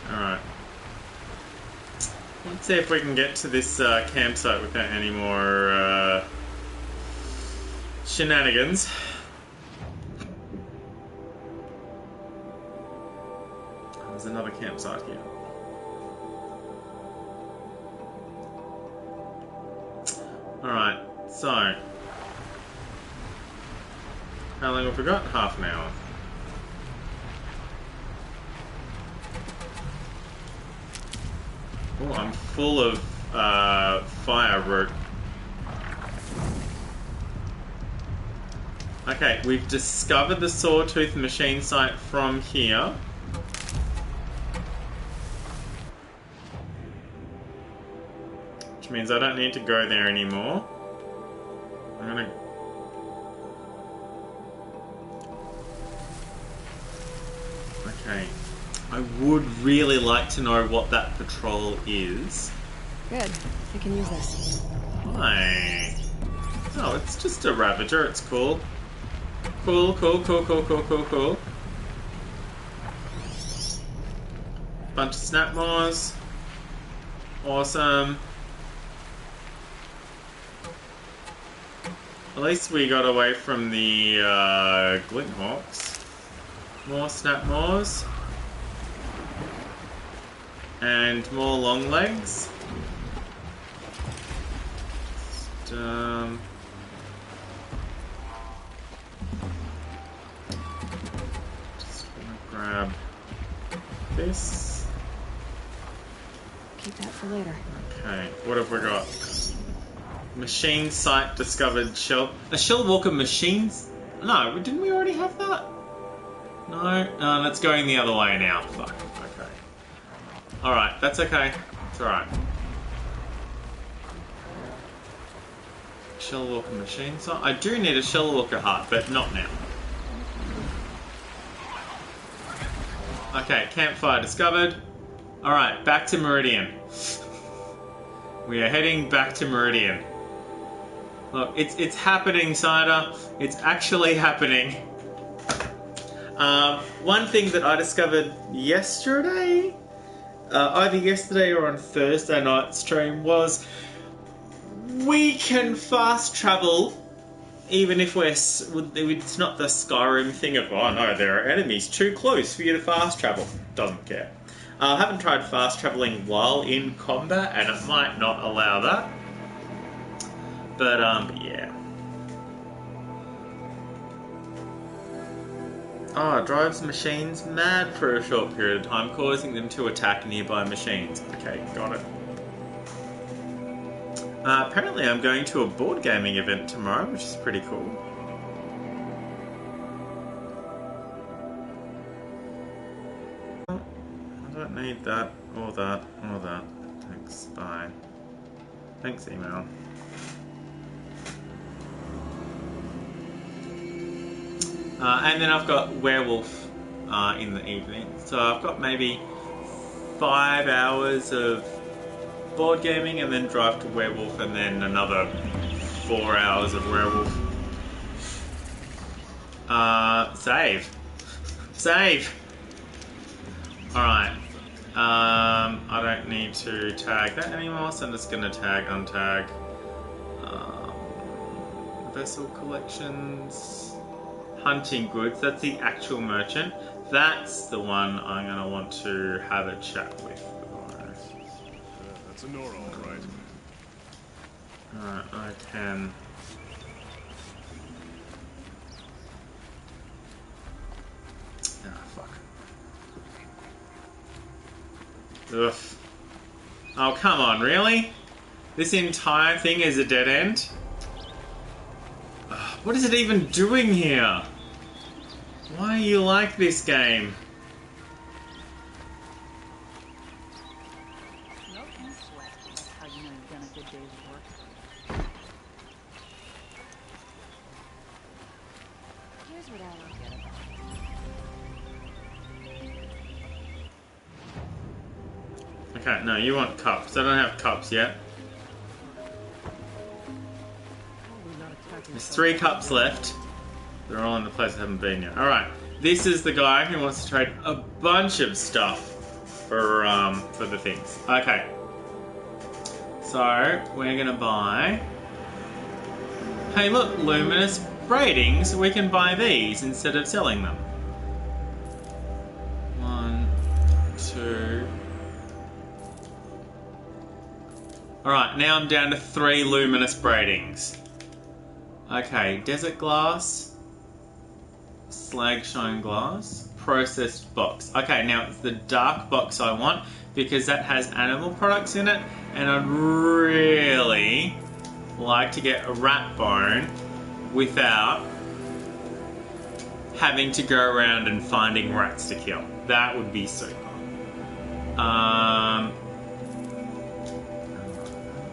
Alright. Let's see if we can get to this campsite without any more shenanigans. There's another campsite here. Alright, so how long have we got? Half an hour. Oh, I'm full of fire root. Okay, we've discovered the Sawtooth machine site from here. Which means I don't need to go there anymore. I'm gonna... Okay. I would really like to know what that patrol is. Good. I can use this. Why? Oh, it's just a Ravager. It's cool. Cool, cool, cool, cool, cool, cool, cool. Bunch of Snapmaws. Awesome. At least we got away from the Glinthawks. More Snapmaws. And more long legs. Just, gonna grab this. Keep that for later. Okay, what have we got? Machine site discovered shell. A shell walker machines? No, didn't we already have that? No, that's going the other way now. Fuck. Okay. Alright, that's okay. It's alright. Shell walker machine site. I do need a shell walker heart, but not now. Okay, campfire discovered. Alright, back to Meridian. We are heading back to Meridian. Look, it's happening, Cider. It's actually happening. One thing that I discovered yesterday, either yesterday or on Thursday night stream, was we can fast travel even if it's not the Skyrim thing of, oh no, there are enemies too close for you to fast travel. Doesn't care. I haven't tried fast traveling while in combat, and it might not allow that. But, yeah. Oh, it drives machines mad for a short period of time, causing them to attack nearby machines. Okay, got it. Apparently I'm going to a board gaming event tomorrow, which is pretty cool. I don't need that, or that, or that. Thanks, bye. Thanks, email. And then I've got werewolf in the evening. So I've got maybe 5 hours of board gaming and then drive to werewolf and then another 4 hours of werewolf. Save. Save! Alright. I don't need to tag that anymore, so I'm just gonna tag, untag. Vessel collections. Hunting goods, that's the actual merchant. That's the one I'm gonna want to have a chat with. That's a Nora, all right. Alright, I can... Ah, fuck. Ugh. Oh, come on, really? This entire thing is a dead end? Ugh, what is it even doing here? Why are you like this game? Here's what I don't get about. Okay, no, you want cups. I don't have cups yet. There's 3 cups left. They're all in the place I haven't been yet. Alright, this is the guy who wants to trade a bunch of stuff for the things. Okay. So, we're gonna buy... Hey look, luminous braidings. We can buy these instead of selling them. 1, 2... Alright, now I'm down to 3 luminous braidings. Okay, desert glass, slag shine glass, processed box. Okay, now it's the dark box I want because that has animal products in it, and I'd really like to get a rat bone without having to go around and finding rats to kill. That would be super. I've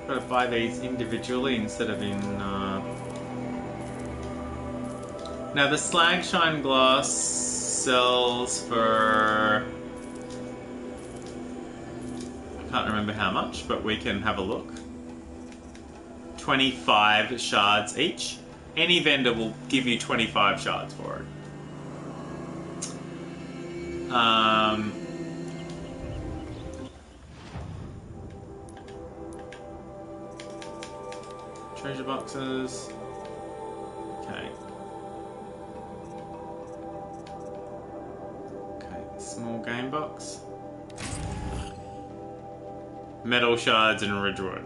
got to buy these individually instead of in... Now the slag shine glass sells for... I can't remember how much, but we can have a look. 25 shards each. Any vendor will give you 25 shards for it. Treasure boxes. Okay. Small game box. Metal shards and Ridgewood.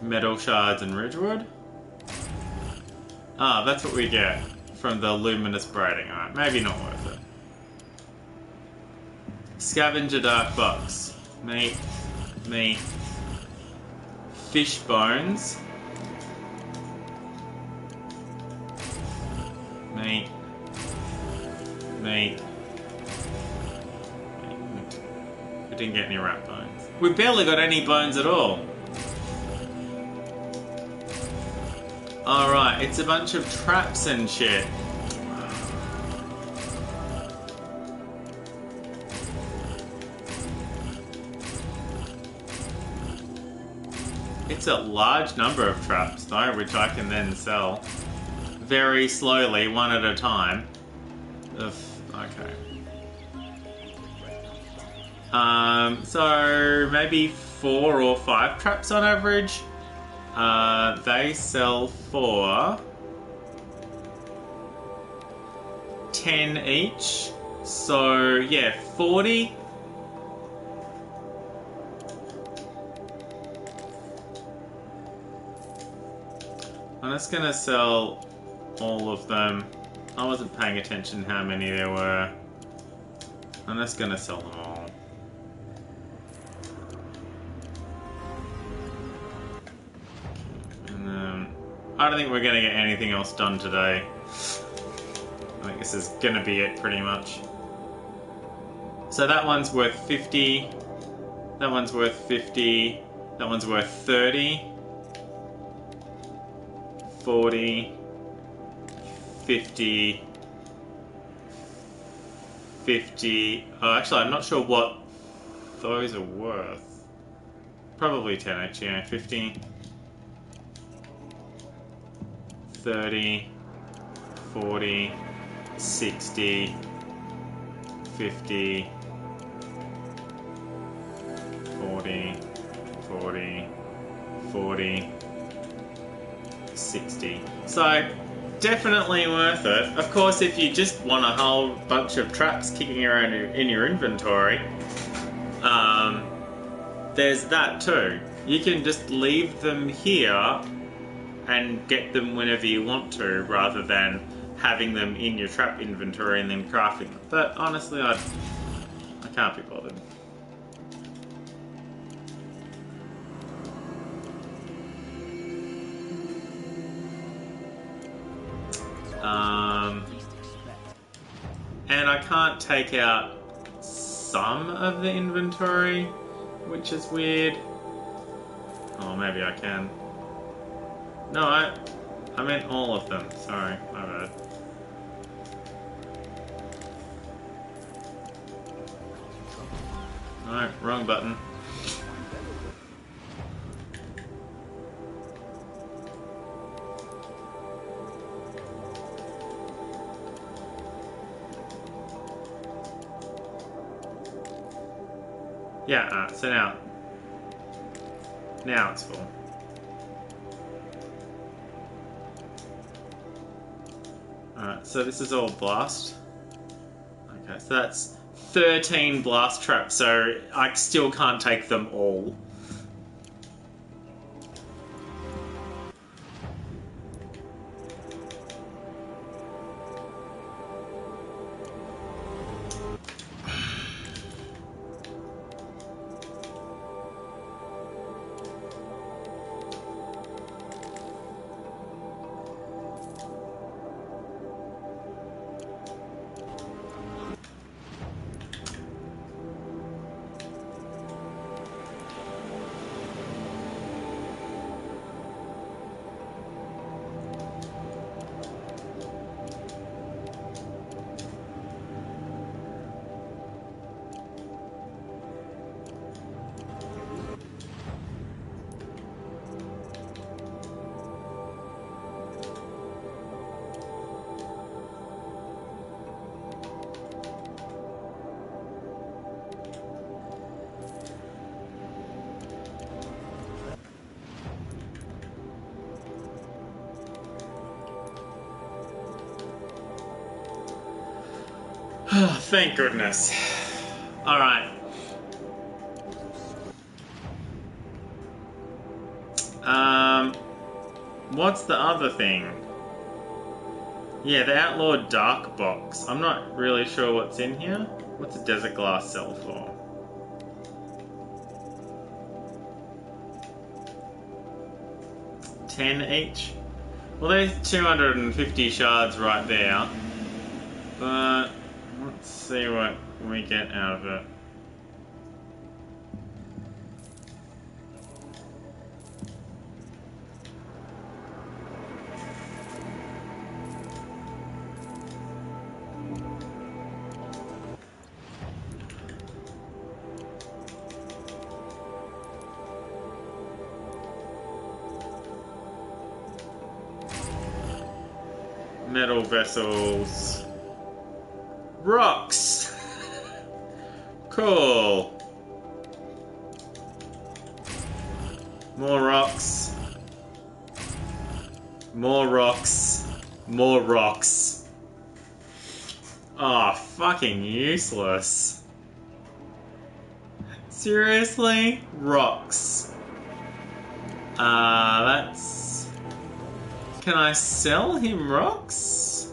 Metal shards and Ridgewood. Ah, that's what we get from the luminous braiding. Alright, maybe not worth it. Scavenger dark box. Meat. Meat. Fish bones. Meat. Meat. We didn't get any rat bones. We barely got any bones at all. Alright, it's a bunch of traps and shit. It's a large number of traps though, which I can then sell. Very slowly, one at a time. Ugh, okay. So maybe 4 or 5 traps on average. They sell for 10 each. So yeah, 40. I'm just gonna sell all of them. I wasn't paying attention how many there were. I'm just gonna sell them all. And then I don't think we're gonna get anything else done today. I think this is gonna be it pretty much. So that one's worth 50. That one's worth 50. That one's worth 30. 40. 50, 50. Oh, actually, I'm not sure what those are worth. Probably 10 each, yeah. 50, 30, 40, 60, 50, 40, 40, 40, 60. So, definitely worth it. Of course, if you just want a whole bunch of traps kicking around in your inventory, there's that too. You can just leave them here and get them whenever you want to, rather than having them in your trap inventory and then crafting them. But honestly, I can't be bothered. And I can't take out some of the inventory, which is weird. Oh, maybe I can. No, I meant all of them. Sorry, my bad. Alright, wrong button. Yeah, so now it's full. Alright, so this is all blast. Okay, so that's 13 blast traps, so I still can't take them all. Thank goodness. Alright. What's the other thing? Yeah, the Outlawed Dark Box. I'm not really sure what's in here. What's a Desert Glass sell for? $10 each? Well, there's 250 shards right there. But let's see what we get out of it. Metal vessels. Rocks! Cool. More rocks. More rocks. More rocks. Oh, fucking useless. Seriously? Rocks. That's... Can I sell him rocks?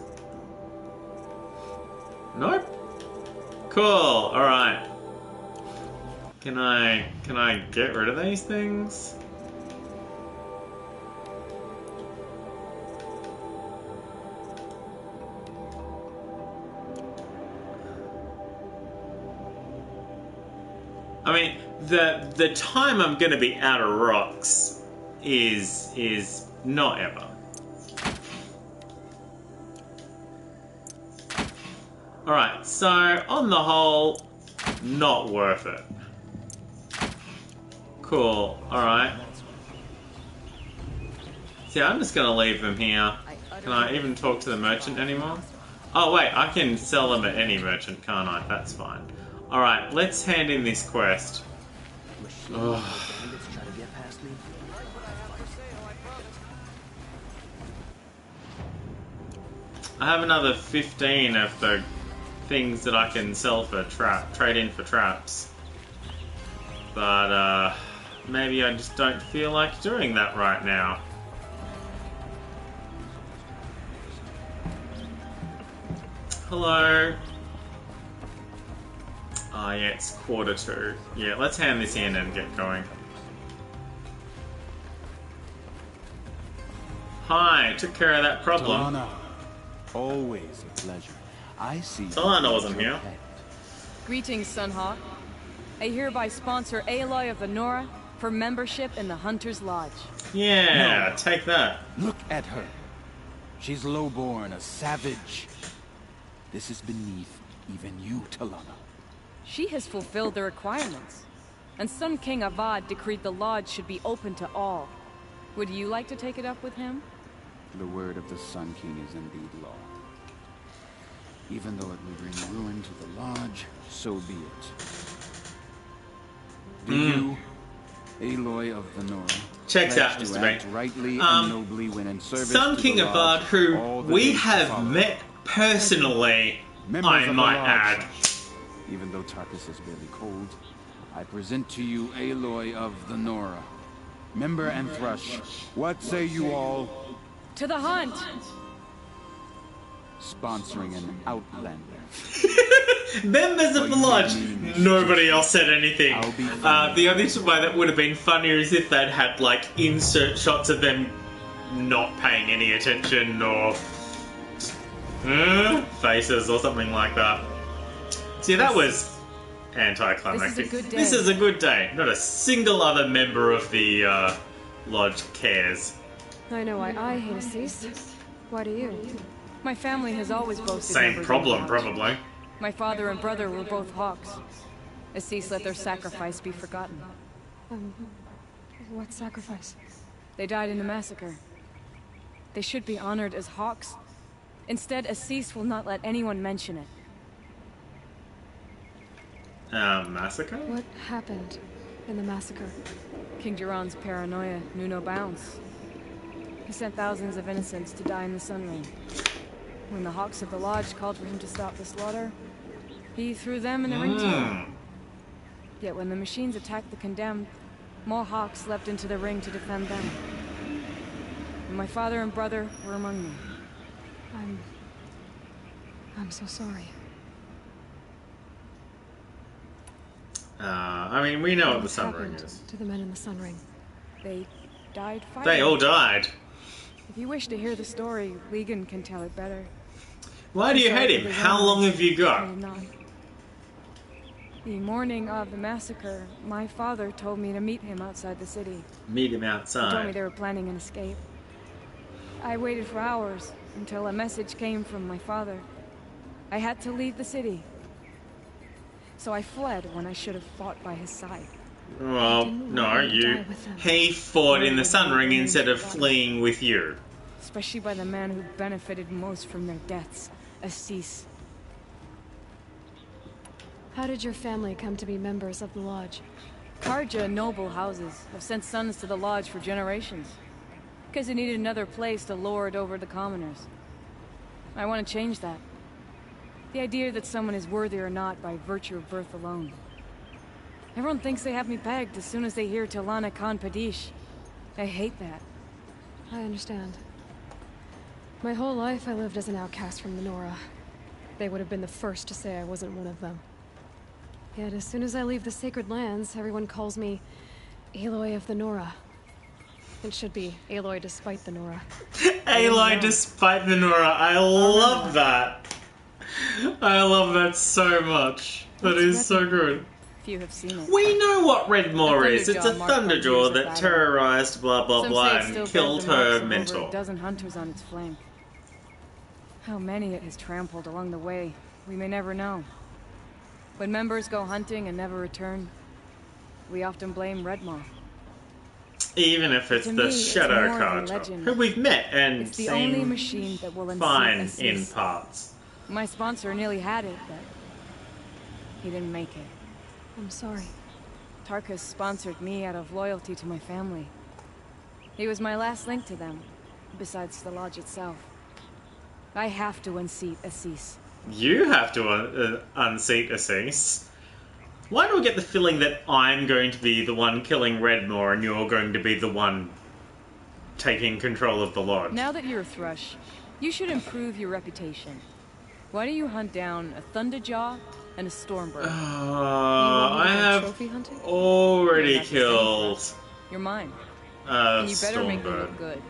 Nope. Cool, alright. Can I get rid of these things? I mean, the time I'm gonna be out of rocks is not ever. so on the whole, not worth it. Cool, alright. See, I'm just gonna leave them here. Can I even talk to the merchant anymore? Oh wait, I can sell them at any merchant, can't I? That's fine. Alright, let's hand in this quest. Ugh. I have another 15 of the things that I can sell for trade in for traps. But, maybe I just don't feel like doing that right now. Hello. Ah, yeah, it's 1:45. Yeah, let's hand this in and get going. Hi, took care of that problem. Talana, always a pleasure. I see. Talana wasn't here. Greetings, Sunhawk. I hereby sponsor Aloy of the Nora for membership in the Hunter's Lodge. Yeah, No. take that. Look at her. She's lowborn, a savage. This is beneath even you, Talana. She has fulfilled the requirements, and Sun King Avad decreed the lodge should be open to all. Would you like to take it up with him? The word of the Sun King is indeed law. Even though it will bring ruin to the lodge, so be it. Do you, Aloy of the Nora, Checks out, pledge to Mr. act Bane. rightly and nobly when in service Sun to King the Avad, lodge, who all the we days to have follow? met personally, Members I of the might lodge, add. Even though Tarkus is barely cold, I present to you Aloy of the Nora. Member and Thrush, what say you all? To the hunt! Sponsoring an outlander. Members of the lodge. Nobody else said anything. The only way that would have been funnier is if they'd had like insert shots of them not paying any attention or faces or something like that. See, that was anticlimactic. This is a good day. Not a single other member of the lodge cares. I know why I hate Assis. Why do you? My family has always boasted Same members problem, of the lodge. probably. My father and brother were both hawks. Assis let their sacrifice be forgotten. What sacrifice? They died in a massacre. They should be honored as hawks. Instead, Assis will not let anyone mention it. Massacre? What happened in the massacre? King Duran's paranoia knew no bounds. He sent thousands of innocents to die in the sun ring. When the Hawks of the Lodge called for him to stop the slaughter, he threw them in the ring too. Yet when the machines attacked the condemned, more Hawks leapt into the ring to defend them. And my father and brother were among them. I'm so sorry. I mean, we know what the Sun Ring is. To the men in the Sun Ring. They died fighting. They all died. If you wish to hear the story, Legan can tell it better. Why do you hate him? How long have you got? The morning of the massacre, my father told me to meet him outside the city. Meet him He told me outside. they were planning an escape. I waited for hours until a message came from my father. I had to leave the city. So I fled when I should have fought by his side. Well, no, he fought in the Sun Ring instead of fleeing with you. Especially by the man who benefited most from their deaths, Assis. How did your family come to be members of the Lodge? Karja noble houses have sent sons to the Lodge for generations. Because they needed another place to lord over the commoners. I want to change that. The idea that someone is worthy or not by virtue of birth alone. Everyone thinks they have me pegged as soon as they hear Talana Khan Padish. I hate that. I understand. My whole life I lived as an outcast from the Nora. They would have been the first to say I wasn't one of them. Yet as soon as I leave the sacred lands, everyone calls me Aloy of the Nora. It should be Aloy despite the Nora. Aloy despite the Nora. I love that. I love that so much. That is so good. Few have seen it. We know what Redmoor is. It's a Thunderjaw that terrorized blah blah blah and killed her mentor. Over a dozen hunters on its flank. How many it has trampled along the way, We may never know. When members go hunting and never return, we often blame Redmaw. Even if it's To the me, it's Shadow more of a Cartel, legend. who we've met and It's the only seem machine that will unseat fine Assis. in parts. My sponsor nearly had it, but he didn't make it. I'm sorry. Tarkus sponsored me out of loyalty to my family. He was my last link to them, besides the lodge itself. I have to unseat Assis. You have to unseat Assis. Why do I get the feeling that I'm going to be the one killing Redmaw and you're going to be the one taking control of the lodge? Now that you're a Thrush, you should improve your reputation. Why don't you hunt down a Thunderjaw and a Stormbird? I have trophy hunting? already You're killed You're mine. a And you better make me Stormbird. look good.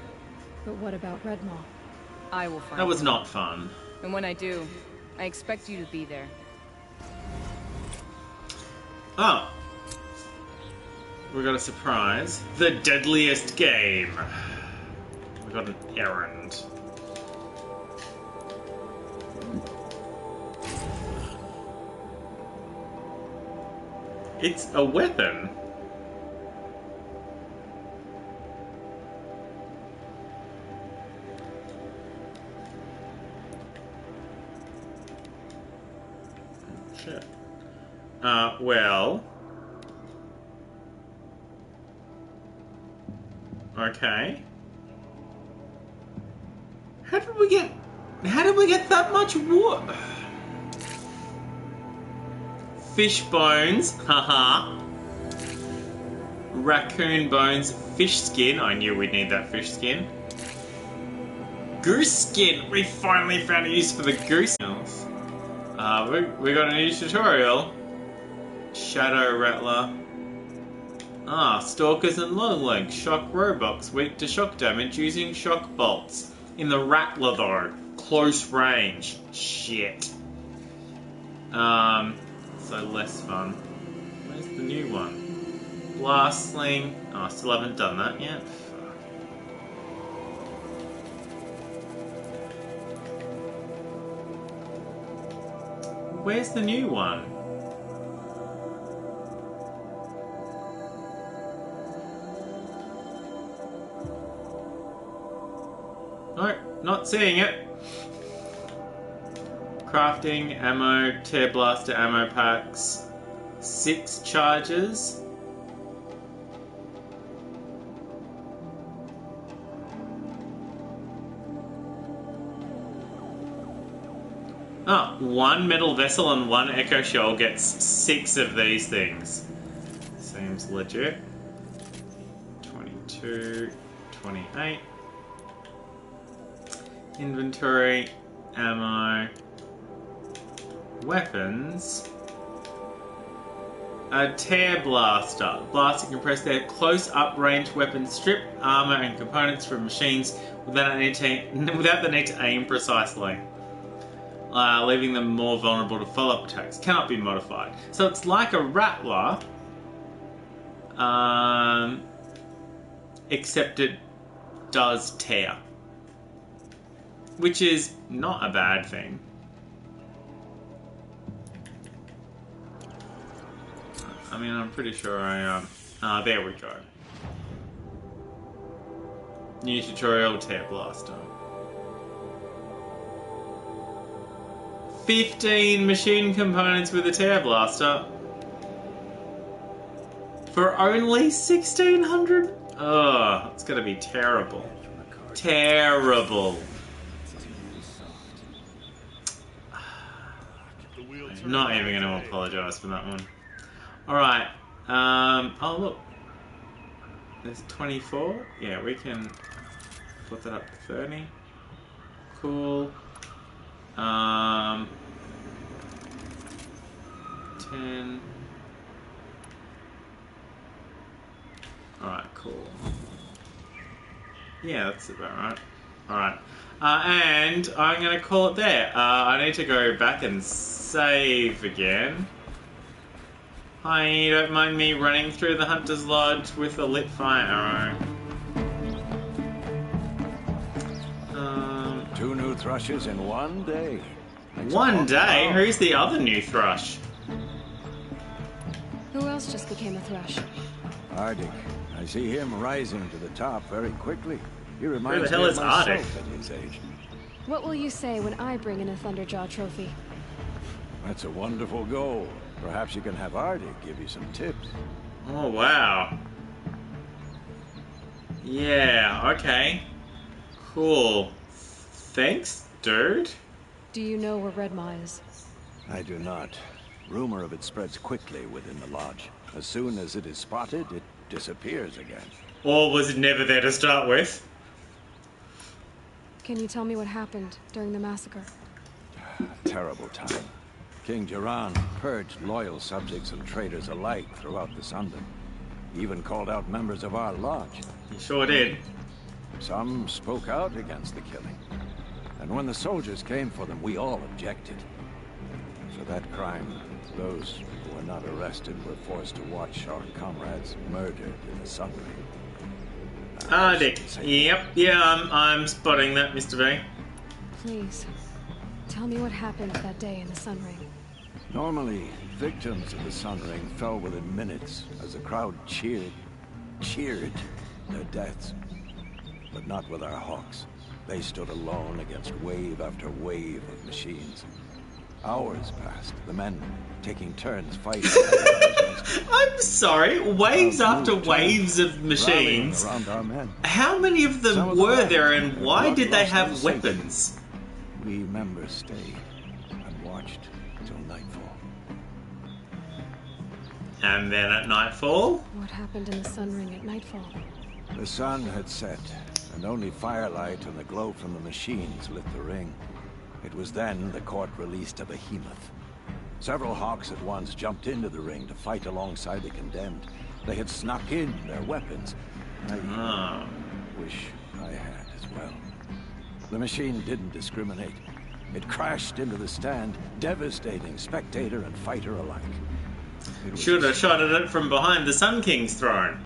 But what about Redmaw? I will find That was him. not fun. And when I do, I expect you to be there. Oh. We got a surprise. The deadliest game. We got an errand. It's a weapon. Shit. Well. Okay. How did we get that much wood? Fish bones, haha. Raccoon bones, fish skin. I knew we'd need that fish skin. Goose skin. We finally found a use for the goose. We got a new tutorial. Shadow Rattler. Stalkers and Longlegs. Shock robots weak to shock damage using shock bolts. In the Rattler though, close range. Shit. So less fun. Where's the new one? Blast Sling. Oh, I still haven't done that yet. Fuck. Where's the new one? Nope, not seeing it. Crafting, ammo, tear blaster ammo packs, 6 charges. Oh, 1 metal vessel and 1 echo shell gets 6 of these things. Seems legit. 22, 28. Inventory, ammo, weapons. A tear blaster. Blaster can press their close-up range weapons, strip armor and components from machines without the need to aim precisely. Leaving them more vulnerable to follow-up attacks. Cannot be modified. So it's like a Rattler, except it does tear. Which is not a bad thing. I mean, I'm pretty sure I there we go. New tutorial, tear blaster. 15 machine components with a tear blaster. For only 1,600? Ugh, it's gonna be terrible. Terrible. I'm not even going to apologise for that one. Alright. Oh, look. There's 24. Yeah, we can put that up to 30. Cool. 10. Alright, cool. Yeah, that's about right. Alright. And I'm going to call it there. I need to go back and save again. Hi, don't mind me running through the Hunter's Lodge with a lit fire arrow. 2 new thrushes in one day. One day? Who's the other new thrush? Who else just became a thrush? Arctic. I see him rising to the top very quickly. He reminds Who the hell me is of myself Arctic? at his age. What will you say when I bring in a Thunderjaw trophy? That's a wonderful goal. Perhaps you can have Arctic give you some tips. Oh, wow. Yeah, okay. Cool. Thanks, dude. Do you know where Red Maw is? I do not. Rumor of it spreads quickly within the lodge. As soon as it is spotted, it disappears again. Or was it never there to start with? Can you tell me what happened during the massacre? Terrible time. King Jiran purged loyal subjects and traitors alike throughout the Sundom. He even called out members of our lodge. He sure did. Some spoke out against the killing. And when the soldiers came for them, we all objected. For that crime, those who were not arrested were forced to watch our comrades murdered in the Sun Ring. Dick. Yep, yeah, I'm spotting that, Mr. B. Please, tell me what happened that day in the Sun Ring. Normally, victims of the Sun Ring fell within minutes as the crowd cheered their deaths. But not with our Hawks. They stood alone against wave after wave of machines. Hours passed, the men taking turns fighting. I'm sorry, waves after waves of machines. Around our men. How many of them were there and why did they have weapons? We members stayed and watched till nightfall. And then at nightfall? What happened in the Sun Ring at nightfall? The sun had set, and only firelight and the glow from the machines lit the ring. It was then the court released a behemoth. Several Hawks at once jumped into the ring to fight alongside the condemned. They had snuck in their weapons. I wish I had as well. The machine didn't discriminate. It crashed into the stand, devastating spectator and fighter alike. Should have shot at it from behind the Sun King's throne.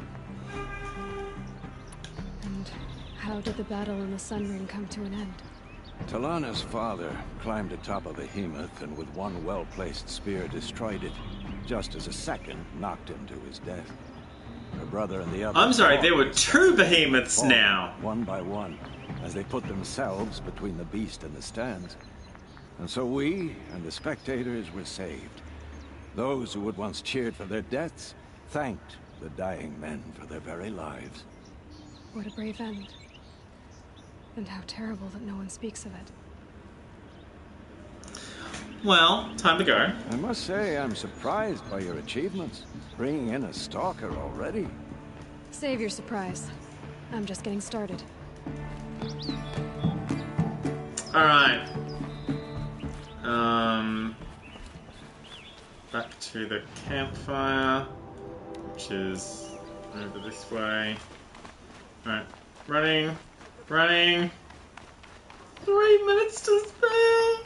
And how did the battle in the Sun Ring come to an end? Talana's father climbed atop a behemoth and with one well-placed spear destroyed it, just as a second knocked him to his death. Her brother and the other... I'm sorry, there were two behemoths now. One by one, as they put themselves between the beast and the stands. And so we and the spectators were saved. Those who had once cheered for their deaths thanked the dying men for their very lives. What a brave end. And how terrible that no one speaks of it. Well, time to go. I must say I'm surprised by your achievements. Bringing in a stalker already. Save your surprise. I'm just getting started. Alright. Back to the campfire, which is over this way. Alright, running. 3 minutes to spare.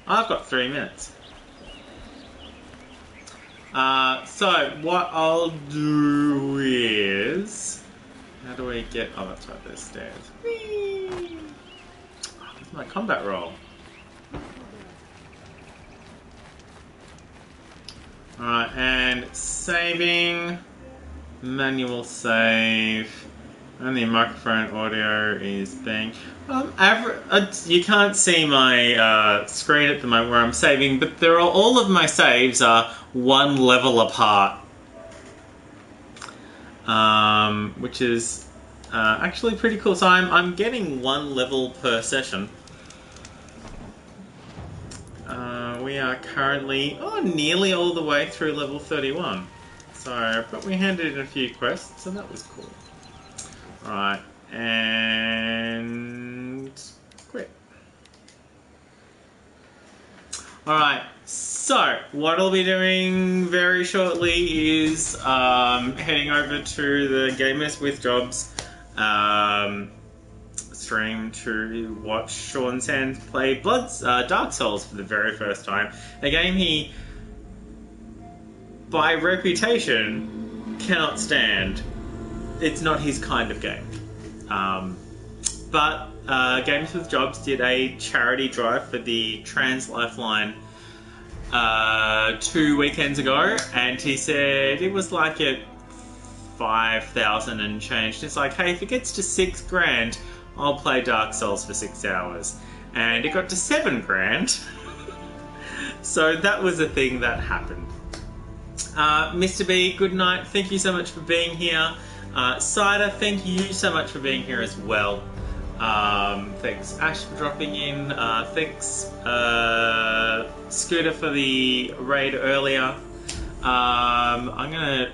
I've got 3 minutes. So what I'll do is, how do we get? Oh, that's right. There's stairs. Whee! Oh, that's my combat roll. Alright, and saving, manual save, and the microphone audio is being... you can't see my screen at the moment where I'm saving, but all of my saves are 1 level apart. Which is actually pretty cool. So I'm getting 1 level per session. We are currently nearly all the way through level 31. But we handed in a few quests, so that was cool. Alright, and quit. Alright, so what I'll be doing very shortly is heading over to the Gamers with Jobs stream to watch Sean Sands play Dark Souls for the very first time. A game he, by reputation, cannot stand. It's not his kind of game. But Games with Jobs did a charity drive for the Trans Lifeline 2 weekends ago, and he said it was like at 5,000 and changed. It's like, hey, if it gets to $6,000, I'll play Dark Souls for 6 hours. And it got to $7,000. So that was a thing that happened. Mr. B, good night. Thank you so much for being here. Cider, thank you so much for being here as well. Thanks Ash for dropping in. Thanks Scooter for the raid earlier. I'm going to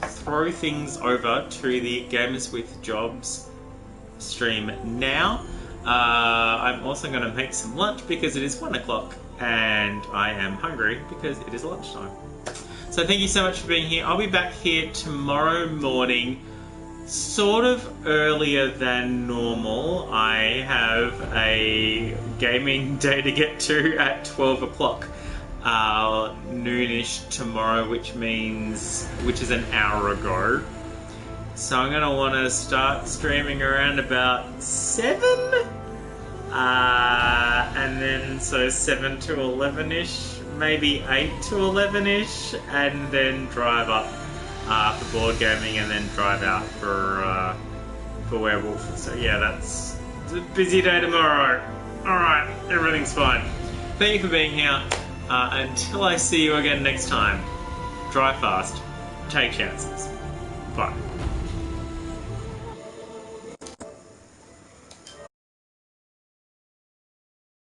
throw things over to the Gamers with Jobs stream now. I'm also going to make some lunch because it is 1 o'clock and I am hungry because it is lunchtime. So thank you so much for being here. I'll be back here tomorrow morning, sort of earlier than normal. I have a gaming day to get to at 12 o'clock noonish tomorrow, which is an hour ago. So I'm going to want to start streaming around about 7? And then so 7 to 11ish, maybe 8 to 11ish, and then drive up for board gaming, and then drive out for Werewolf. So yeah, it's a busy day tomorrow. Alright, everything's fine. Thank you for being here. Until I see you again next time, drive fast, take chances. Bye.